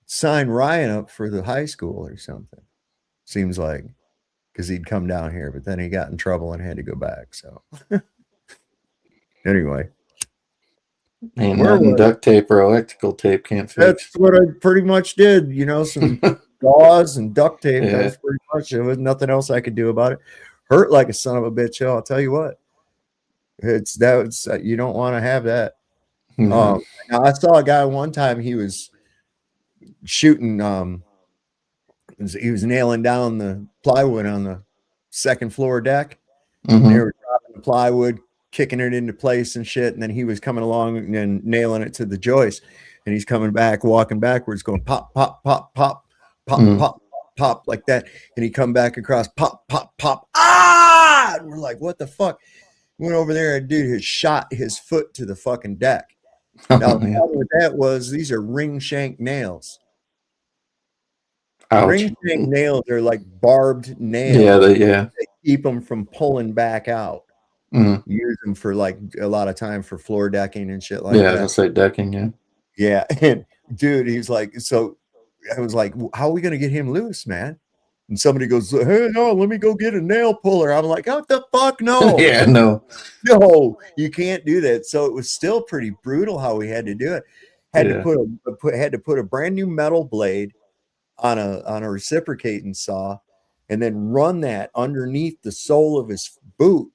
sign Ryan up for the high school or something. Seems like, because he'd come down here, but then he got in trouble and had to go back. So anyway. Ain't nothing duct tape or electrical tape can't fix. That's what I pretty much did. You know, some gauze and duct tape. Yeah. That was pretty much it. There was nothing else I could do about it. Hurt like a son of a bitch. I'll tell you what. You don't want to have that. No. Now I saw a guy one time. He was shooting. He was nailing down the plywood on the second floor deck. Mhm. They were dropping the plywood, kicking it into place and shit. And then he was coming along and nailing it to the joist. And he's coming back, walking backwards, going pop, pop, pop, pop, pop, Mm. pop, pop, like that. And he come back across, pop, pop, pop. Ah! And we're like, what the fuck? Went over there, and dude had shot his foot to the fucking deck. Now, the problem with that was these are ring shank nails. Ouch. Ring shank nails are like barbed nails. Yeah, they keep them from pulling back out. Mhm. Use them for like a lot of time for floor decking and shit like Yeah, I was that. gonna say decking, yeah. Yeah, and dude, he's like, so I was like, how are we gonna get him loose, man? And somebody goes, hey, no, let me go get a nail puller. I'm like, what the fuck? No, Yeah, no. no, you can't do that. So it was still pretty brutal how we had to do it. Had Yeah. to put a brand new metal blade on a reciprocating saw, and then run that underneath the sole of his boot,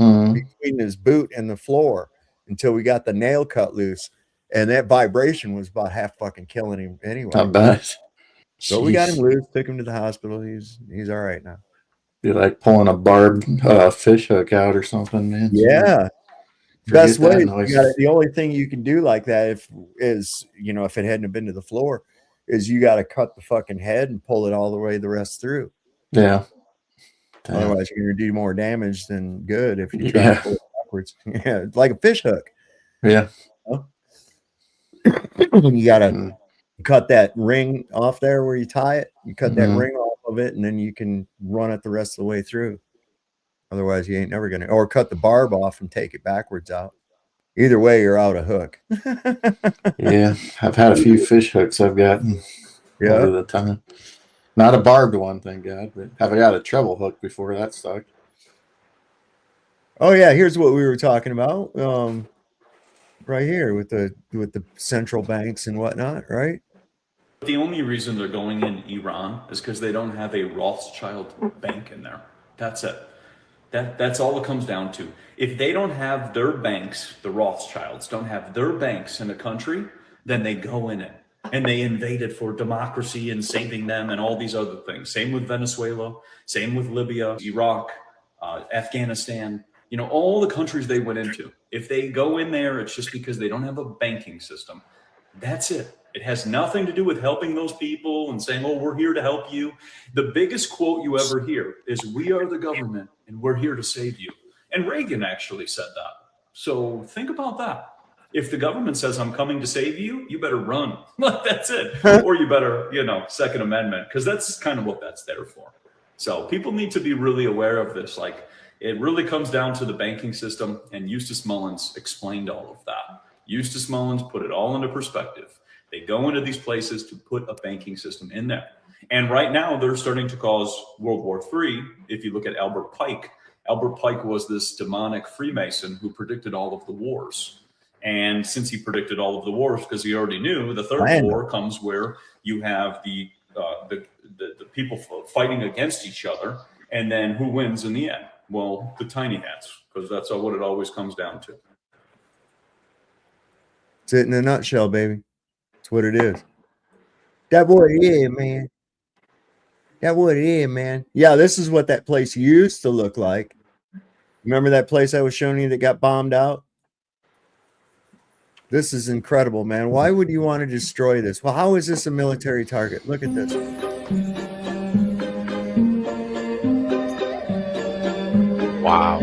Mhm. between his boot and the floor, until we got the nail cut loose. And that vibration was about half fucking killing him anyway. I bet. So we got him Jeez. loose, took him to the hospital. He's all right now. Be like pulling a barbed fish hook out or something, man. Yeah. Forget Best that way. noise. The only thing you can do like that is if it hadn't have been to the floor, is you got to cut the fucking head and pull it all the way the rest through. Yeah. Damn. Otherwise, you're going to do more damage than good if you try Yeah. to pull it backwards. Yeah, it's like a fish hook. Yeah. You got to cut that ring off there where you tie it. You cut that Mhm. ring off of of it, and then you can run it the rest of the way through. Otherwise, you ain't never gonna, or cut the barb off and take it backwards out. Either way, you're out a hook. Yeah, I've had a few fish hooks I've gotten over the time. Not a barbed one, thank God, but have I got a treble hook before that stuck? Oh yeah, here's what we were talking about. Right here with the central banks and whatnot, right? The only reason they're going in Iran is because they don't have a Rothschild bank in there. That's it. That's all it comes down to. If they don't have their banks, the Rothschilds don't have their banks in a country, then they go in it and they invade it for democracy and saving them and all these other things. Same with Venezuela, same with Libya, Iraq, Afghanistan, you know, all the countries they went into. If they go in there, it's just because they don't have a banking system. That's it. It has nothing to do with helping those people and saying, oh, we're here to help you. The biggest quote you ever hear is, we are the government and we're here to save you. And Reagan actually said that. So think about that. If the government says, I'm coming to save you, you better run. Like, that's it. Or you better, you know, Second Amendment, because that's kind of what that's there for. So people need to be really aware of this. Like, it really comes down to the banking system, and Eustace Mullins explained all of that. Eustace Mullins put it all into perspective. They go into these places to put a banking system in there. And right now they're starting to cause World War III. If you look at Albert Pike was this demonic Freemason who predicted all of the wars. And since he predicted all of the wars, because he already knew the third war comes where you have the people fighting against each other. And then who wins in the end? Well, the tiny hats, because that's what it always comes down to. It's it in a nutshell, baby. That's what it is. That's what it is, man. That's what it is, man. Yeah, this is what that place used to look like. Remember that place I was showing you that got bombed out? This is incredible, man. Why would you want to destroy this? Well, how is this a military target? Look at this. Wow.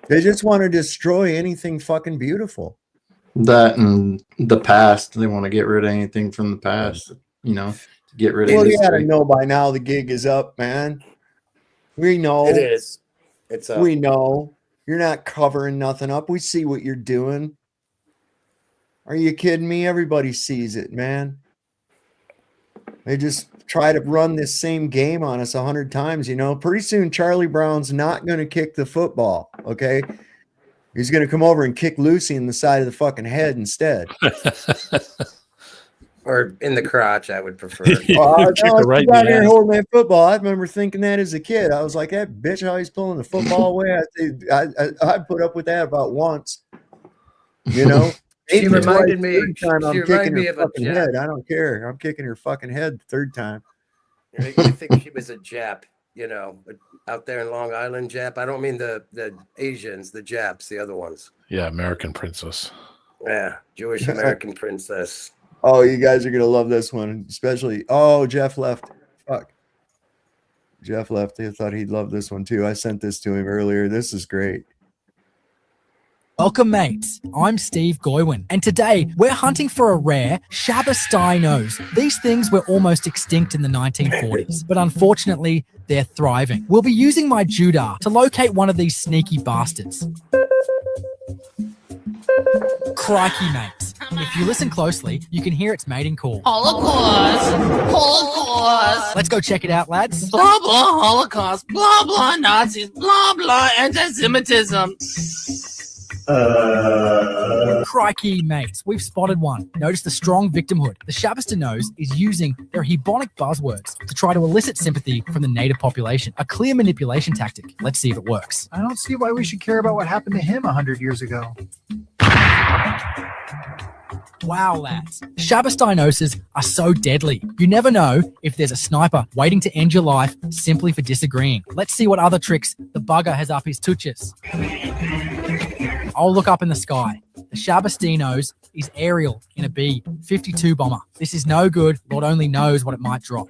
They just want to destroy anything fucking beautiful. That and the past. They want to get rid of anything from the past, you know, get rid of Well, you gotta history. know by now the gig is up, man. We know. It is. It's up. We know. You're not covering nothing up. We see what you're doing. Are you kidding me? Everybody sees it, man. They just try to run this same game on us 100 times, you know. Pretty soon Charlie Brown's not going to kick the football, okay? He's going to come over and kick Lucy in the side of the fucking head instead. Or in the crotch, I would prefer. Right down here holding that football. I remember thinking that as a kid. I was like, that bitch, how he's pulling the football away. I'd put up with that about once, you know. She reminded me. Time I'm She kicking reminded me her of a fucking Jap. head. I don't care. I'm kicking her fucking head the third time. I think she was a Jap, you know, out there in Long Island, Jap. I don't mean the Asians, the Japs, the other ones. Yeah, American Princess. Yeah, Jewish American princess. Oh, you guys are gonna love this one, especially. Oh, Jeff left. Fuck. Jeff left. I thought he'd love this one too. I sent this to him earlier. This is great. Welcome, mates. I'm Steve Goywin, and today we're hunting for a rare Shabbos dinos. These things were almost extinct in the 1940s, but unfortunately, they're thriving. We'll be using my Judar to locate one of these sneaky bastards. Crikey, mates. If you listen closely, you can hear its mating call. Holocaust, Holocaust. Let's go check it out, lads. Blah, blah, Holocaust, blah, blah, Nazis, blah, blah, anti-Semitism. Crikey, mates, we've spotted one. Notice the strong victimhood. The Shabbos dinos is using their Hebonic buzzwords to try to elicit sympathy from the native population. A clear manipulation tactic. Let's see if it works. I don't see why we should care about what happened to him 100 years ago. Wow, lads. Shabbos diagnosis are so deadly. You never know if there's a sniper waiting to end your life simply for disagreeing. Let's see what other tricks the bugger has up his tuchus. I'll look up in the sky. The Shabbos dinos is aerial in a B-52 bomber. This is no good. Lord only knows what it might drop.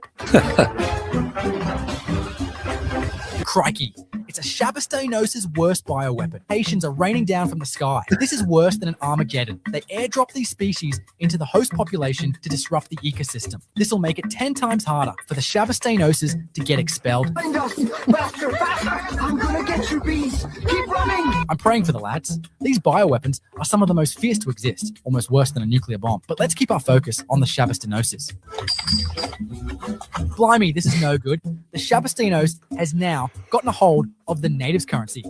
Crikey. It's a Shabastanosis worst bioweapon. Haitians are raining down from the sky. This is worse than an Armageddon. They airdrop these species into the host population to disrupt the ecosystem. This will make it 10 times harder for the Shabastanosis to get expelled. Faster, faster! I'm gonna get you, bees! Keep running! I'm praying for the lads. These bioweapons are some of the most fierce to exist, almost worse than a nuclear bomb. But let's keep our focus on the Shabastanosis. Blimey, this is no good. The Shabastanos has now gotten a hold of the natives' currency.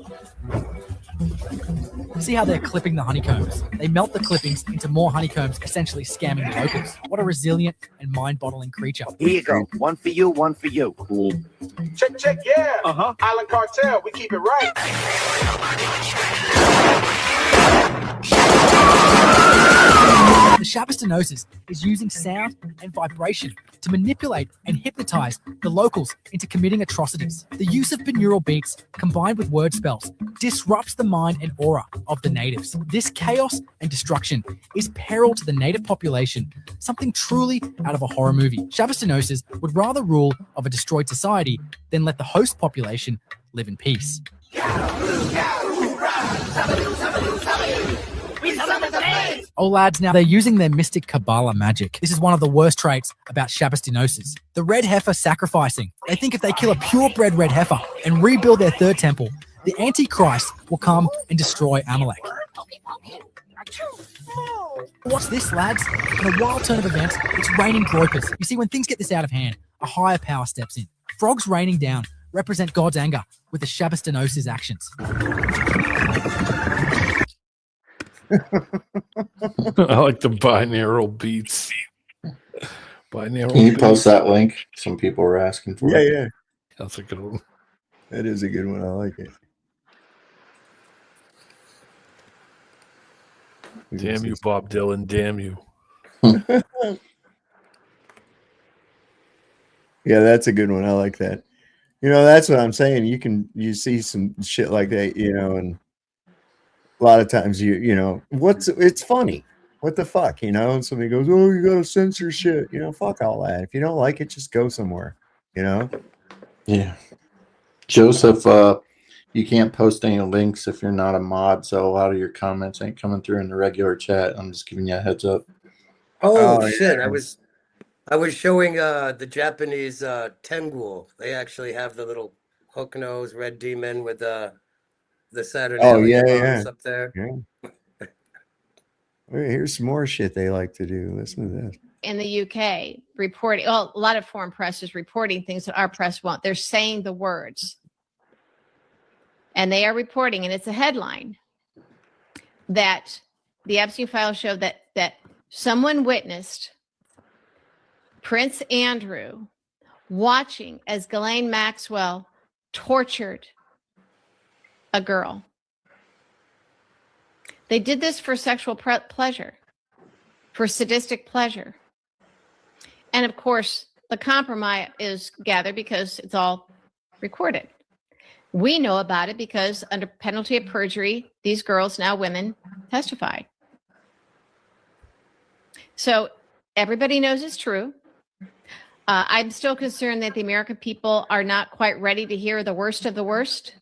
See how they're clipping the honeycombs. They melt the clippings into more honeycombs, essentially scamming the locals. What a resilient and mind-boggling creature. Here you go. One for you, one for you. Cool. Check, check, yeah. Island Cartel, we keep it right. The Shabastanosis is using sound and vibration to manipulate and hypnotize the locals into committing atrocities. The use of binaural beats combined with word spells disrupts the mind and aura of the natives. This chaos and destruction is peril to the native population, something truly out of a horror movie. Shabastanosis would rather rule of a destroyed society than let the host population live in peace. Oh lads, now they're using their mystic Kabbalah magic. This is one of the worst traits about Shabastanosis. The red heifer sacrificing. They think if they kill a purebred red heifer and rebuild their third temple, the Antichrist will come and destroy Amalek. What's this, lads? In a wild turn of events, it's raining groypers. You see, when things get this out of hand, a higher power steps in. Frogs raining down represent God's anger with the Shabastanosis actions. I like the binaural beats. Binaural Can you beats. post that link? Some people were asking for it. Yeah. That's a good one. That is a good one. I like it. Damn you, Bob Dylan. Damn you. Yeah, that's a good one. I like that. That's what I'm saying. You see some shit like that, and a lot of times it's funny. What the fuck, and somebody goes, "Oh, you gotta censor shit." Fuck all that. If you don't like it, just go somewhere. Yeah. Joseph, you can't post any links if you're not a mod, so a lot of your comments ain't coming through in the regular chat. I'm just giving you a heads up. Oh shit! Yeah. I was showing the Japanese Tengu. They actually have the little hook nose red demon with the Saturnalia bombs up there. Yeah. Here's some more shit they like to do. Listen to this. In the UK, reporting, a lot of foreign press is reporting things that our press won't. They're saying the words. And they are reporting, and it's a headline, that the Epstein files show that someone witnessed Prince Andrew watching as Ghislaine Maxwell tortured a girl. They did this for sexual pleasure, for sadistic pleasure. And of course, the compromise is gathered because it's all recorded. We know about it because under penalty of perjury, these girls, now women, testified. So everybody knows it's true. I'm still concerned that the American people are not quite ready to hear the worst of the worst.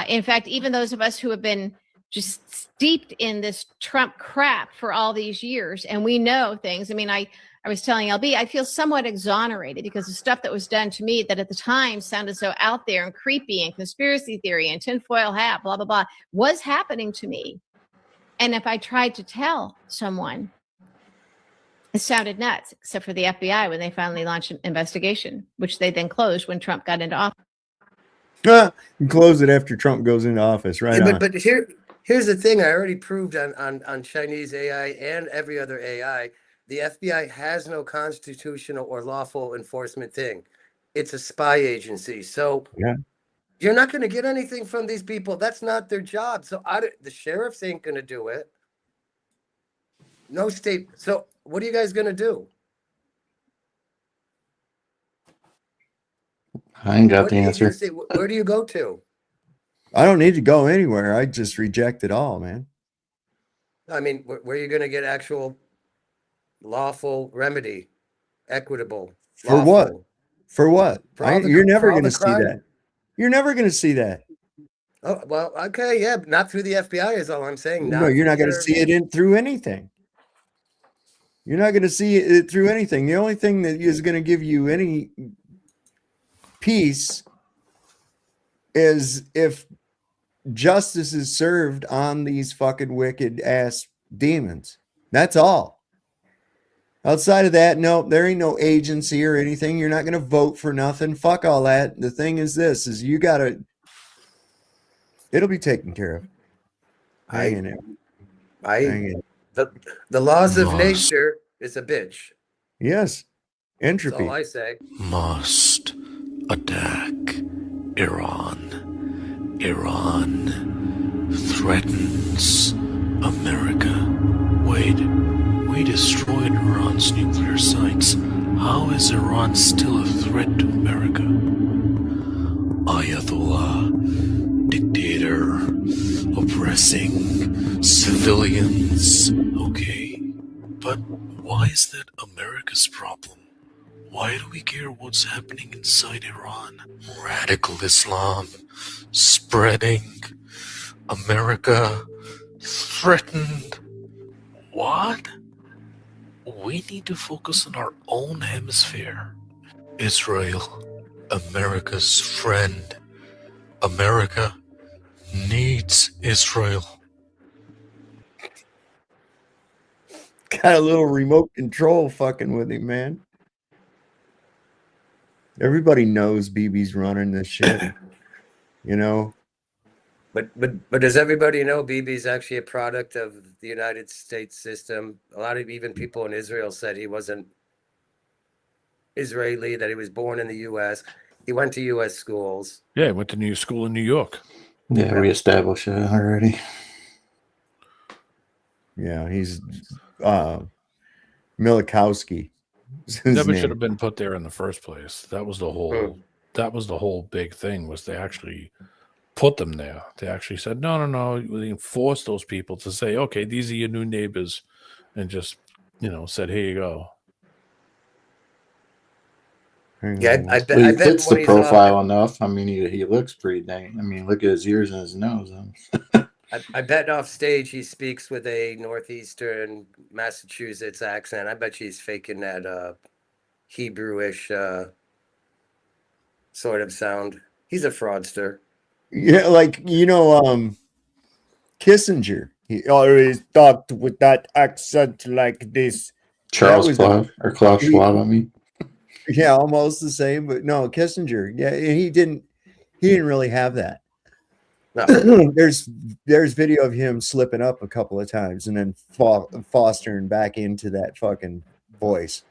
In fact, even those of us who have been just steeped in this Trump crap for all these years, and we know things. I mean, I was telling LB, I feel somewhat exonerated because the stuff that was done to me that at the time sounded so out there and creepy and conspiracy theory and tinfoil hat, blah, blah, blah, was happening to me. And if I tried to tell someone, it sounded nuts, except for the FBI when they finally launched an investigation, which they then closed when Trump got into office. You close it after Trump goes into office, right? Yeah, but here's the thing. I already proved on Chinese AI and every other AI, the FBI has no constitutional or lawful enforcement thing. It's a spy agency. So you're not going to get anything from these people. That's not their job. So the sheriffs ain't going to do it. No state. So what are you guys going to do? I ain't got the answer. Where do you go to? I don't need to go anywhere. I just reject it all, man. I mean, where are you going to get actual lawful remedy, equitable? For what? For what? For all You're never for all going to the see crime. that. You're never going to see that. Oh, well, okay, yeah, but not through the FBI is all I'm saying. No, you're not going to through see it through anything. You're not going to see it through anything. The only thing that is going to give you any peace is if justice is served on these fucking wicked ass demons. That's all. Outside of that, no, there ain't no agency or anything. You're not going to vote for nothing. Fuck all that. The thing is this, is you got to, it'll be taken care of. Hang in there. The laws of nature is a bitch. Yes. That's Entropy. all I say. Must attack Iran. Iran threatens America. Wait, we destroyed Iran's nuclear sites. How is Iran still a threat to America? Ayatollah, dictator, oppressing civilians. Okay, but why is that America's problem? Why do we care what's happening inside Iran? Radical Islam spreading. America threatened. What? We need to focus on our own hemisphere. Israel, America's friend. America needs Israel. Got a little remote control fucking with him, man. Everybody knows BB's running this shit. You know? But does everybody know Bibi's actually a product of the United States system? A lot of even people in Israel said he wasn't Israeli, that he was born in the U.S. He went to U.S. schools. Yeah, I went to school in New York. Yeah, we established that already. Yeah, he's Milikowski. Never should have been put there in the first place. That was the whole. That was the whole big thing. Was they actually put them there? They actually said, no. They forced those people to say, okay, these are your new neighbors, and just said, here you go. Yeah, I bet. Well, he fits the profile enough. I mean, he looks pretty dang. I mean, look at his ears and his nose. I bet off stage he speaks with a northeastern Massachusetts accent. I bet she's faking that Hebrewish sort of sound. He's a fraudster. Yeah, like Kissinger. He always talked with that accent like this. Klaus Schwab. I mean. Yeah, almost the same, but no, Kissinger. Yeah, he didn't really have that. No. There's video of him slipping up a couple of times and then fostering back into that fucking voice.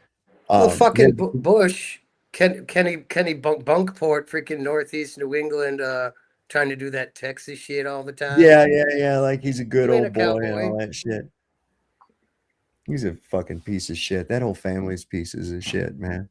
Well, fucking Bush, Kenny Bunkport, freaking Northeast New England, trying to do that Texas shit all the time. Yeah, like he's a good You ain't old a boy and cowboy. all that shit. He's a fucking piece of shit. That whole family's pieces of shit, man.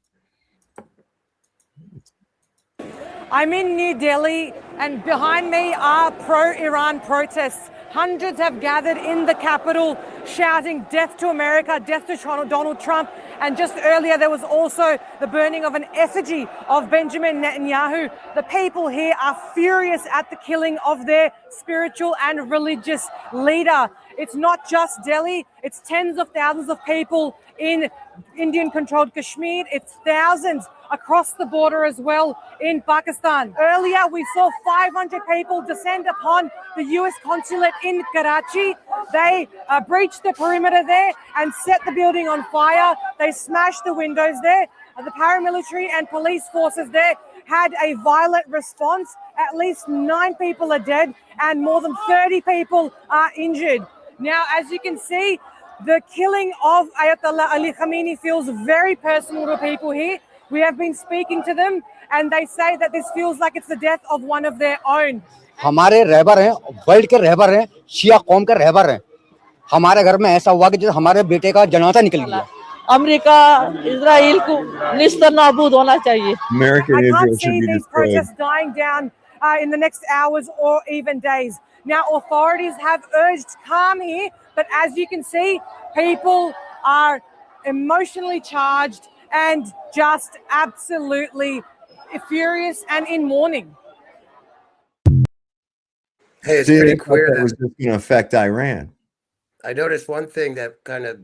I'm in New Delhi, and behind me are pro-Iran protests. Hundreds have gathered in the capital shouting death to America, death to Donald Trump. And just earlier, there was also the burning of an effigy of Benjamin Netanyahu. The people here are furious at the killing of their spiritual and religious leader. It's not just Delhi, it's tens of thousands of people in Indian-controlled Kashmir. It's thousands across the border as well in Pakistan. Earlier, we saw 500 people descend upon the U.S. consulate in Karachi. They breached the perimeter there and set the building on fire. They smashed the windows there. The paramilitary and police forces there had a violent response. At least 9 people are dead and more than 30 people are injured. Now, as you can see, the killing of Ayatollah Ali Khamenei feels very personal to people here. We have been speaking to them and they say that this feels like it's the death of one of their own. हमारे रहबर हैं, world के रहबर हैं, शिया कौम के रहबर हैं. हमारे घर में ऐसा हुआ कि जैसे हमारे बेटे का जनाजा निकल गया. अमेरिका इजराइल को निस्तनाबूद होना चाहिए. America and I Israel can't should see be these destroyed. protests dying down in the next hours or even days. Now, authorities have urged calm here, but as you can see, people are emotionally charged and just absolutely furious and in mourning. Hey, it's See, pretty I thought queer that that was just going to affect Iran. I noticed one thing that kind of,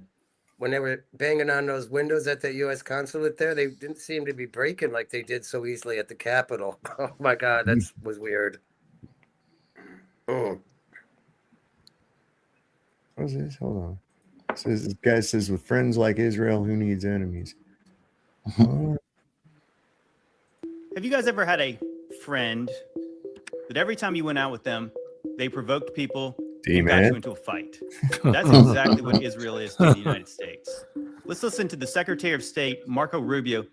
when they were banging on those windows at the U.S. consulate there, they didn't seem to be breaking like they did so easily at the Capitol. Oh my God, that was weird. What's this? Hold on. It says, this guy says, with friends like Israel, who needs enemies? Oh, Have you guys ever had a friend that every time you went out with them, they provoked people and got D-man. you into a fight? That's exactly what Israel is to the United States. Let's listen to the Secretary of State, Marco Rubio,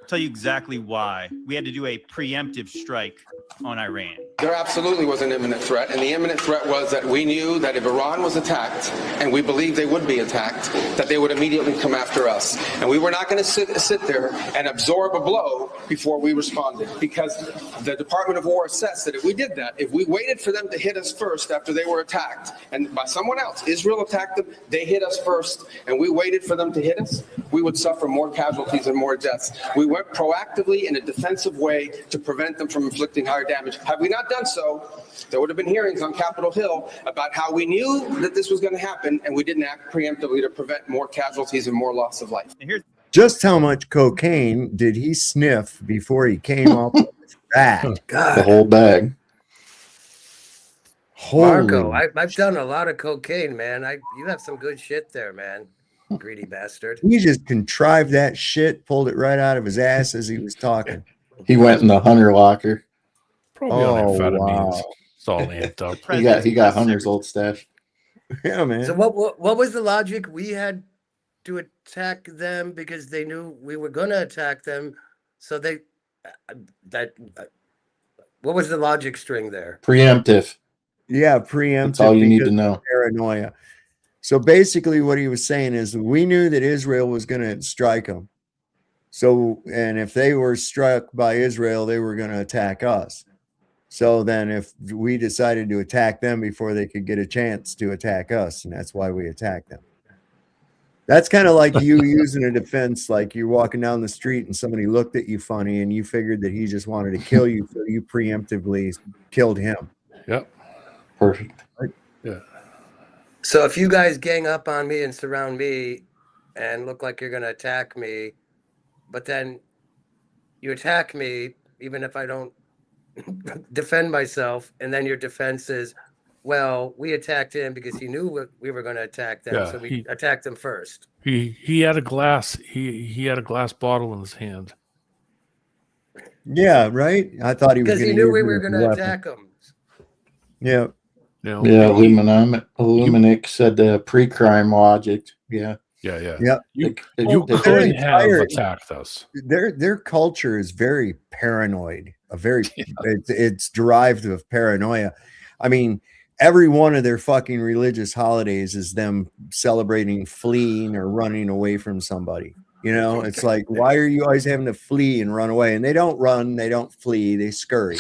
tell you exactly why we had to do a preemptive strike on Iran. There absolutely was an imminent threat, and the imminent threat was that we knew that if Iran was attacked, and we believed they would be attacked, that they would immediately come after us. And we were not going to sit there and absorb a blow before we responded, because the Department of War assessed that if we did that, if we waited for them to hit us first after they were attacked, and by someone else, Israel attacked them, they hit us first, and we waited for them to hit us, we would suffer more casualties and more deaths. We went proactively in a defensive way to prevent them from inflicting higher damage. Had we not done so, there would have been hearings on Capitol Hill about how we knew that this was going to happen, and we didn't act preemptively to prevent more casualties and more loss of life. just how much cocaine did he sniff before he came up with that? The whole bag. Marco, Holy, I've done a lot of cocaine, man. You have some good shit there, man. Greedy bastard. he just contrived that shit, pulled it right out of his ass as he was talking. He went in the Hunter locker. Probably on Oh, amphetamines. wow. It's all amped up. He got Hunter's old stash. Yeah, man. So what was the logic? We had to attack them because they knew we were going to attack them. So what was the logic string there? Preemptive. Yeah, preemptive. That's all you need to because of know. Paranoia. So basically, what he was saying is, we knew that Israel was going to strike them. So, and if they were struck by Israel, they were going to attack us. So then, if we decided to attack them before they could get a chance to attack us, and that's why we attacked them. That's kind of like you using a defense, like you're walking down the street and somebody looked at you funny, and you figured that he just wanted to kill you, so you preemptively killed him. Yep. Perfect. Yeah. So if you guys gang up on me and surround me and look like you're going to attack me, but then you attack me, even if I don't defend myself, and then your defense is, well, we attacked him because he knew we were going to attack them, Yeah, so we attacked them first. He had a glass. He had a glass bottle in his hand. Yeah, right. I thought he was Because he gonna knew use we it were as a going to weapon. attack him. Yeah. You know, Yeah, Illuminate said the pre-crime logic. Yeah. Yeah. Yeah. You They- couldn't have entire- attacked us. Their culture is very paranoid. It's derived of paranoia. I mean, every one of their fucking religious holidays is them celebrating fleeing or running away from somebody. You know, it's like, why are you always having to flee and run away? And they don't run, they don't flee, they scurry.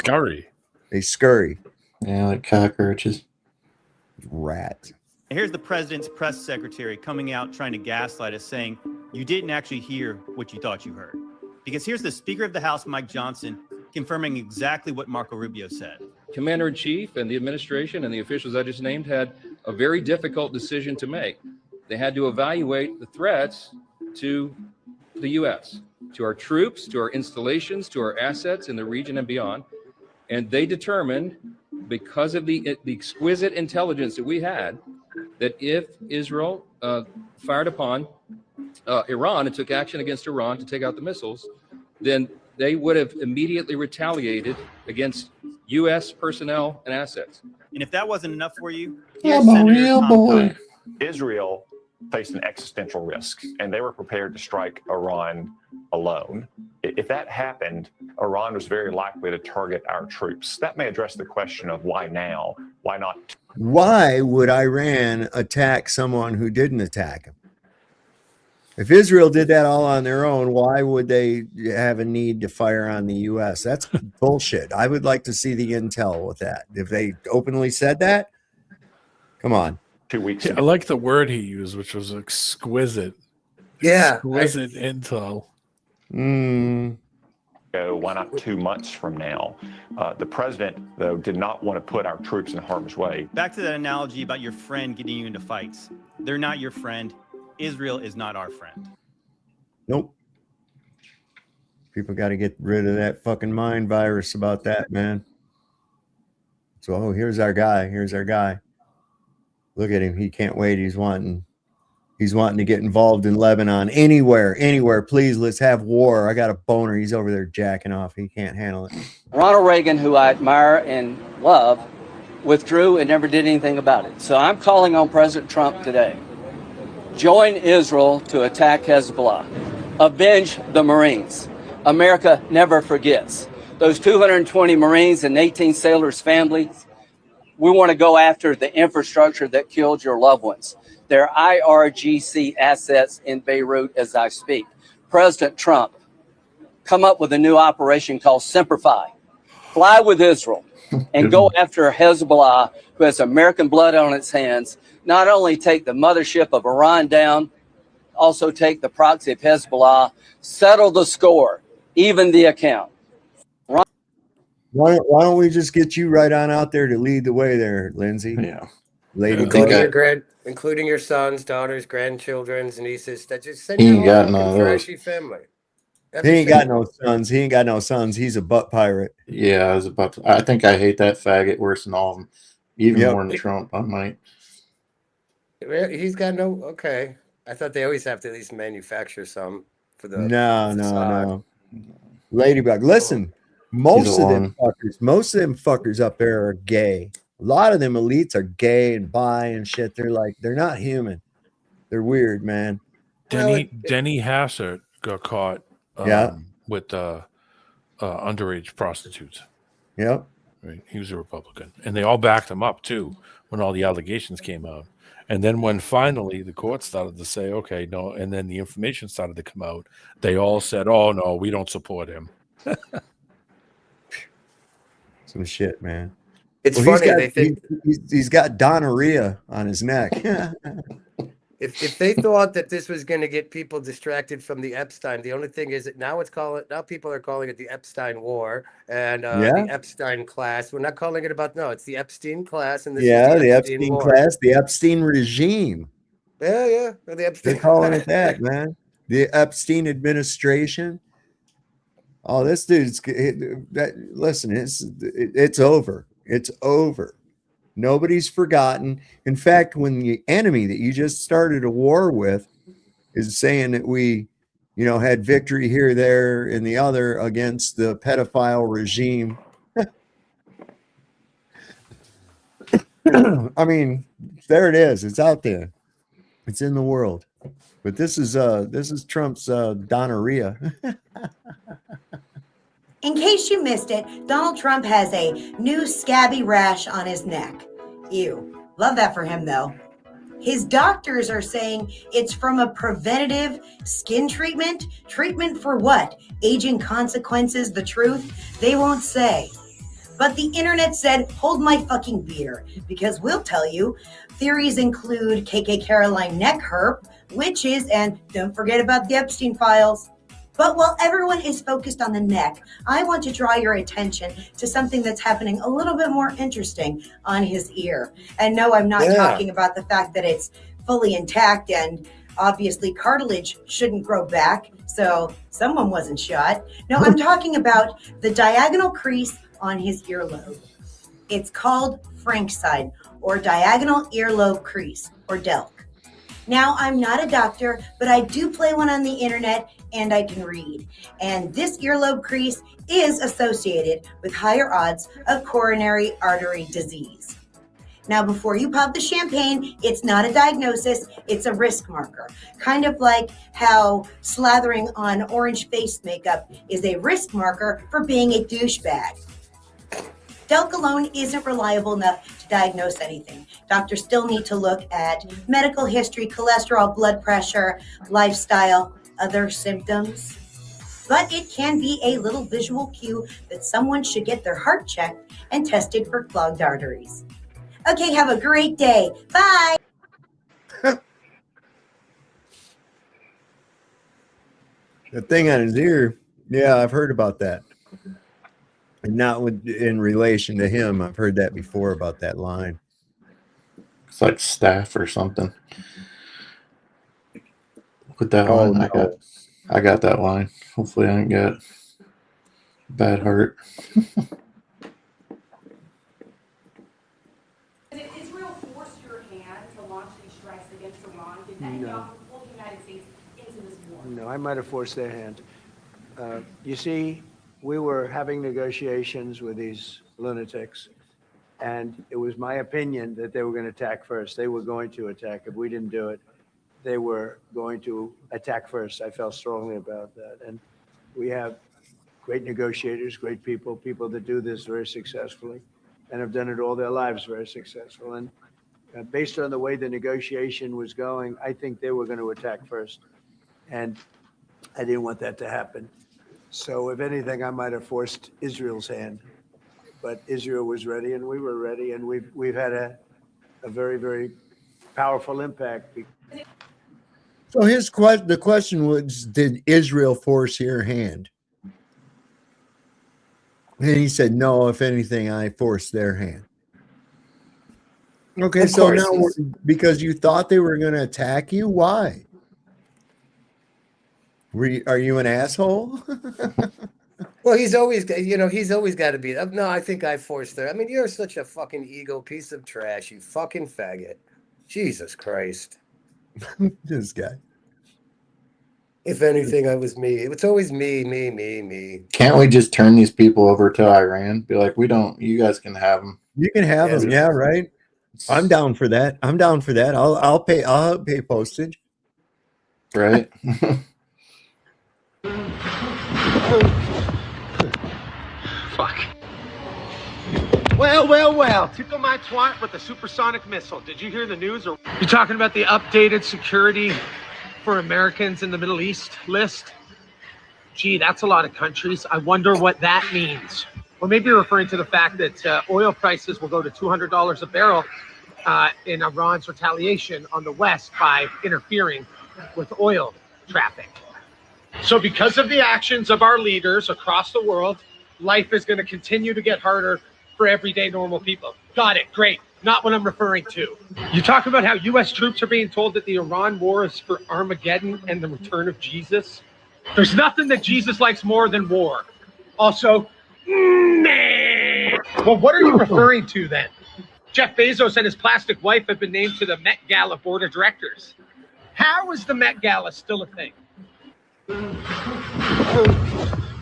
They scurry. Yeah, like cockroaches. Rat. Here's the president's press secretary coming out trying to gaslight us, saying you didn't actually hear what you thought you heard. Because here's the Speaker of the House, Mike Johnson, confirming exactly what Marco Rubio said. Commander-in-Chief and the administration and the officials I just named had a very difficult decision to make. They had to evaluate the threats to the U.S., to our troops, to our installations, to our assets in the region and beyond. And they determined, because of the exquisite intelligence that we had, that if Israel fired upon Iran and took action against Iran to take out the missiles, then they would have immediately retaliated against U.S. personnel and assets. And if that wasn't enough for you, I'm a real boy. Israel faced an existential risk, and they were prepared to strike Iran alone. If that happened, Iran was very likely to target our troops. That may address the question of why now? Why not? Why would Iran attack someone who didn't attack them? If Israel did that all on their own, why would they have a need to fire on the U.S.? That's bullshit. I would like to see the intel with that. If they openly said that, come on. 2 weeks I like the word he used, which was exquisite. Yeah. Exquisite intel. Why not 2 months from now? The president, though, did not want to put our troops in harm's way. Back to that analogy about your friend getting you into fights. They're not your friend. Israel is not our friend. Nope. People got to get rid of that fucking mind virus about that, man. So, oh, here's our guy. Here's our guy. Look at him. He can't wait. He's wanting to get involved in Lebanon. Anywhere. Please, let's have war. I got a boner. He's over there jacking off. He can't handle it. Ronald Reagan, who I admire and love, withdrew and never did anything about it. So I'm calling on President Trump today. Join Israel to attack Hezbollah. Avenge the Marines. America never forgets. Those 220 Marines and 18 sailors' families, we want to go after the infrastructure that killed your loved ones. Their IRGC assets in Beirut as I speak. President Trump, come up with a new operation called Simplify. Fly with Israel and go after Hezbollah, who has American blood on its hands. Not only take the mothership of Iran down, also take the proxy of Hezbollah, settle the score, even the account. Why don't we just get you right on out there to lead the way there, Lindsay? Yeah. Lady Including your sons, daughters, grandchildren's, nieces. That just send He your ain't got whole none of fucking those. trashy family. He ain't got no sons. He's a butt pirate. Yeah, I was about to. I think I hate that faggot worse than all of them, even more than Trump. I might. He's got no. Okay, I thought they always have to at least manufacture some for the. No. Ladybug, listen. Most of them fuckers up there are gay. A lot of them elites are gay and bi and shit. They're not human. They're weird, man. Denny Hassert got caught with underage prostitutes. Yep. Right. He was a Republican. And they all backed him up too when all the allegations came out. And then when finally the court started to say, okay, no, and then the information started to come out, they all said, oh no, we don't support him. Some shit, man. It's funny. He's got gonorrhea on his neck. If they thought that this was going to get people distracted from the Epstein, the only thing is that now people are calling it the Epstein War and the Epstein class. We're not calling it it's the Epstein class and this is the Epstein Epstein War. class, the Epstein regime. Yeah, the Epstein. They're calling it that, man. The Epstein administration. Oh, this dude's listen. It's over. It's over. Nobody's forgotten. In fact, when the enemy that you just started a war with is saying that we, had victory here, there, and the other against the pedophile regime. I mean, there it is. It's out there. It's in the world. But this is Trump's gonorrhea. In case you missed it, Donald Trump has a new scabby rash on his neck. Ew. Love that for him, though. His doctors are saying it's from a preventative skin treatment. Treatment for what? Aging consequences, the truth? They won't say. But the internet said, hold my fucking beer, because we'll tell you. Theories include KK Caroline neck herp, witches, and don't forget about the Epstein files. But while everyone is focused on the neck, I want to draw your attention to something that's happening a little bit more interesting on his ear. And no, I'm not talking about the fact that it's fully intact and obviously cartilage shouldn't grow back, so someone wasn't shot. No, I'm talking about the diagonal crease on his earlobe. It's called Frankside, or diagonal earlobe crease, or DELC. Now, I'm not a doctor, but I do play one on the internet and I can read. And this earlobe crease is associated with higher odds of coronary artery disease. Now, before you pop the champagne, it's not a diagnosis, it's a risk marker. Kind of like how slathering on orange face makeup is a risk marker for being a douchebag. DELC alone isn't reliable enough to diagnose anything. Doctors still need to look at medical history, cholesterol, blood pressure, lifestyle, other symptoms. But it can be a little visual cue that someone should get their heart checked and tested for clogged arteries. Okay, have a great day. Bye. The thing on his ear Yeah, I've heard about that. And not in relation to him. I've heard that before about that line. It's like staff or something. With that line, no. I got that line. Hopefully, I ain't got bad heart. Did Israel force your hand to launch these strikes against Iran? Did Netanyahu pull the United States into this war? No, I might have forced their hand. You see, we were having negotiations with these lunatics, and it was my opinion that they were going to attack first. They were going to attack. If we didn't do it, they were going to attack first. I felt strongly about that. And we have great negotiators, great people, people that do this very successfully and have done it all their lives very successful. And based on the way the negotiation was going, I think they were going to attack first. And I didn't want that to happen. So if anything, I might have forced Israel's hand. But Israel was ready and we were ready. And we've had a very, very powerful impact. So the question was, did Israel force your hand? And he said, no, if anything, I forced their hand. Okay, Of so course. now because you thought they were going to attack you, why? Are you an asshole? Well, he's always got to be. No, I think I forced her. I mean, you're such a fucking ego piece of trash, you fucking faggot. Jesus Christ. This guy. If anything, I was me. It's always me. Can't we just turn these people over to Iran? Be like, you guys can have them. You can have them, yeah, right. I'm down for that. I'll pay postage. Right. Fuck. Well. Tickle my twat with a supersonic missile. Did you hear the news? Or you talking about the updated security for Americans in the Middle East list? Gee, that's a lot of countries. I wonder what that means. Or maybe you're referring to the fact that oil prices will go to $200 a barrel in Iran's retaliation on the West by interfering with oil traffic. So because of the actions of our leaders across the world, life is going to continue to get harder for everyday normal people. Got it. Great. Not what I'm referring to. You talk about how U.S. troops are being told that the Iran war is for Armageddon and the return of Jesus. There's nothing that Jesus likes more than war. Also, well, what are you referring to then? Jeff Bezos and his plastic wife have been named to the Met Gala board of directors. How is the Met Gala still a thing?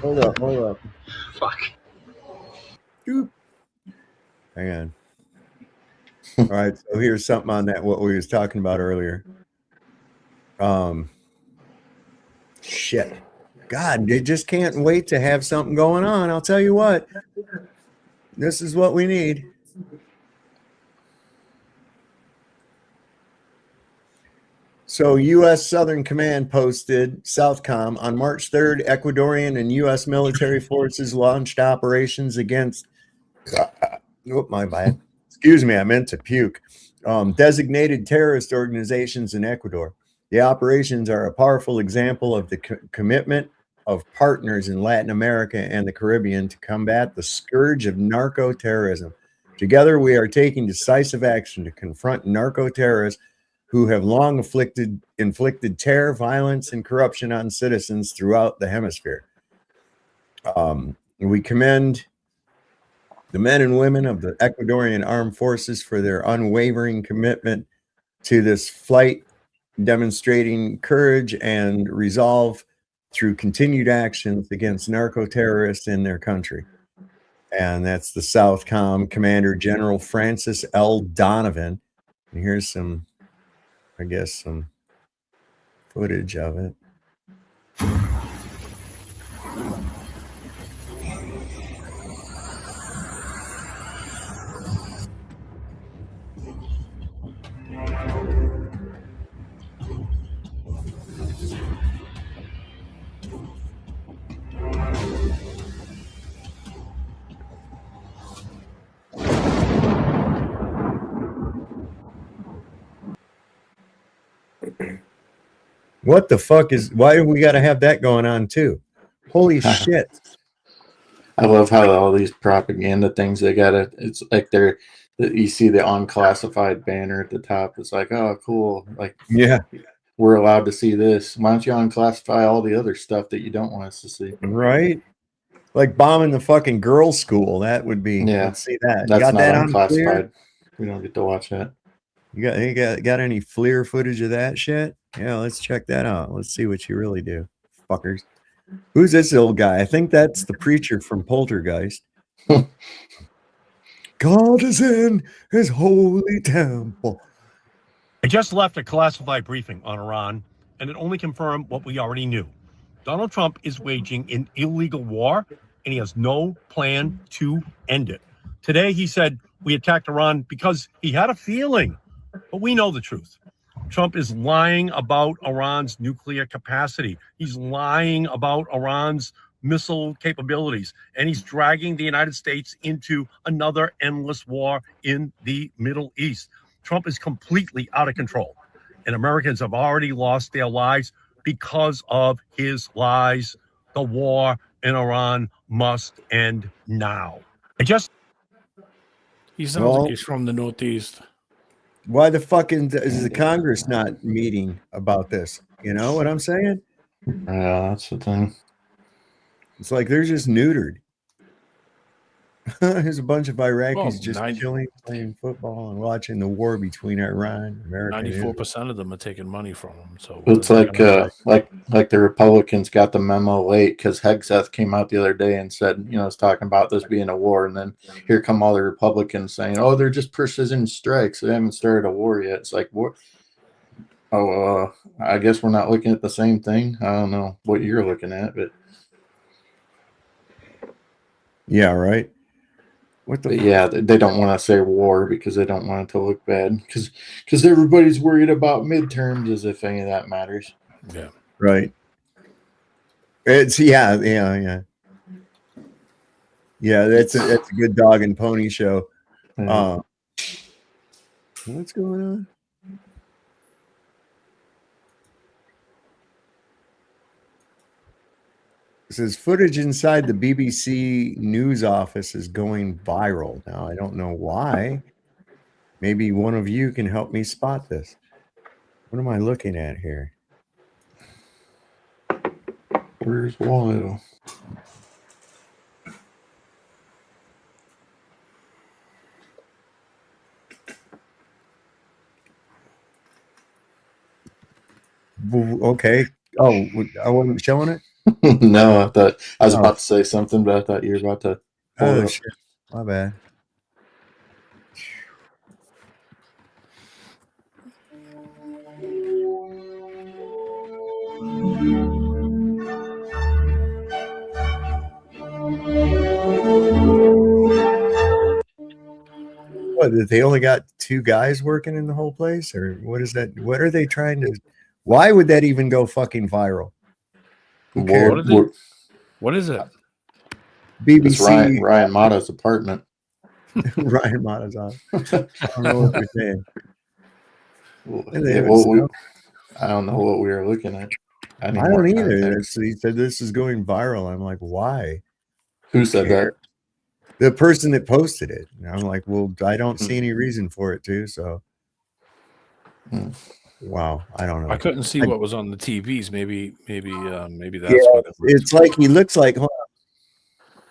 Hold up. Fuck. Oop. Hang on. All right, so here's something on that, what we was talking about earlier. Shit. God, they just can't wait to have something going on. I'll tell you what. This is what we need. So U.S. Southern Command posted, Southcom, on March 3rd, Ecuadorian and U.S. military forces launched operations against, my bad. Excuse me, I meant to puke. Designated terrorist organizations in Ecuador. The operations are a powerful example of the commitment of partners in Latin America and the Caribbean to combat the scourge of narco-terrorism. Together, we are taking decisive action to confront narco-terrorists who have long inflicted terror, violence, and corruption on citizens throughout the hemisphere. We commend the men and women of the Ecuadorian armed forces for their unwavering commitment to this fight, demonstrating courage and resolve through continued actions against narco-terrorists in their country. And that's the Southcom Commander General Francis L. Donovan. And here's some footage of it. What the fuck why do we got to have that going on too? Holy shit. I love how all these propaganda things they gotta, it's like you see the unclassified banner at the top. It's like, oh, cool. Like, yeah, we're allowed to see this. Why don't you unclassify all the other stuff that you don't want us to see? Right? Like bombing the fucking girls' school. That would be, Yeah. let's see that. That's got not that on unclassified. clear? We don't get to watch that. You got any FLIR footage of that shit? Yeah, let's check that out. Let's see what you really do. Fuckers. Who's this old guy? I think that's the preacher from Poltergeist. God is in his holy temple. I just left a classified briefing on Iran, and it only confirmed what we already knew. Donald Trump is waging an illegal war, and he has no plan to end it. Today, he said we attacked Iran because he had a feeling, but we know the truth. Trump is lying about Iran's nuclear capacity. He's lying about Iran's missile capabilities, and he's dragging the United States into another endless war in the Middle East. Trump is completely out of control, and Americans have already lost their lives because of his lies. The war in Iran must end now. He sounds like he's from the Northeast. Why the fucking is the Congress not meeting about this? You know what I'm saying? Yeah, that's the thing. It's like they're just neutered. There's a bunch of Iraqis just chilling, playing football, and watching the war between Iran and America. 94% of them are taking money from him. So it's like the Republicans got the memo late because Hegseth came out the other day and said, it's talking about this being a war, and then here come all the Republicans saying, "Oh, they're just precision strikes. They haven't started a war yet." It's like, what? Oh, I guess we're not looking at the same thing. I don't know what you're looking at, but yeah, right. Yeah, they don't want to say war because they don't want it to look bad because everybody's worried about midterms as if any of that matters. Yeah, right. It's yeah. That's a good dog and pony show. Yeah. What's going on? It says footage inside the BBC news office is going viral. Now, I don't know why. Maybe one of you can help me spot this. What am I looking at here? Where's Waldo? Okay. Oh, I wasn't showing it? No, I thought I was about to say something, but I thought you were about to. Oh, shit. My bad. What, they only got 2 guys working in the whole place? Or what is that? What are they trying to... Why would that even go fucking viral? Who cares? What is it? BBC. Ryan Mata's apartment. Ryan Mata's on. I don't know what you're saying. I don't know what we were looking at. I don't either. He said this is going viral. I'm like, why? Who said that? The person that posted it. And I'm like, well, I don't see any reason for it to. So, wow, I don't know. I couldn't see what was on the TVs. Maybe that's what it was. It's like he looks like. Hold on.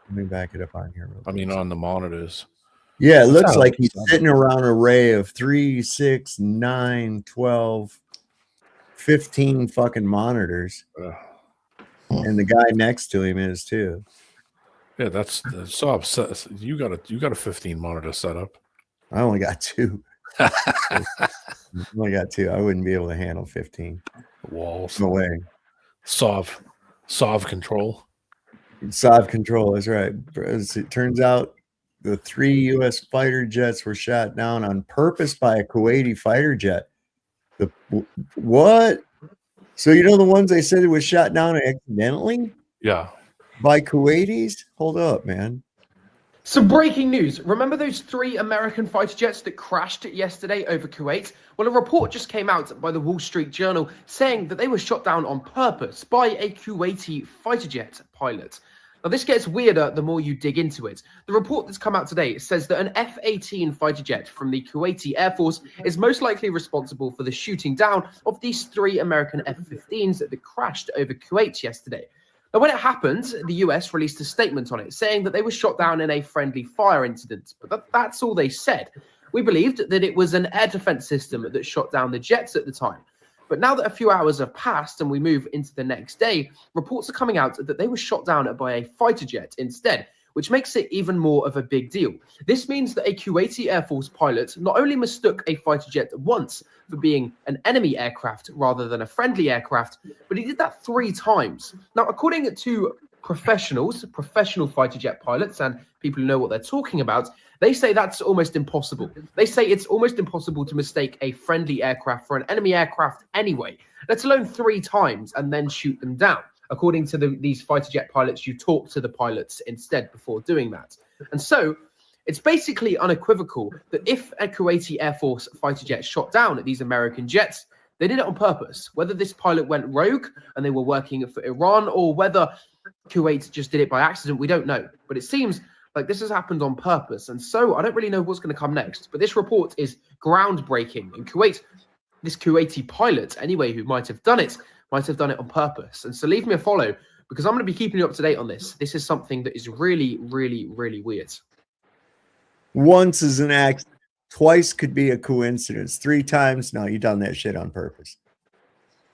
Let me back it up on here. I mean, on the monitors. Yeah, it looks like he's sitting around an array of 3, 6, 9, 12, 15 fucking monitors. And the guy next to him is too. Yeah, that's so you got a 15 monitor setup. I only got 2. I only got 2. I wouldn't be able to handle 15 walls. No way. Sov control. Sov control is right. As it turns out, the 3 U.S. fighter jets were shot down on purpose by a Kuwaiti fighter jet. What? So you know the ones they said it was shot down accidentally? Yeah. By Kuwaitis? Hold up, man. Some breaking news. Remember those 3 American fighter jets that crashed yesterday over Kuwait? Well, a report just came out by the Wall Street Journal saying that they were shot down on purpose by a Kuwaiti fighter jet pilot. Now, this gets weirder the more you dig into it. The report that's come out today says that an F-18 fighter jet from the Kuwaiti Air Force is most likely responsible for the shooting down of these 3 American F-15s that crashed over Kuwait yesterday. Now, when it happened, the US released a statement on it, saying that they were shot down in a friendly fire incident. But that's all they said. We believed that it was an air defense system that shot down the jets at the time. But now that a few hours have passed and we move into the next day, reports are coming out that they were shot down by a fighter jet instead, which makes it even more of a big deal. This means that a Kuwaiti Air Force pilot not only mistook a fighter jet once for being an enemy aircraft rather than a friendly aircraft, but he did that 3 times. Now, according to professional fighter jet pilots and people who know what they're talking about, they say that's almost impossible. They say it's almost impossible to mistake a friendly aircraft for an enemy aircraft anyway, let alone 3 times and then shoot them down. According to these fighter jet pilots, you talk to the pilots instead before doing that. And so it's basically unequivocal that if a Kuwaiti Air Force fighter jet shot down at these American jets, they did it on purpose. Whether this pilot went rogue and they were working for Iran, or whether Kuwait just did it by accident, we don't know. But it seems like this has happened on purpose. And so I don't really know what's going to come next. But this report is groundbreaking. In Kuwait, this Kuwaiti pilot, anyway, who might have done it on purpose. And so leave me a follow, because I'm going to be keeping you up to date on this. This is something that is really, really, really weird. Once is an accident. Twice could be a coincidence. 3 times, no, you done that shit on purpose.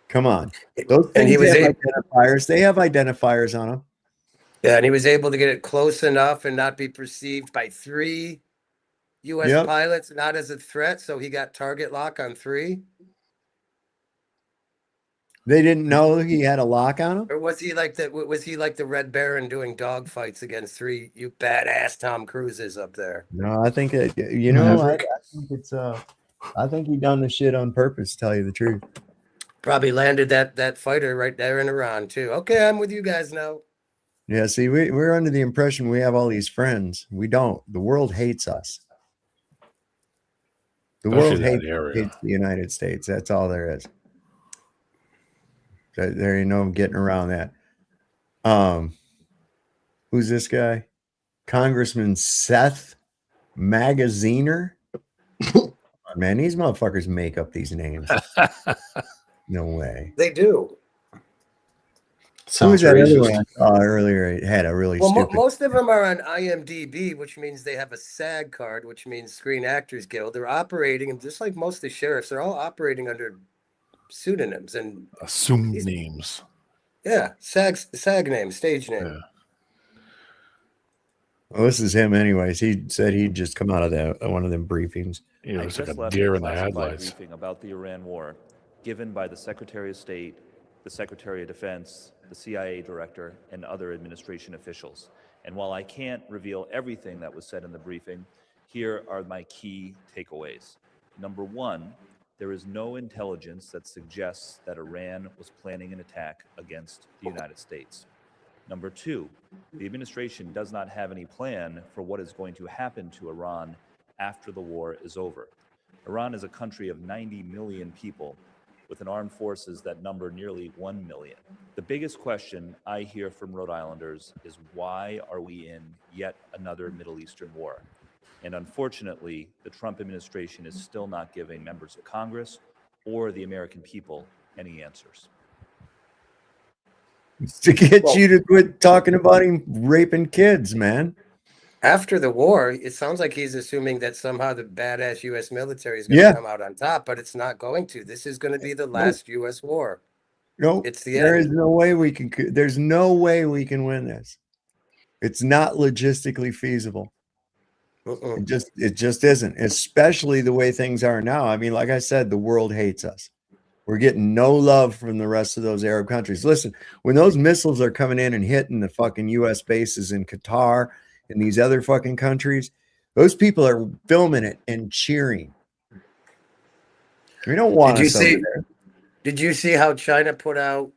Come on. Those things have identifiers. They have identifiers on them. Yeah, and he was able to get it close enough and not be perceived by 3 U.S. pilots, not as a threat. So he got target lock on 3. They didn't know he had a lock on him? Or was he like the Red Baron doing dog fights against 3 you badass Tom Cruises up there? No, I think I think it's I think he done the shit on purpose, to tell you the truth. Probably landed that fighter right there in Iran too. Okay, I'm with you guys now. Yeah, see, we're under the impression we have all these friends. We don't. The world hates us. The world hates the United States. That's all there is. There ain't no getting around that. Who's this guy? Congressman Seth Magaziner. Man, these motherfuckers make up these names. No way. They do. Who was that other one I saw earlier? It had a really stupid. Most of them are on IMDb, which means they have a SAG card, which means Screen Actors Guild. They're operating, and just like most of the sheriffs, they're all operating under pseudonyms and assumed names. Yeah, SAG name, stage name. Yeah. Well, this is him, anyways. He said he'd just come out of one of them briefings. Yeah, it was like a deer in the headlights. Briefing about the Iran war, given by the Secretary of State, the Secretary of Defense, the CIA director, and other administration officials. And while I can't reveal everything that was said in the briefing, here are my key takeaways. Number 1, there is no intelligence that suggests that Iran was planning an attack against the United States. Number 2, the administration does not have any plan for what is going to happen to Iran after the war is over. Iran is a country of 90 million people with an armed forces that number nearly 1 million. The biggest question I hear from Rhode Islanders is, why are we in yet another Middle Eastern war? And unfortunately, the Trump administration is still not giving members of Congress or the American people any answers. To get you to quit talking about him raping kids, man. After the war, it sounds like he's assuming that somehow the badass U.S. military is going to come out on top, but it's not going to. This is going to be the last U.S. war. No, it's the there end. is no way we can. There's no way we can win this. It's not logistically feasible. It just isn't, especially the way things are now. I mean, like I said, the world hates us. We're getting no love from the rest of those Arab countries. Listen, when those missiles are coming in and hitting the fucking U.S. bases in Qatar and these other fucking countries, those people are filming it and cheering. We don't want us over there. Did you see how China put out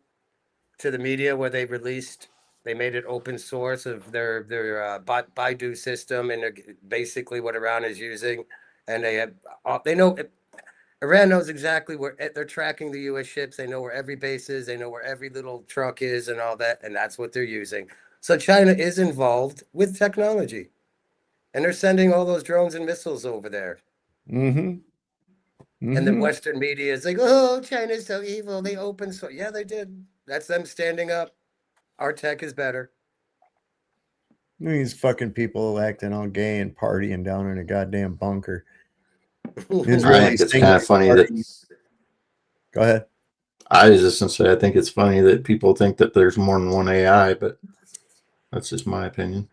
to the media where they released They made it open source of their Baidu system, and basically what Iran is using. And they know Iran knows exactly where they're tracking the U.S. ships. They know where every base is. They know where every little truck is and all that, and that's what they're using. So China is involved with technology, and they're sending all those drones and missiles over there. Mm-hmm. And the Western media is like, oh, China's so evil. They open source. Yeah, they did. That's them standing up. Our tech is better. These fucking people acting all gay and partying down in a goddamn bunker. It's I think it's kind of funny that. Go ahead. I was just gonna say, I think it's funny that people think that there's more than one AI, but that's just my opinion.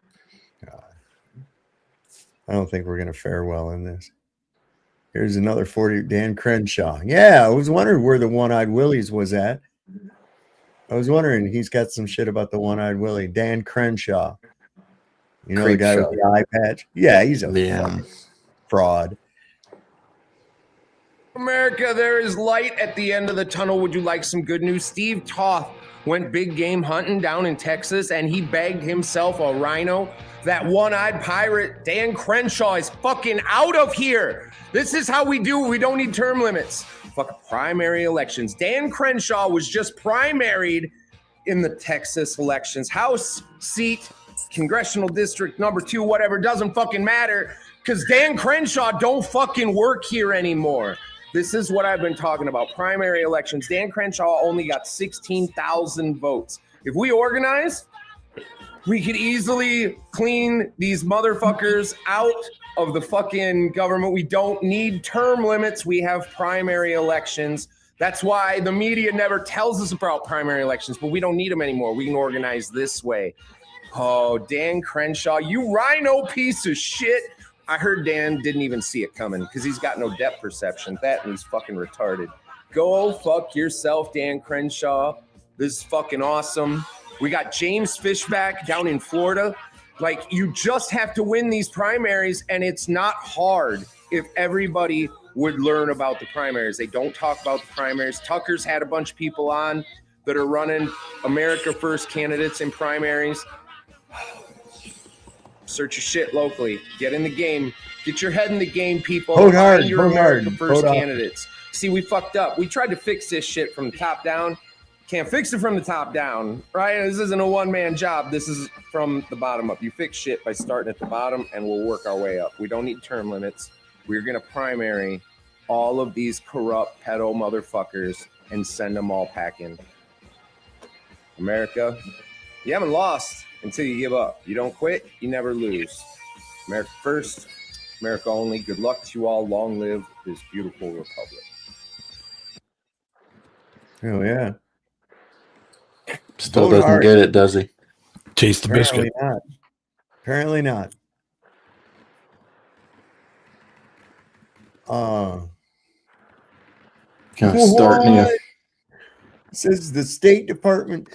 I don't think we're gonna fare well in this. Here's another 40. Dan Crenshaw. Yeah, I was wondering where the one-eyed Willies was at. I was wondering, he's got some shit about the one-eyed Willie. Dan Crenshaw. You know, the guy with the eye patch? Yeah, he's a fucking fraud. America, there is light at the end of the tunnel. Would you like some good news? Steve Toth went big game hunting down in Texas, and he bagged himself a rhino. That one-eyed pirate, Dan Crenshaw, is fucking out of here. This is how we do it. We don't need term limits. Fuck primary elections. Dan Crenshaw was just primaried in the Texas elections. House seat, congressional district number 2, whatever, doesn't fucking matter, because Dan Crenshaw don't fucking work here anymore. This is what I've been talking about. Primary elections. Dan Crenshaw only got 16,000 votes. If we organize, we could easily clean these motherfuckers out of the fucking government. We don't need term limits. We have primary elections. That's why the media never tells us about primary elections, but we don't need them anymore. We can organize this way. Oh, Dan Crenshaw, you rhino piece of shit. I heard Dan didn't even see it coming because he's got no depth perception. That and he's fucking retarded. Go fuck yourself, Dan Crenshaw. This is fucking awesome. We got James Fishback down in Florida. Like, you just have to win these primaries, and it's not hard if everybody would learn about the primaries. They don't talk about the primaries. Tucker's had a bunch of people on that are running America First candidates in primaries. Search your shit locally. Get in the game. Get your head in the game, people. Vote hard, Find your vote America hard, First vote candidates. See, we fucked up. We tried to fix this shit from the top down. Can't fix it from the top down, right? This isn't a one-man job. This is from the bottom up. You fix shit by starting at the bottom, and we'll work our way up. We don't need term limits. We're going to primary all of these corrupt pedo motherfuckers and send them all packing. America, you haven't lost until you give up. You don't quit, you never lose. America first, America only. Good luck to you all. Long live this beautiful republic. Oh, yeah. Still doesn't get it, does he? Chase the biscuit. Not. Apparently not. Kind of starting here. Says the State Department.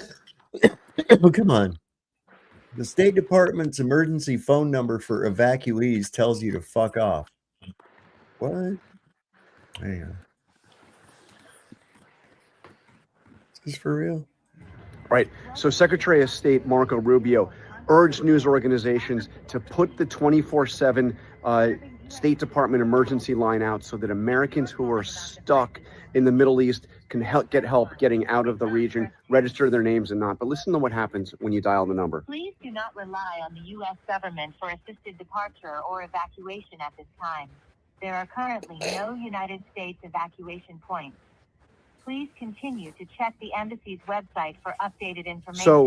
Oh, come on. The State Department's emergency phone number for evacuees tells you to fuck off. What? Hang on. Is this for real? Right. So Secretary of State Marco Rubio urged news organizations to put the 24/7 State Department emergency line out so that Americans who are stuck in the Middle East can get help getting out of the region, register their names and not. But listen to what happens when you dial the number. Please do not rely on the U.S. government for assisted departure or evacuation at this time. There are currently no United States evacuation points. Please continue to check the embassy's website for updated information. So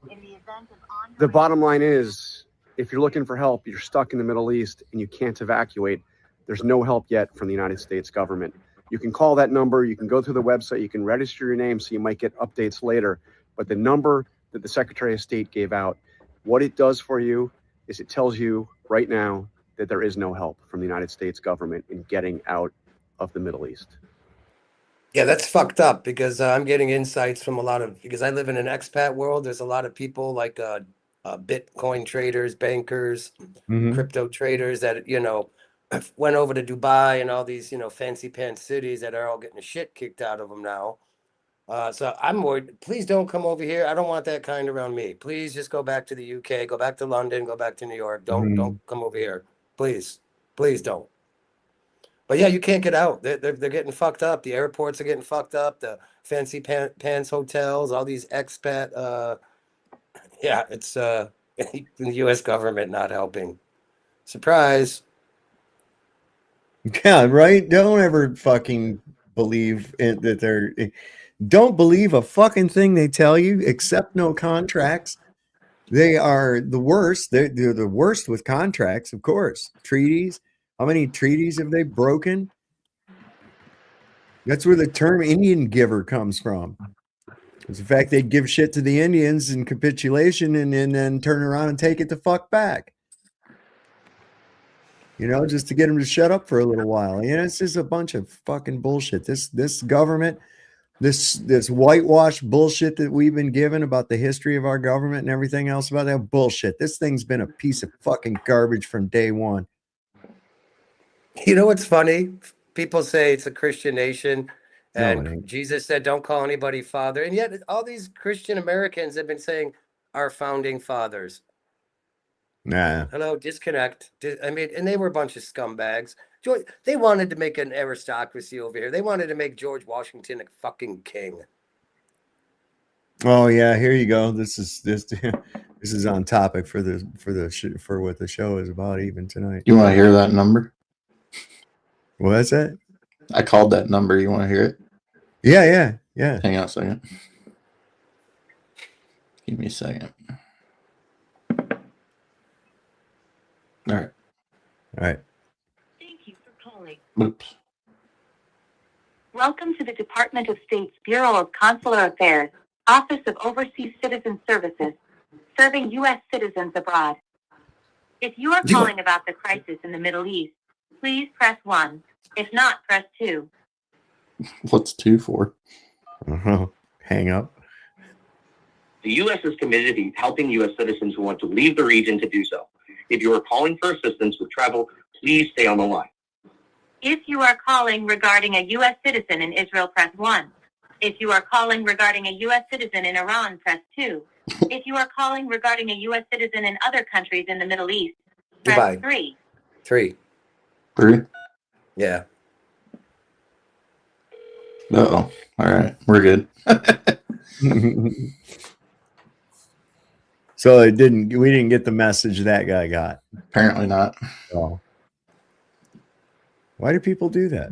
in the event of the bottom line is, if you're looking for help, you're stuck in the Middle East and you can't evacuate, there's no help yet from the United States government. You can call that number, you can go through the website, you can register your name so you might get updates later. But the number that the Secretary of State gave out, what it does for you is it tells you right now that there is no help from the United States government in getting out of the Middle East. Yeah, that's fucked up because I'm getting insights from because I live in an expat world. There's a lot of people like Bitcoin traders, bankers, crypto traders that, went over to Dubai and all these, fancy pants cities that are all getting the shit kicked out of them now. So I'm worried. Please don't come over here. I don't want that kind around me. Please just go back to the UK, go back to London, go back to New York. Don't come over here. Please. Please don't. But yeah, you can't get out. They're getting fucked up. The airports are getting fucked up. The fancy pants hotels, all these expat. Yeah, it's the U.S. government not helping. Surprise. Yeah, right. Don't ever fucking believe that they're. Don't believe a fucking thing they tell you. Accept no contracts. They are the worst. They're the worst with contracts, of course. Treaties. How many treaties have they broken? That's where the term Indian giver comes from. It's the fact they give shit to the Indians in capitulation and then turn around and take it the fuck back. You know, just to get them to shut up for a little while. You know, it's just a bunch of fucking bullshit. This government, this whitewashed bullshit that we've been given about the history of our government and everything else about that bullshit. This thing's been a piece of fucking garbage from day one. You know what's funny? People say it's a Christian nation, No, it and ain't. Jesus said, "Don't call anybody father." And yet, all these Christian Americans have been saying, "Our founding fathers." Nah. Hello, disconnect. I mean, and they were a bunch of scumbags. They wanted to make an aristocracy over here. They wanted to make George Washington a fucking king. Oh yeah, here you go. This is on topic for what the show is about even tonight. You want to hear that number? What's that? I called that number. You want to hear it? Yeah. Hang on a second. Give me a second. All right. Thank you for calling. Oops. Welcome to the Department of State's Bureau of Consular Affairs, Office of Overseas Citizen Services, serving U.S. citizens abroad. If you are calling about the crisis in the Middle East, please press 1. If not, press 2. What's 2 for? Hang up. The U.S. is committed to helping U.S. citizens who want to leave the region to do so. If you are calling for assistance with travel, please stay on the line. If you are calling regarding a U.S. citizen in Israel, press 1. If you are calling regarding a U.S. citizen in Iran, press 2. If you are calling regarding a U.S. citizen in other countries in the Middle East, press 3. 3. 3? Yeah. Uh-oh. All right. We're good. So we didn't get the message that guy got. Apparently not. Oh. Why do people do that?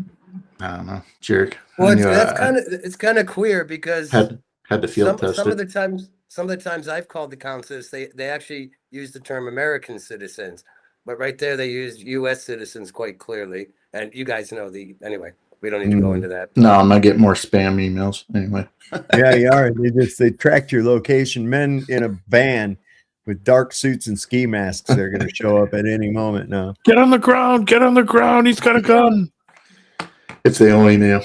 I don't know. Jerk. Well, it's kind of queer because had to field test some it. of the times I've called the consuls, they actually use the term American citizens, but right there they use U.S. citizens quite clearly. And you guys know anyway. We don't need to go into that. No, I'm gonna get more spam emails anyway. Yeah, you are. They tracked your location. Men in a van with dark suits and ski masks. They're going to show up at any moment now. Get on the ground! Get on the ground! He's got a gun. If they only knew.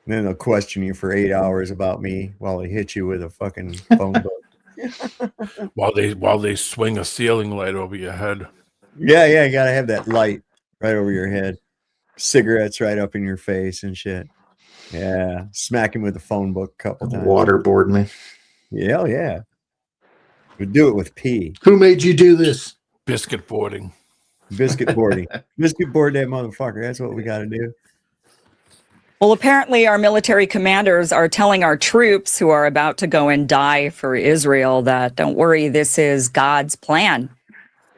Then they'll question you for 8 hours about me while they hit you with a fucking phone book. while they swing a ceiling light over your head. Yeah, you got to have that light right over your head. Cigarettes right up in your face and shit. Yeah, smack him with the phone book a couple times. Waterboard me. Hell yeah. We do it with pee. Who made you do this? Biscuit boarding. Biscuit boarding. Biscuit board that motherfucker. That's what we got to do. Well, apparently our military commanders are telling our troops who are about to go and die for Israel that don't worry, this is God's plan,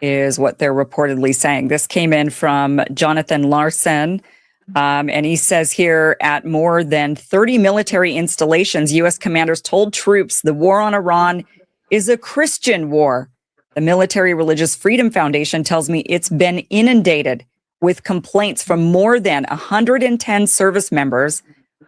is what they're reportedly saying. This came in from Jonathan Larson. And he says here, at more than 30 military installations, U.S. commanders told troops the war on Iran is a Christian war. The Military Religious Freedom Foundation tells me it's been inundated with complaints from more than 110 service members.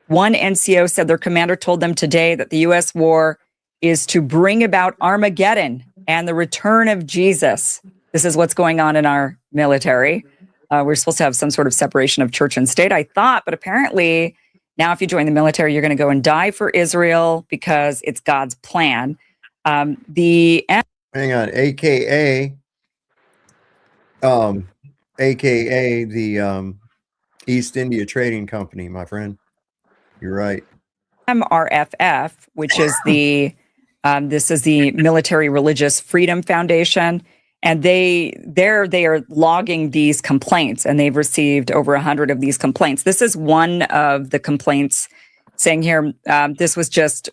One NCO said their commander told them today that the U.S. war is to bring about Armageddon and the return of Jesus. This is what's going on in our military. We're supposed to have some sort of separation of church and state, I thought, but apparently now if you join the military, you're going to go and die for Israel because it's God's plan. Hang on, AKA the East India Trading Company, my friend. You're right. MRFF, which is the this is the Military Religious Freedom Foundation, and they are logging these complaints, and they've received over 100 of these complaints. This is one of the complaints saying here. This was just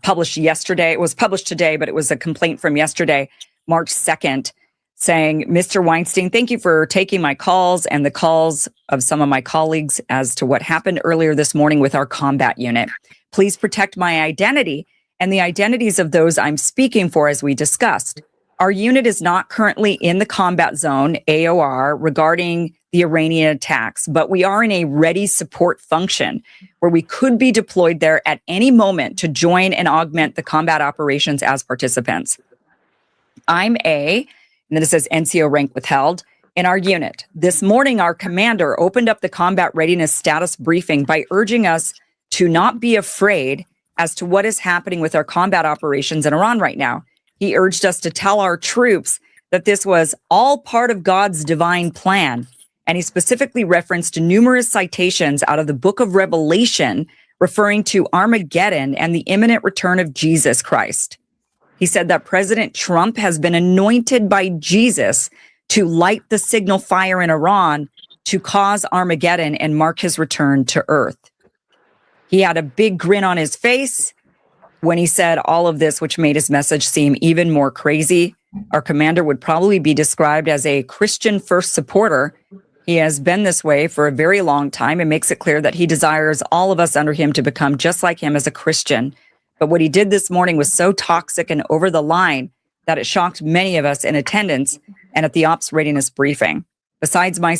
published yesterday. It was published today, but it was a complaint from yesterday, March 2nd, saying, Mr. Weinstein, thank you for taking my calls and the calls of some of my colleagues as to what happened earlier this morning with our combat unit. Please protect my identity and the identities of those I'm speaking for, as we discussed. Our unit is not currently in the combat zone, AOR, regarding the Iranian attacks, but we are in a ready support function where we could be deployed there at any moment to join and augment the combat operations as participants. I'm and then it says NCO rank withheld, in our unit. This morning, our commander opened up the combat readiness status briefing by urging us to not be afraid as to what is happening with our combat operations in Iran right now. He urged us to tell our troops that this was all part of God's divine plan. And he specifically referenced numerous citations out of the book of Revelation referring to Armageddon and the imminent return of Jesus Christ. He said that President Trump has been anointed by Jesus to light the signal fire in Iran to cause Armageddon and mark his return to earth. He had a big grin on his face when he said all of this, which made his message seem even more crazy. Our commander would probably be described as a Christian first supporter. He has been this way for a very long time and makes it clear that he desires all of us under him to become just like him as a Christian. But what he did this morning was so toxic and over the line that it shocked many of us in attendance and at the ops readiness briefing. Besides my...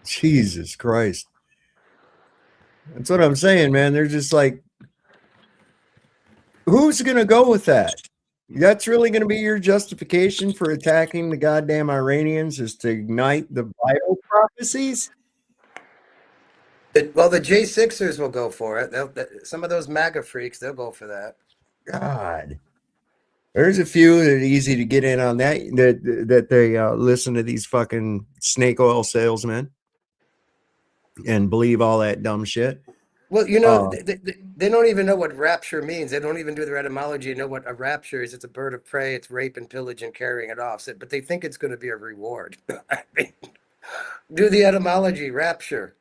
Jesus Christ. That's what I'm saying, man. They're just like, who's going to go with that? That's really going to be your justification for attacking the goddamn Iranians, is to ignite the Bible prophecies? Well, the J6ers will go for it. Some of those MAGA freaks, they'll go for that. God. There's a few that are easy to get in on that they listen to these fucking snake oil salesmen and believe all that dumb shit. Well, you know, they don't even know what rapture means. They don't even do their etymology and know what a rapture is. It's a bird of prey. It's rape and pillage and carrying it off. But they think it's going to be a reward. I mean, do the etymology. Rapture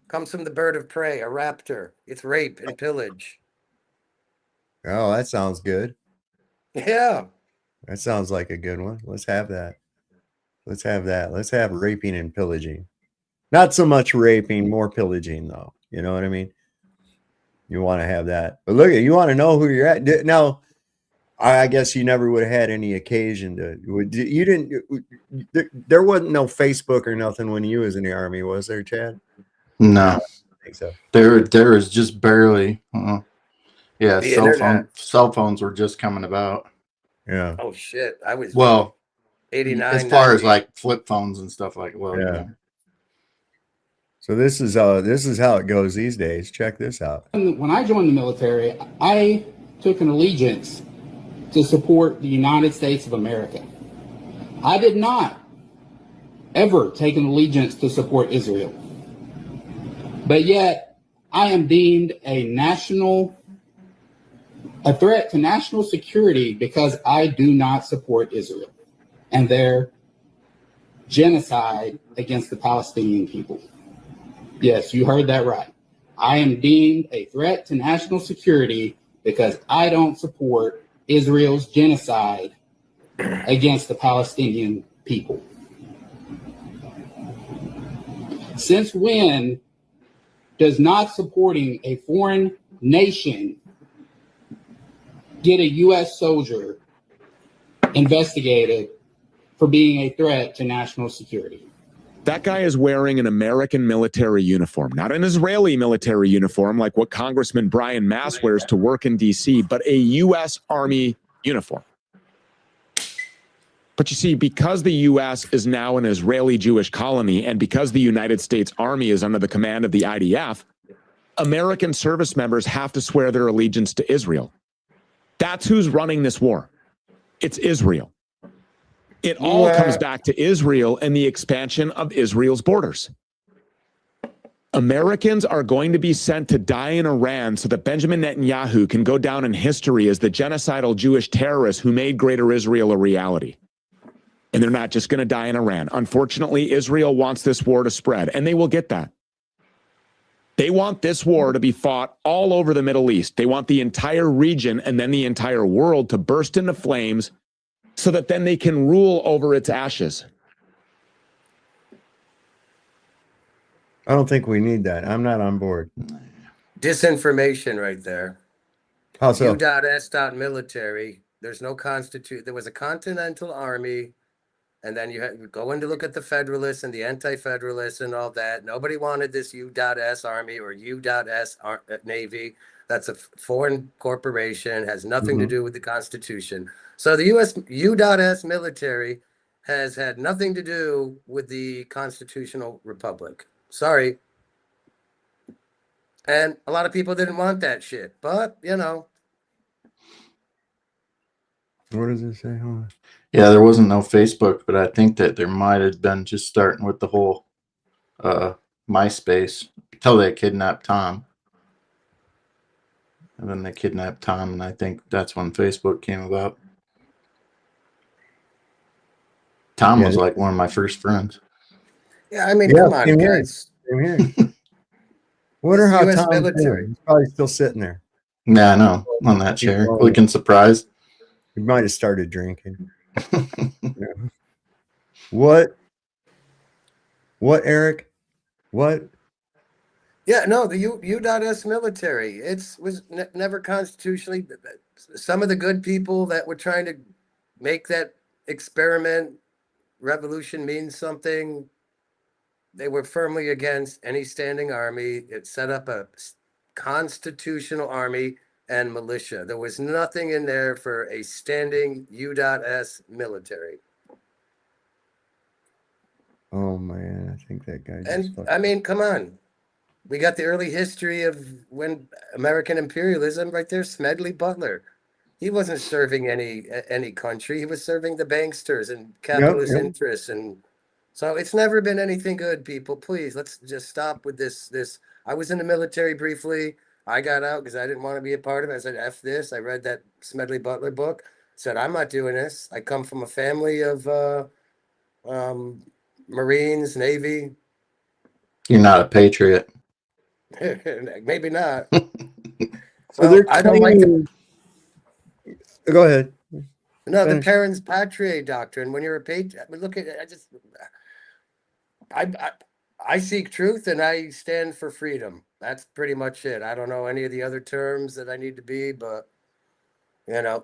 comes from the bird of prey, a raptor. It's rape and pillage. Oh, that sounds good. Yeah. That sounds like a good one. Let's have that. Let's have that. Let's have raping and pillaging. Not so much raping, more pillaging, though. You know what I mean? You want to have that. But look, you want to know who you're at. Now, I guess you never would have had any occasion to. You didn't. There wasn't no Facebook or nothing when you was in the Army, was there, Chad? No. I don't think so. There was just barely. Yeah, The cell phones were just coming about. Yeah. Oh, shit. I was 89. As far as like flip phones and stuff like that. Yeah. So this is how it goes these days. Check this out. When I joined the military, I took an allegiance to support the United States of America. I did not ever take an allegiance to support Israel. But yet, I am deemed a threat to national security because I do not support Israel and their genocide against the Palestinian people. Yes, you heard that right. I am deemed a threat to national security because I don't support Israel's genocide against the Palestinian people. Since when does not supporting a foreign nation get a U.S. soldier investigated for being a threat to national security? That guy is wearing an American military uniform, not an Israeli military uniform like what Congressman Brian Mass wears to work in D.C., but a U.S. Army uniform. But you see, because the U.S. is now an Israeli Jewish colony and because the United States Army is under the command of the IDF, American service members have to swear their allegiance to Israel. That's who's running this war. It's Israel. It all comes back to Israel and the expansion of Israel's borders. Americans are going to be sent to die in Iran so that Benjamin Netanyahu can go down in history as the genocidal Jewish terrorist who made Greater Israel a reality. And they're not just going to die in Iran. Unfortunately, Israel wants this war to spread, and they will get that. They want this war to be fought all over the Middle East. They want the entire region and then the entire world to burst into flames so that then they can rule over its ashes. I don't think we need that. I'm not on board. Disinformation right there. How so? U.S.military. There's no constitute. There was a continental army, and then you go in to look at the Federalists and the Anti-Federalists and all that. Nobody wanted this U.S. Army or U.S. Navy. That's a foreign corporation, has nothing to do with the Constitution. So the U.S. military has had nothing to do with the constitutional republic. Sorry. And a lot of people didn't want that shit, but you know. What does it say? Hold on. Yeah, there wasn't no Facebook, but I think that there might have been just starting with the whole MySpace until they kidnapped Tom. And then they kidnapped Tom, and I think that's when Facebook came about. Tom was like one of my first friends. Yeah, I mean, come on, same here. guys. Same here. Wonder how US Tom's military. doing. He's probably still sitting there. Yeah, I know. On that chair. Looking surprised. He might have started drinking. Yeah. What, Eric? What? Yeah, no, the U.S. military. Was never constitutionally. Some of the good people that were trying to make that experiment revolution mean something, they were firmly against any standing army. It set up a constitutional army and militia. There was nothing in there for a standing U.S. military. Oh man, I think that guy. And I mean, come on. We got the early history of when American imperialism right there. Smedley Butler. He wasn't serving any country. He was serving the banksters and capitalist interests. And so it's never been anything good, people. Please, let's just stop with this. I was in the military briefly. I got out because I didn't want to be a part of it. I said, F this. I read that Smedley Butler book. Said, I'm not doing this. I come from a family of Marines, Navy. You're not a patriot. Maybe not. So I don't like the. Go ahead. No, the parents patriae doctrine. When you're a patriot, look at it. I seek truth and I stand for freedom. That's pretty much it. I don't know any of the other terms that I need to be, but you know,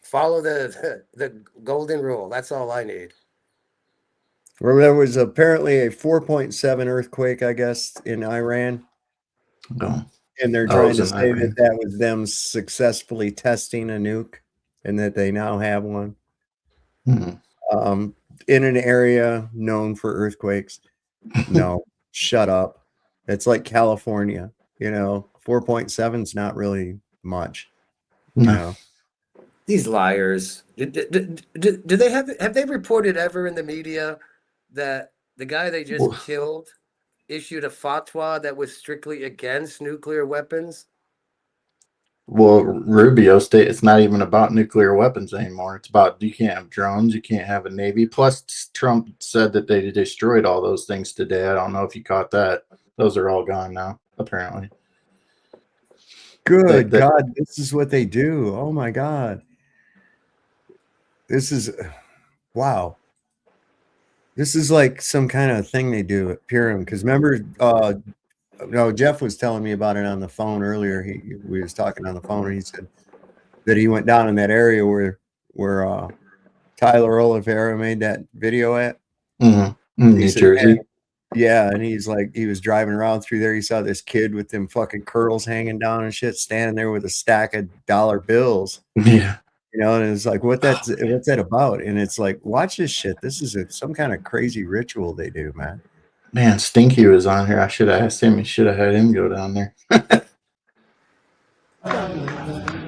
follow the golden rule. That's all I need. Well, there was apparently a 4.7 earthquake, I guess, in Iran. Oh. And they're trying to say that was them successfully testing a nuke and that they now have one. Mm-hmm. In an area known for earthquakes. No, shut up. It's like California, 4.7 is not really much. No. These liars. Do they have they reported ever in the media that the guy they just killed issued a fatwa that was strictly against nuclear weapons? Well, Rubio state it's not even about nuclear weapons anymore. It's about you can't have drones, you can't have a navy. Plus, Trump said that they destroyed all those things today. I don't know if you caught that. Those are all gone now, apparently. Good God, this is what they do. Oh my God. This is, wow. This is like some kind of thing they do at Purim. Because remember, Jeff was telling me about it on the phone earlier. We was talking on the phone, and he said that he went down in that area where Tyler Oliveira made that video at. Mm-hmm. New Jersey. Yeah, and he's like, he was driving around through there. He saw this kid with them fucking curls hanging down and shit, standing there with a stack of dollar bills. Yeah. And it's like, what's that about? And it's like, watch this shit. This is some kind of crazy ritual they do, man. Man, Stinky was on here. I should have asked him. We should have had him go down there.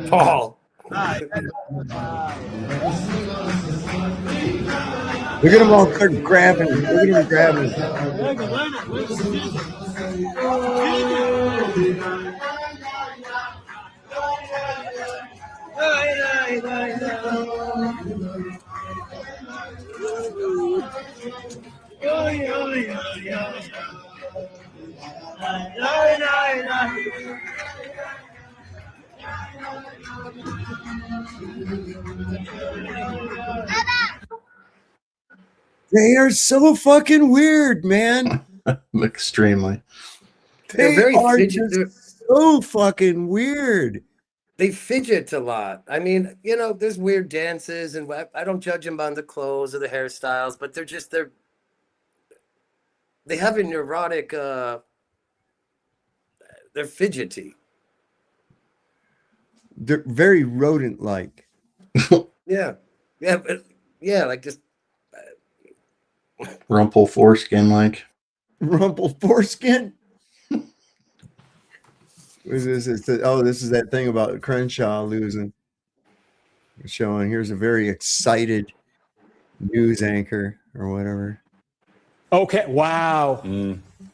Paul. Look at them all start grabbing. Look at them grabbing. They are so fucking weird, man. Extremely. They're They very are fidget. just so fucking weird. They fidget a lot. I mean, you know, there's weird dances, and I don't judge them on the clothes or the hairstyles, but they have a neurotic. They're fidgety. They're very rodent-like. Yeah, like just Rumple foreskin like. Rumple foreskin. This is that thing about Crenshaw losing. Showing here's a very excited news anchor or whatever. Okay. Wow.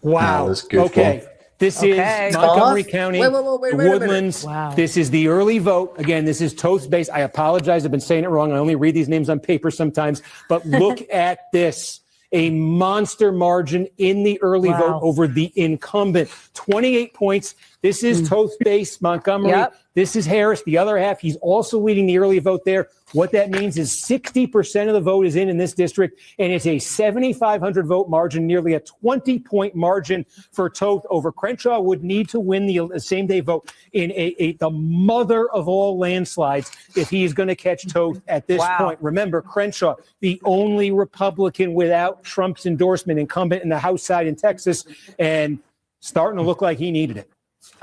Wow. Oh, that's goofball. Okay. This is Montgomery County, Wait, the wait a Woodlands. minute. Wow. This is the early vote. Again, this is Toast-based. I apologize. I've been saying it wrong. I only read these names on paper sometimes. But look at this. A monster margin in the early vote over the incumbent. 28 points. This is Toast-based Montgomery. Yep. This is Harris. The other half, he's also leading the early vote there. What that means is 60% of the vote is in this district, and it's a 7,500 vote margin, nearly a 20-point margin for Toth over Crenshaw. Would need to win the same-day vote in the mother of all landslides if he's going to catch Toth at this point. Remember, Crenshaw, the only Republican without Trump's endorsement, incumbent in the House side in Texas, and starting to look like he needed it.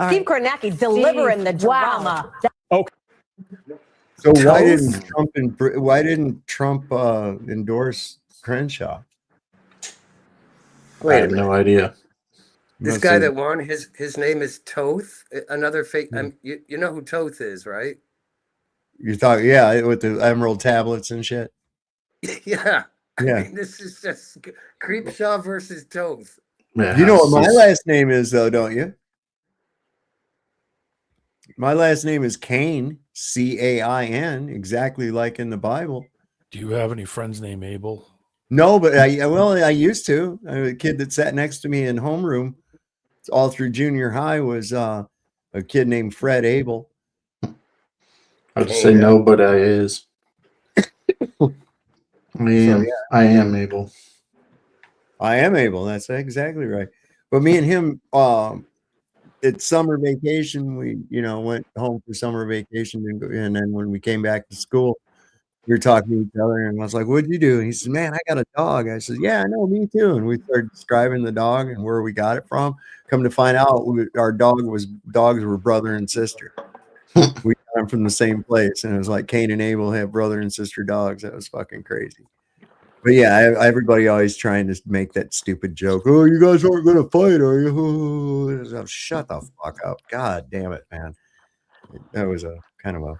Steve Kornacki delivering the drama. Okay. So why didn't Trump endorse Crenshaw? I have no idea. This guy that won, his name is Toth. Another fake. You know who Toth is, right? You're talking, yeah, with the emerald tablets and shit. Yeah. Yeah. I mean, this is just Creepshaw versus Toth. Yeah, You know what my last name is, though, don't you? My last name is Cain, Cain, exactly like in the Bible. Do you have any friends named Abel? No, but I used to. A kid that sat next to me in homeroom all through junior high was a kid named Fred Abel. I would say no, but I is. I am able. I am able. That's exactly right. But me and him, it's summer vacation. We, went home for summer vacation, and then when we came back to school, we were talking to each other, and I was like, "What'd you do?" And he said, "Man, I got a dog." I said, "Yeah, I know, me too." And we started describing the dog and where we got it from. Come to find out, our dogs were brother and sister. We got them from the same place, and it was like Cain and Abel have brother and sister dogs. That was fucking crazy. But yeah, everybody always trying to make that stupid joke. Oh, you guys aren't going to fight, are you? Oh, shut the fuck up. God damn it, man. That was a kind of a...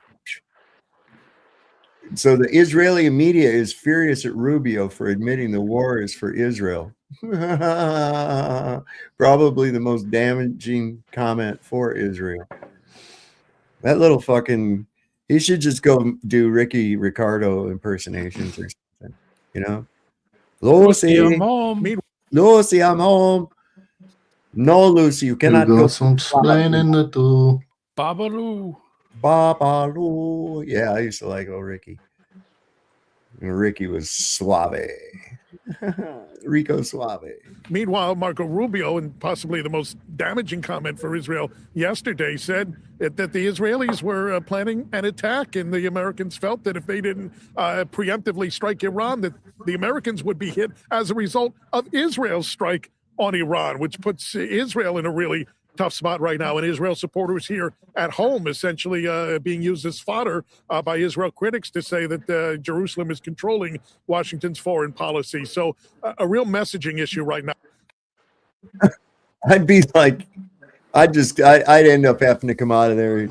So the Israeli media is furious at Rubio for admitting the war is for Israel. Probably the most damaging comment for Israel. That little fucking... He should just go do Ricky Ricardo impersonations or something. Lucy, I'm home. Lucy, I'm home. No, Lucy, you cannot go. Some explaining to do. Babaloo. Babaloo. Yeah, I used to like old Ricky. Ricky was suave. Rico Suave. Meanwhile, Marco Rubio, and possibly the most damaging comment for Israel yesterday, said that the Israelis were planning an attack, and the Americans felt that if they didn't preemptively strike Iran, that the Americans would be hit as a result of Israel's strike on Iran, which puts Israel in a really tough spot right now. And Israel supporters here at home essentially being used as fodder by Israel critics to say that Jerusalem is controlling Washington's foreign policy. So a real messaging issue right now. I'd be like, I'd end up having to come out of there.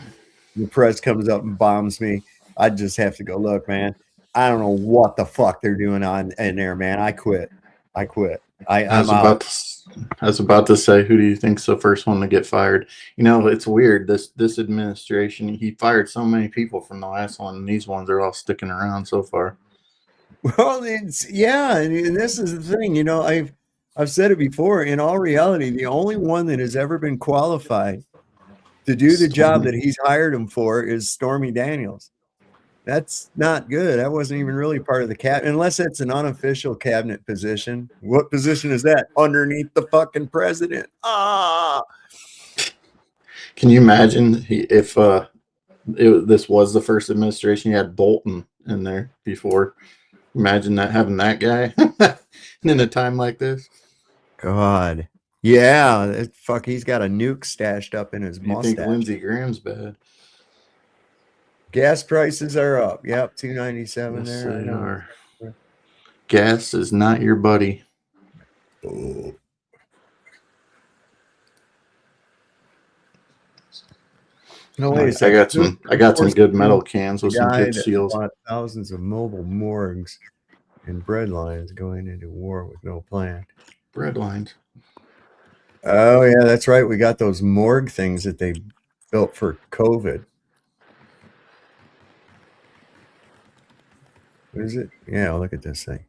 The press comes up and bombs me. I'd just have to go, look, man, I don't know what the fuck they're doing on in there, man. I quit. I'm I was about to say, who do you think's the first one to get fired? You know, it's weird. This administration, he fired so many people from the last one, and these ones are all sticking around so far. Well, and this is the thing. You know, I've said it before. In all reality, the only one that has ever been qualified to do the job that he's hired him for is Stormy Daniels. That's not good. That wasn't even really part of the cabinet, unless it's an unofficial cabinet position. What position is that? Underneath the fucking president. Can you imagine if this was the first administration? You had Bolton in there before. Imagine that, having that guy in a time like this. God. Yeah. Fuck, he's got a nuke stashed up in his You mustache. think Lindsey Graham's bad? Gas prices are up. Yep, $2.97 Yes, there. they are. Gas is not your buddy. Oh. No, wait a second. I got some good metal cans with some good seals. Bought thousands of mobile morgues and bread lines going into war with no plan. Bread lines. Oh yeah, that's right. We got those morgue things that they built for COVID. What is it? Yeah, look at this thing.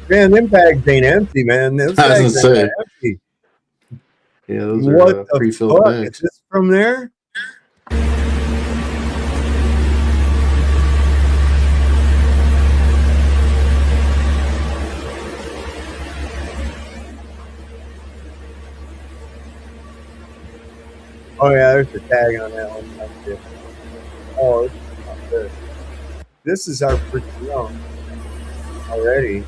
Man, them bags ain't empty, man. Those bags ain't empty. Yeah, those what are the pre-filled fuck? bags. Is this from there? Oh yeah, there's a tag on that one. That's it. Oh, this is not good. This is our freaking young already.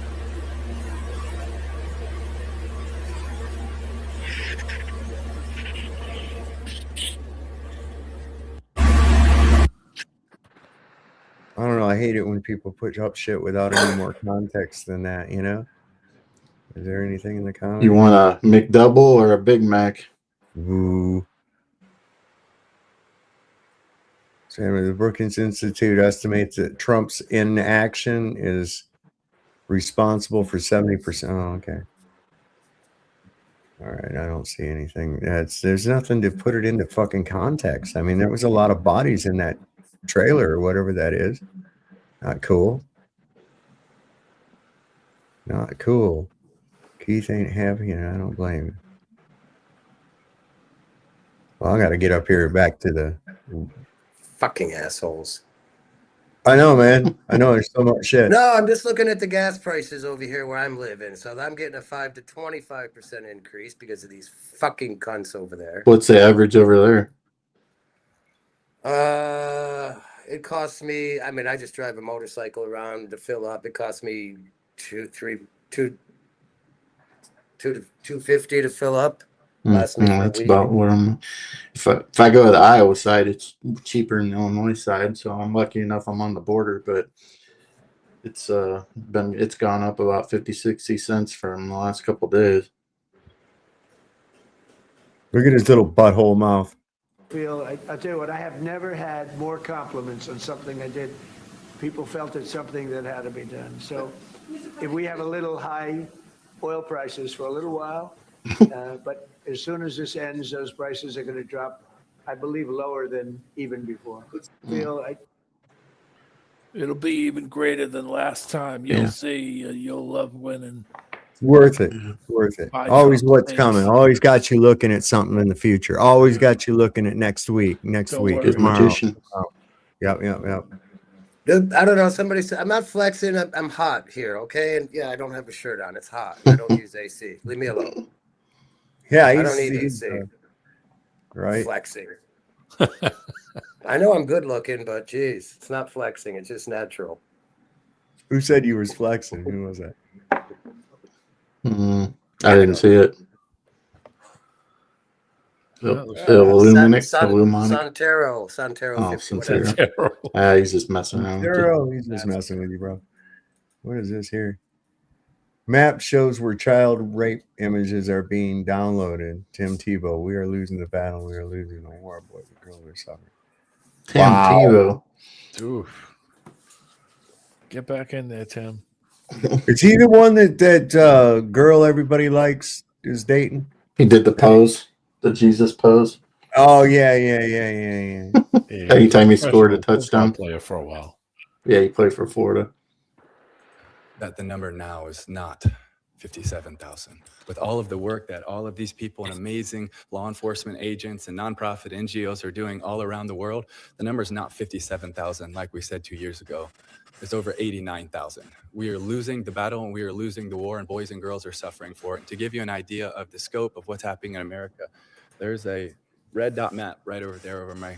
I don't know. I hate it when people put up shit without any more context than that, you know? Is there anything in the comments? You want a McDouble or a Big Mac? Ooh. So the Brookings Institute estimates that Trump's inaction is responsible for 70%. Oh, okay. All right, I don't see anything. There's nothing to put it into fucking context. I mean, there was a lot of bodies in that trailer or whatever that is. Not cool. Not cool. Keith ain't happy, and I don't blame him. Well, I got to get up here back to the Fucking assholes. I know, man. I know there's so much shit. No, I'm just looking at the gas prices over here where I'm living. So I'm getting a 5 to 25% increase because of these fucking cunts over there. What's the average over there? It costs me. I mean, I just drive a motorcycle around to fill up. It costs me $250 to fill up. That's about where I'm. If I go to the Iowa side, it's cheaper than the Illinois side, so I'm lucky enough I'm on the border. But it's gone up about 50-60 cents from the last couple of days. Look at his little butthole mouth. I'll tell you what, I have never had more compliments on something I did. People felt it's something that had to be done. So if we have a little high oil prices for a little while, but as soon as this ends, those prices are going to drop, I believe, lower than even before. It'll be even greater than last time. You'll see. You'll love winning. Worth it. Worth it. Always what's coming. Always got you looking at something in the future. Always got you looking at next week. Tomorrow. Yep. I don't know. Somebody said, I'm not flexing. I'm hot here, okay? And yeah, I don't have a shirt on. It's hot. I don't use AC. Leave me alone. Yeah, I don't need AC. Right. Flexing. I know I'm good looking, but geez, it's not flexing. It's just natural. Who said you was flexing? Who was that? I didn't see it. Illuminic, Santero, Oh, 50, whatever. Santero. He's just messing around with you. He's just messing with you, bro. What is this here? Map shows where child rape images are being downloaded. Tim Tebow, we are losing the battle. We are losing the war. Boys and girls are suffering. Tim Tebow. Oof. Get back in there, Tim. Is he the one that girl everybody likes is dating? He did the pose, the Jesus pose. Oh yeah. Anytime he scored a touchdown. Player for a while. Yeah, he played for Florida. That the number now is not 57,000. With all of the work that all of these people and amazing law enforcement agents and nonprofit NGOs are doing all around the world, the number is not 57,000 like we said 2 years ago. It's over 89,000. We are losing the battle and we are losing the war, and boys and girls are suffering for it. To give you an idea of the scope of what's happening in America, there's a red dot map right over there over my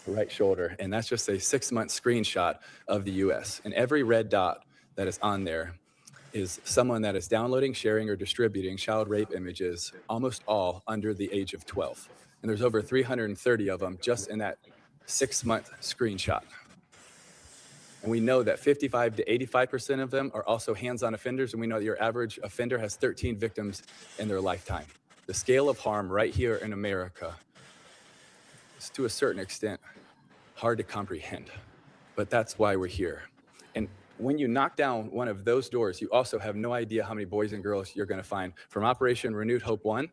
right shoulder, and that's just a 6-month screenshot of the US. And every red dot that is on there is someone that is downloading, sharing, or distributing child rape images, almost all under the age of 12. And there's over 330 of them just in that 6-month screenshot. And we know that 55 to 85% of them are also hands-on offenders, and we know that your average offender has 13 victims in their lifetime. The scale of harm right here in America is, to a certain extent, hard to comprehend, but that's why we're here. And when you knock down one of those doors, you also have no idea how many boys and girls you're going to find. From Operation Renewed Hope 1,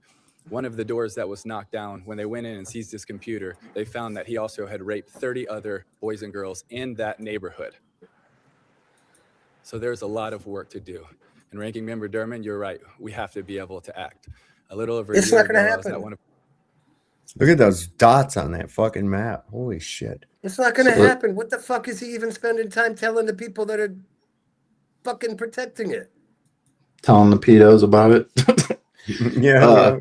one of the doors that was knocked down, when they went in and seized his computer, they found that he also had raped 30 other boys and girls in that neighborhood. So there's a lot of work to do. And Ranking Member Durman, you're right. We have to be able to act. A little over a year not going to ago, I was at happen. one of Look at those dots on that fucking map. Holy shit. It's not going to happen. What the fuck is he even spending time telling the people that are fucking protecting it? Telling the pedos about it. Yeah.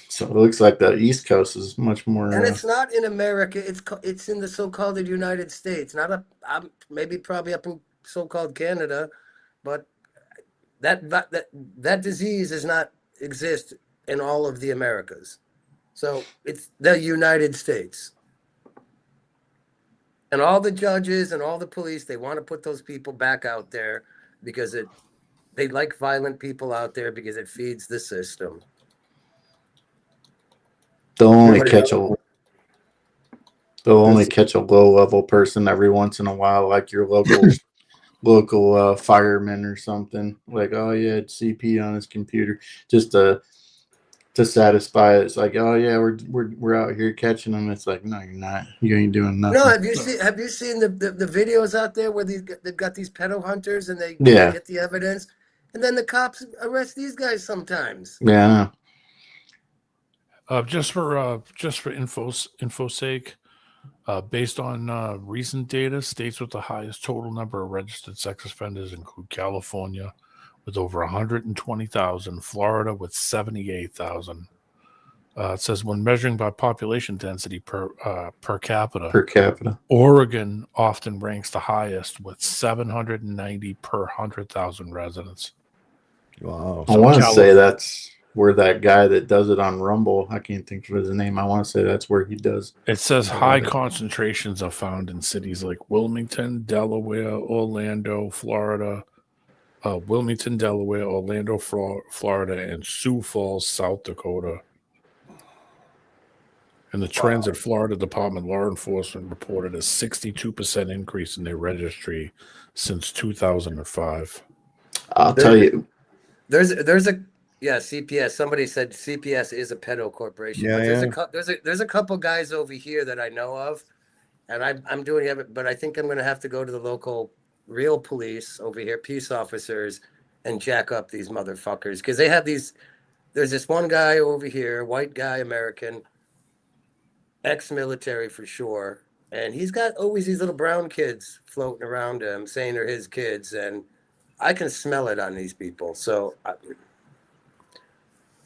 So it looks like the East Coast is much more. And it's not in America. It's in the so-called United States. Not up. Maybe probably up in so-called Canada, but that disease does not exist in all of the Americas. So it's the United States. And all the judges and all the police, they want to put those people back out there because they like violent people out there because it feeds the system. They'll only catch a low-level person every once in a while, like your local fireman or something. Like, oh yeah, it's CP on his computer, just to satisfy it. It's like, oh yeah, we're out here catching them. It's like, no, you're not. You ain't doing nothing. No, have you seen the videos out there where they've got these pedo hunters and they get the evidence, and then the cops arrest these guys sometimes. Yeah, I know. Just for info's sake, based on recent data, states with the highest total number of registered sex offenders include California with over 120,000, Florida with 78,000. It says when measuring by population density per capita, Oregon often ranks the highest with 790 per 100,000 residents. Wow! I want to say that's where that guy that does it on Rumble, I can't think of his name. I want to say that's where he does. It says high concentrations are found in cities like Wilmington, Delaware, Orlando, Florida. Wilmington, Delaware, Orlando, Florida, and Sioux Falls, South Dakota. And the Transit Florida Department Law Enforcement reported a 62% increase in their registry since 2005. I'll tell you. There's a CPS. Somebody said CPS is a pedo corporation. Yeah, but there's a couple guys over here that I know of, and I'm doing it, but I think I'm going to have to go to the local real police over here, peace officers, and jack up these motherfuckers because they have these. There's this one guy over here, white guy, American, ex-military for sure, and he's got always these little brown kids floating around him, saying they're his kids, and I can smell it on these people. So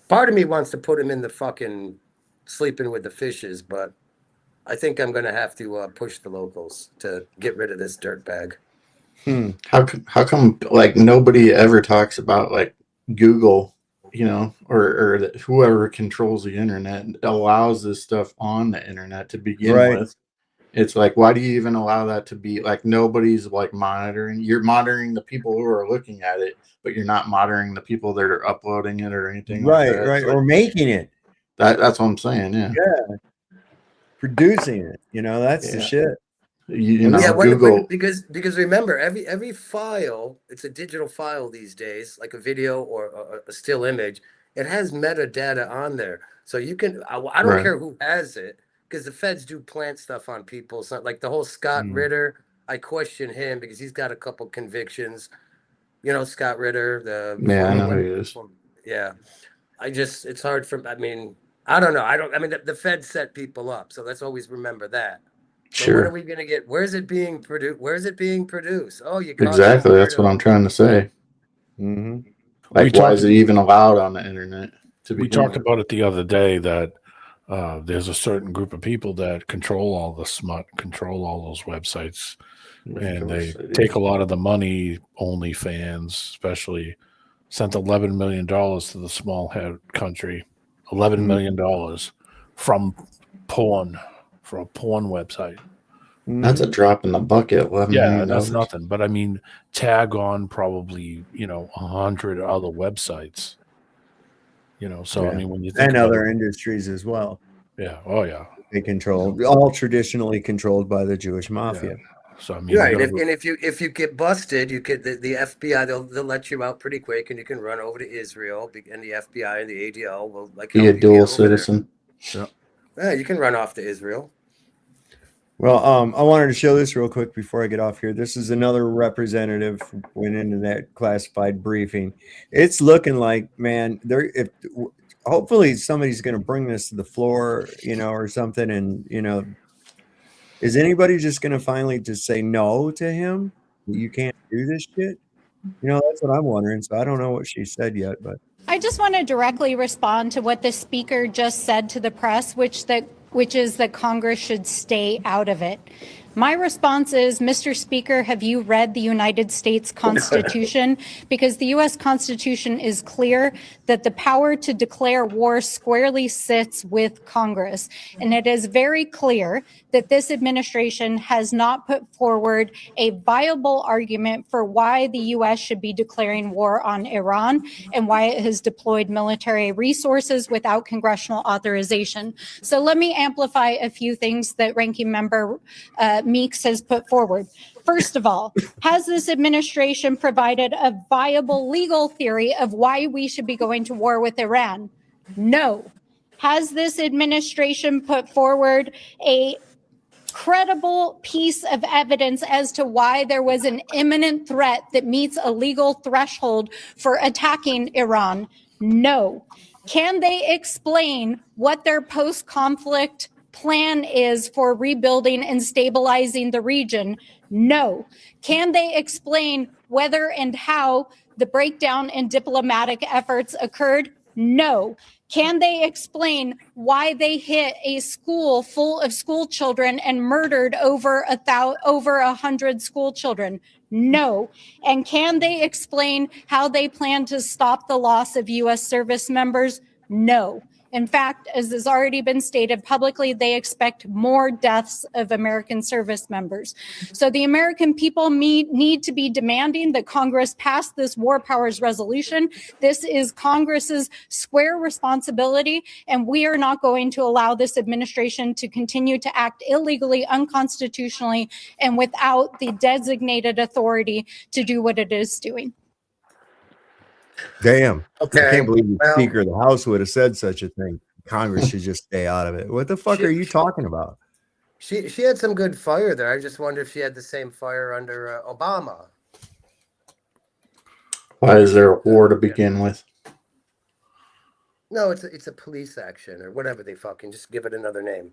part of me wants to put him in the fucking sleeping with the fishes, but I think I'm going to have to push the locals to get rid of this dirtbag. How come like nobody ever talks about like Google you know, or that whoever controls the internet allows this stuff on the internet to begin Right. with. It's like, why do you even allow that to be like nobody's like monitoring? You're monitoring the people who are looking at it, but you're not monitoring the people that are uploading it or anything like Right, that. right. So Or making it. that's what I'm saying. Yeah. Yeah. Producing it. You know, that's the Yeah. shit. You What is Yeah, know, it? Google. because remember, every file, it's a digital file these days, like a video or a still image. It has metadata on there, so you can. I don't Right. care who has it, because the feds do plant stuff on people. So like the whole Scott Ritter, I question him because he's got a couple convictions. You know, Scott Ritter, the Yeah, I former know who one. he is. Yeah, it's hard for. I mean, I don't know. I mean, the feds set people up, so let's always remember that. But when are Sure. we going to get? Where's it being produced? Where's it being produced? Oh, you caught some Exactly. That's what weirdo. I'm trying to say. Mm-hmm. Like, why is it even allowed on the internet to We begin talked with? about it the other day that there's a certain group of people that control all the smut, control all those websites, and they take a lot of the money. OnlyFans, especially, sent $11 million to the small head country. $11 million from porn, for a porn website. That's a drop in the bucket. $11 Yeah, million. that's nothing. But I mean, tag on probably 100 other websites. So I Yeah. mean, when you think And about other it, industries as well. yeah, oh yeah, They control, all traditionally controlled by the Jewish mafia. So I mean, Right, and if you get busted, you get the FBI. They'll let you out pretty quick, and you can run over to Israel, and the FBI and the ADL will like Be a help you dual get over citizen. Yeah. there. Yeah, you can run off to Israel. Well, I wanted to show this real quick before I get off here. This is another representative went into that classified briefing. It's looking like, man, hopefully somebody's going to bring this to the floor, or something. And, is anybody just going to finally just say no to him? You can't do this shit. That's what I'm wondering. So I don't know what she said yet, but I just want to directly respond to what the speaker just said to the press, which is that Congress should stay out of it. My response is, Mr. Speaker, have you read the United States Constitution? Because the U.S. Constitution is clear that the power to declare war squarely sits with Congress. And it is very clear that this administration has not put forward a viable argument for why the U.S. should be declaring war on Iran and why it has deployed military resources without congressional authorization. So let me amplify a few things that Ranking Member Meeks has put forward. First of all, has this administration provided a viable legal theory of why we should be going to war with Iran? No. Has this administration put forward a credible piece of evidence as to why there was an imminent threat that meets a legal threshold for attacking Iran? No. Can they explain what their post-conflict plan is for rebuilding and stabilizing the region? No. Can they explain whether and how the breakdown in diplomatic efforts occurred? No. Can they explain why they hit a school full of school children and murdered over 100 school children? No. And can they explain how they plan to stop the loss of U.S. service members? No. In fact, as has already been stated publicly, they expect more deaths of American service members. So the American people need to be demanding that Congress pass this war powers resolution. This is Congress's square responsibility, and we are not going to allow this administration to continue to act illegally, unconstitutionally, and without the designated authority to do what it is doing. damn. Okay, I can't believe the well- Speaker of the House would have said such a thing. Congress should just stay out of it. What the fuck are you talking about? She had some good fire there. I just wonder if she had the same fire under Obama. Why is there a war to begin with? No, it's a police action or whatever they fucking just give it another name.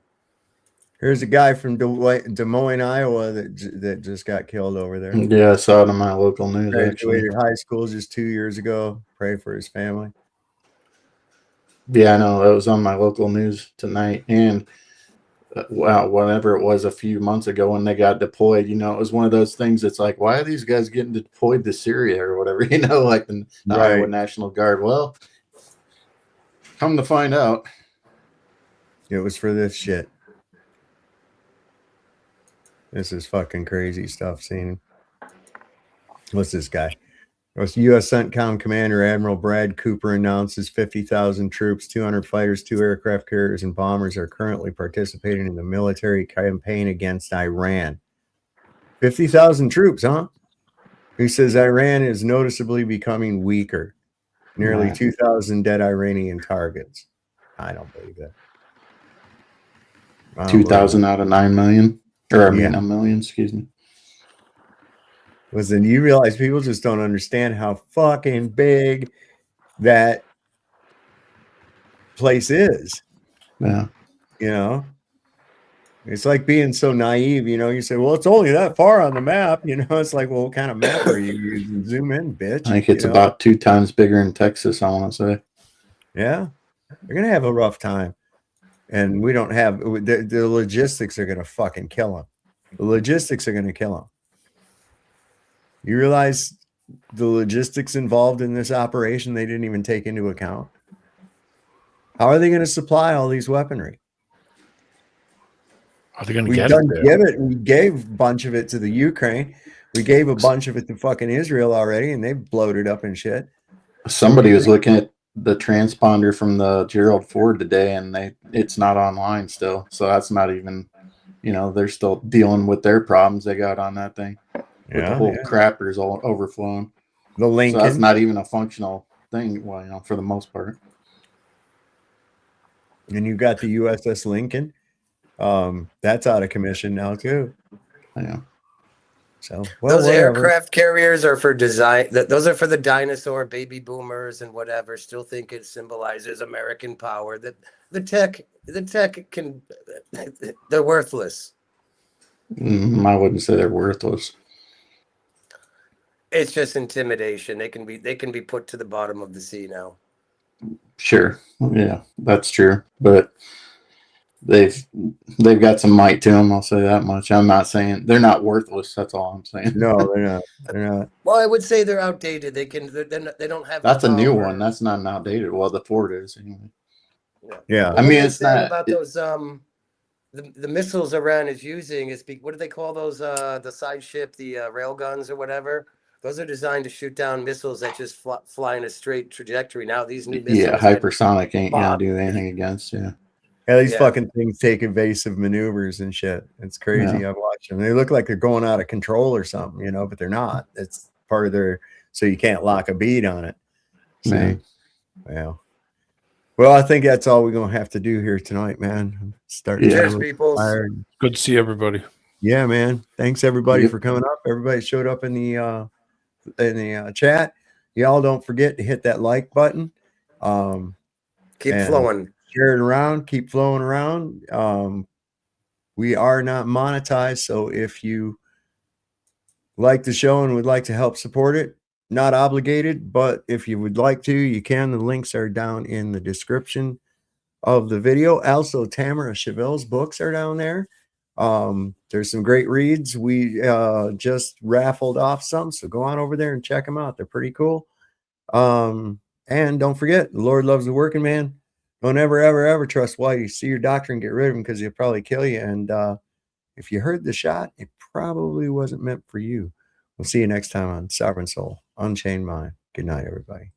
Here's a guy from Des Moines, Iowa that just got killed over there. Yeah, I saw it on my local news, actually. Graduated high school just 2 years ago. Pray for his family. Yeah, I know. That was on my local news tonight. And wow, whatever it was a few months ago when they got deployed, it was one of those things that's like, why are these guys getting deployed to Syria or whatever, like the Iowa National Guard? Well, Come to find out, it was for this shit. This is fucking crazy stuff, seeing. What's this guy? It was U.S. CENTCOM Commander Admiral Brad Cooper announces 50,000 troops, 200 fighters, 2 aircraft carriers, and bombers are currently participating in the military campaign against Iran. 50,000 troops, huh? He says Iran is noticeably becoming weaker. Nearly 2,000 dead Iranian targets. I don't believe that. 2,000 out of 9 million. Or, I mean, a million, excuse me. Listen, you realize people just don't understand how fucking big that place is. Yeah. You know? It's like being so naive, you know. You say, well, it's only that far on the map. You know, it's like, well, what kind of map are you using? Zoom in, bitch. I think it's about 2 times bigger in Texas, I want to say. Yeah. They're going to have a rough time. And we don't have the logistics are going to fucking kill them. The logistics are going to kill them. You realize the logistics involved in this operation they didn't even take into account? How are they going to supply all these weaponry? Are they going to get it there? We gave a bunch of it to the Ukraine. We gave a bunch of it to fucking Israel already, and they've bloated up and shit. Somebody was looking at the transponder from the Gerald Ford today, and it's not online still. So that's not even, you know, they're still dealing with their problems they got on that thing. With the whole crappers all overflowing. The Lincoln. So that's not even a functional thing, well, you know, for the most part. And you got the USS Lincoln. That's out of commission now too. Yeah. So well, those whatever. aircraft carriers are for design. Those are for the dinosaur baby boomers and whatever. Still think it symbolizes American power. That the tech can. They're worthless. I wouldn't say they're worthless. It's just intimidation. They can be put to the bottom of the sea now. Sure. Yeah, that's true. But they've got some might to them. I'll say that much. I'm not saying they're not worthless. That's all I'm saying. No, they're not. They're not. Well, I would say they're outdated. They don't have. That's a new one. That's not an outdated. Well, the Ford is anyway. Yeah. I mean, it's not about those the missiles Iran is using. What do they call those? The side ship, the rail guns or whatever. Those are designed to shoot down missiles that just fly in a straight trajectory. Now these new missiles. Yeah, hypersonic ain't gonna do anything against. Yeah. Yeah, these fucking things take evasive maneuvers and shit. It's crazy. Yeah. I've watched them. They look like they're going out of control or something, you know, but they're not. It's part of their, so you can't lock a bead on it. So, well, I think that's all we're going to have to do here tonight, man. Cheers, people. Good to see everybody. Yeah, man. Thanks everybody for coming up. Everybody showed up in the chat. Y'all don't forget to hit that like button. Keep flowing. Share it around, keep flowing around. We are not monetized, so if you like the show and would like to help support it, not obligated, but if you would like to, you can. The links are down in the description of the video. Also, Tamara Chevelle's books are down there. There's some great reads. We just raffled off some, so go on over there and check them out. They're pretty cool. And don't forget, the Lord loves the working man. Don't ever, ever, ever trust Whitey. See your doctor and get rid of him because he'll probably kill you. And if you heard the shot, it probably wasn't meant for you. We'll see you next time on Sovereign Soul, Unchained Mind. Good night, everybody.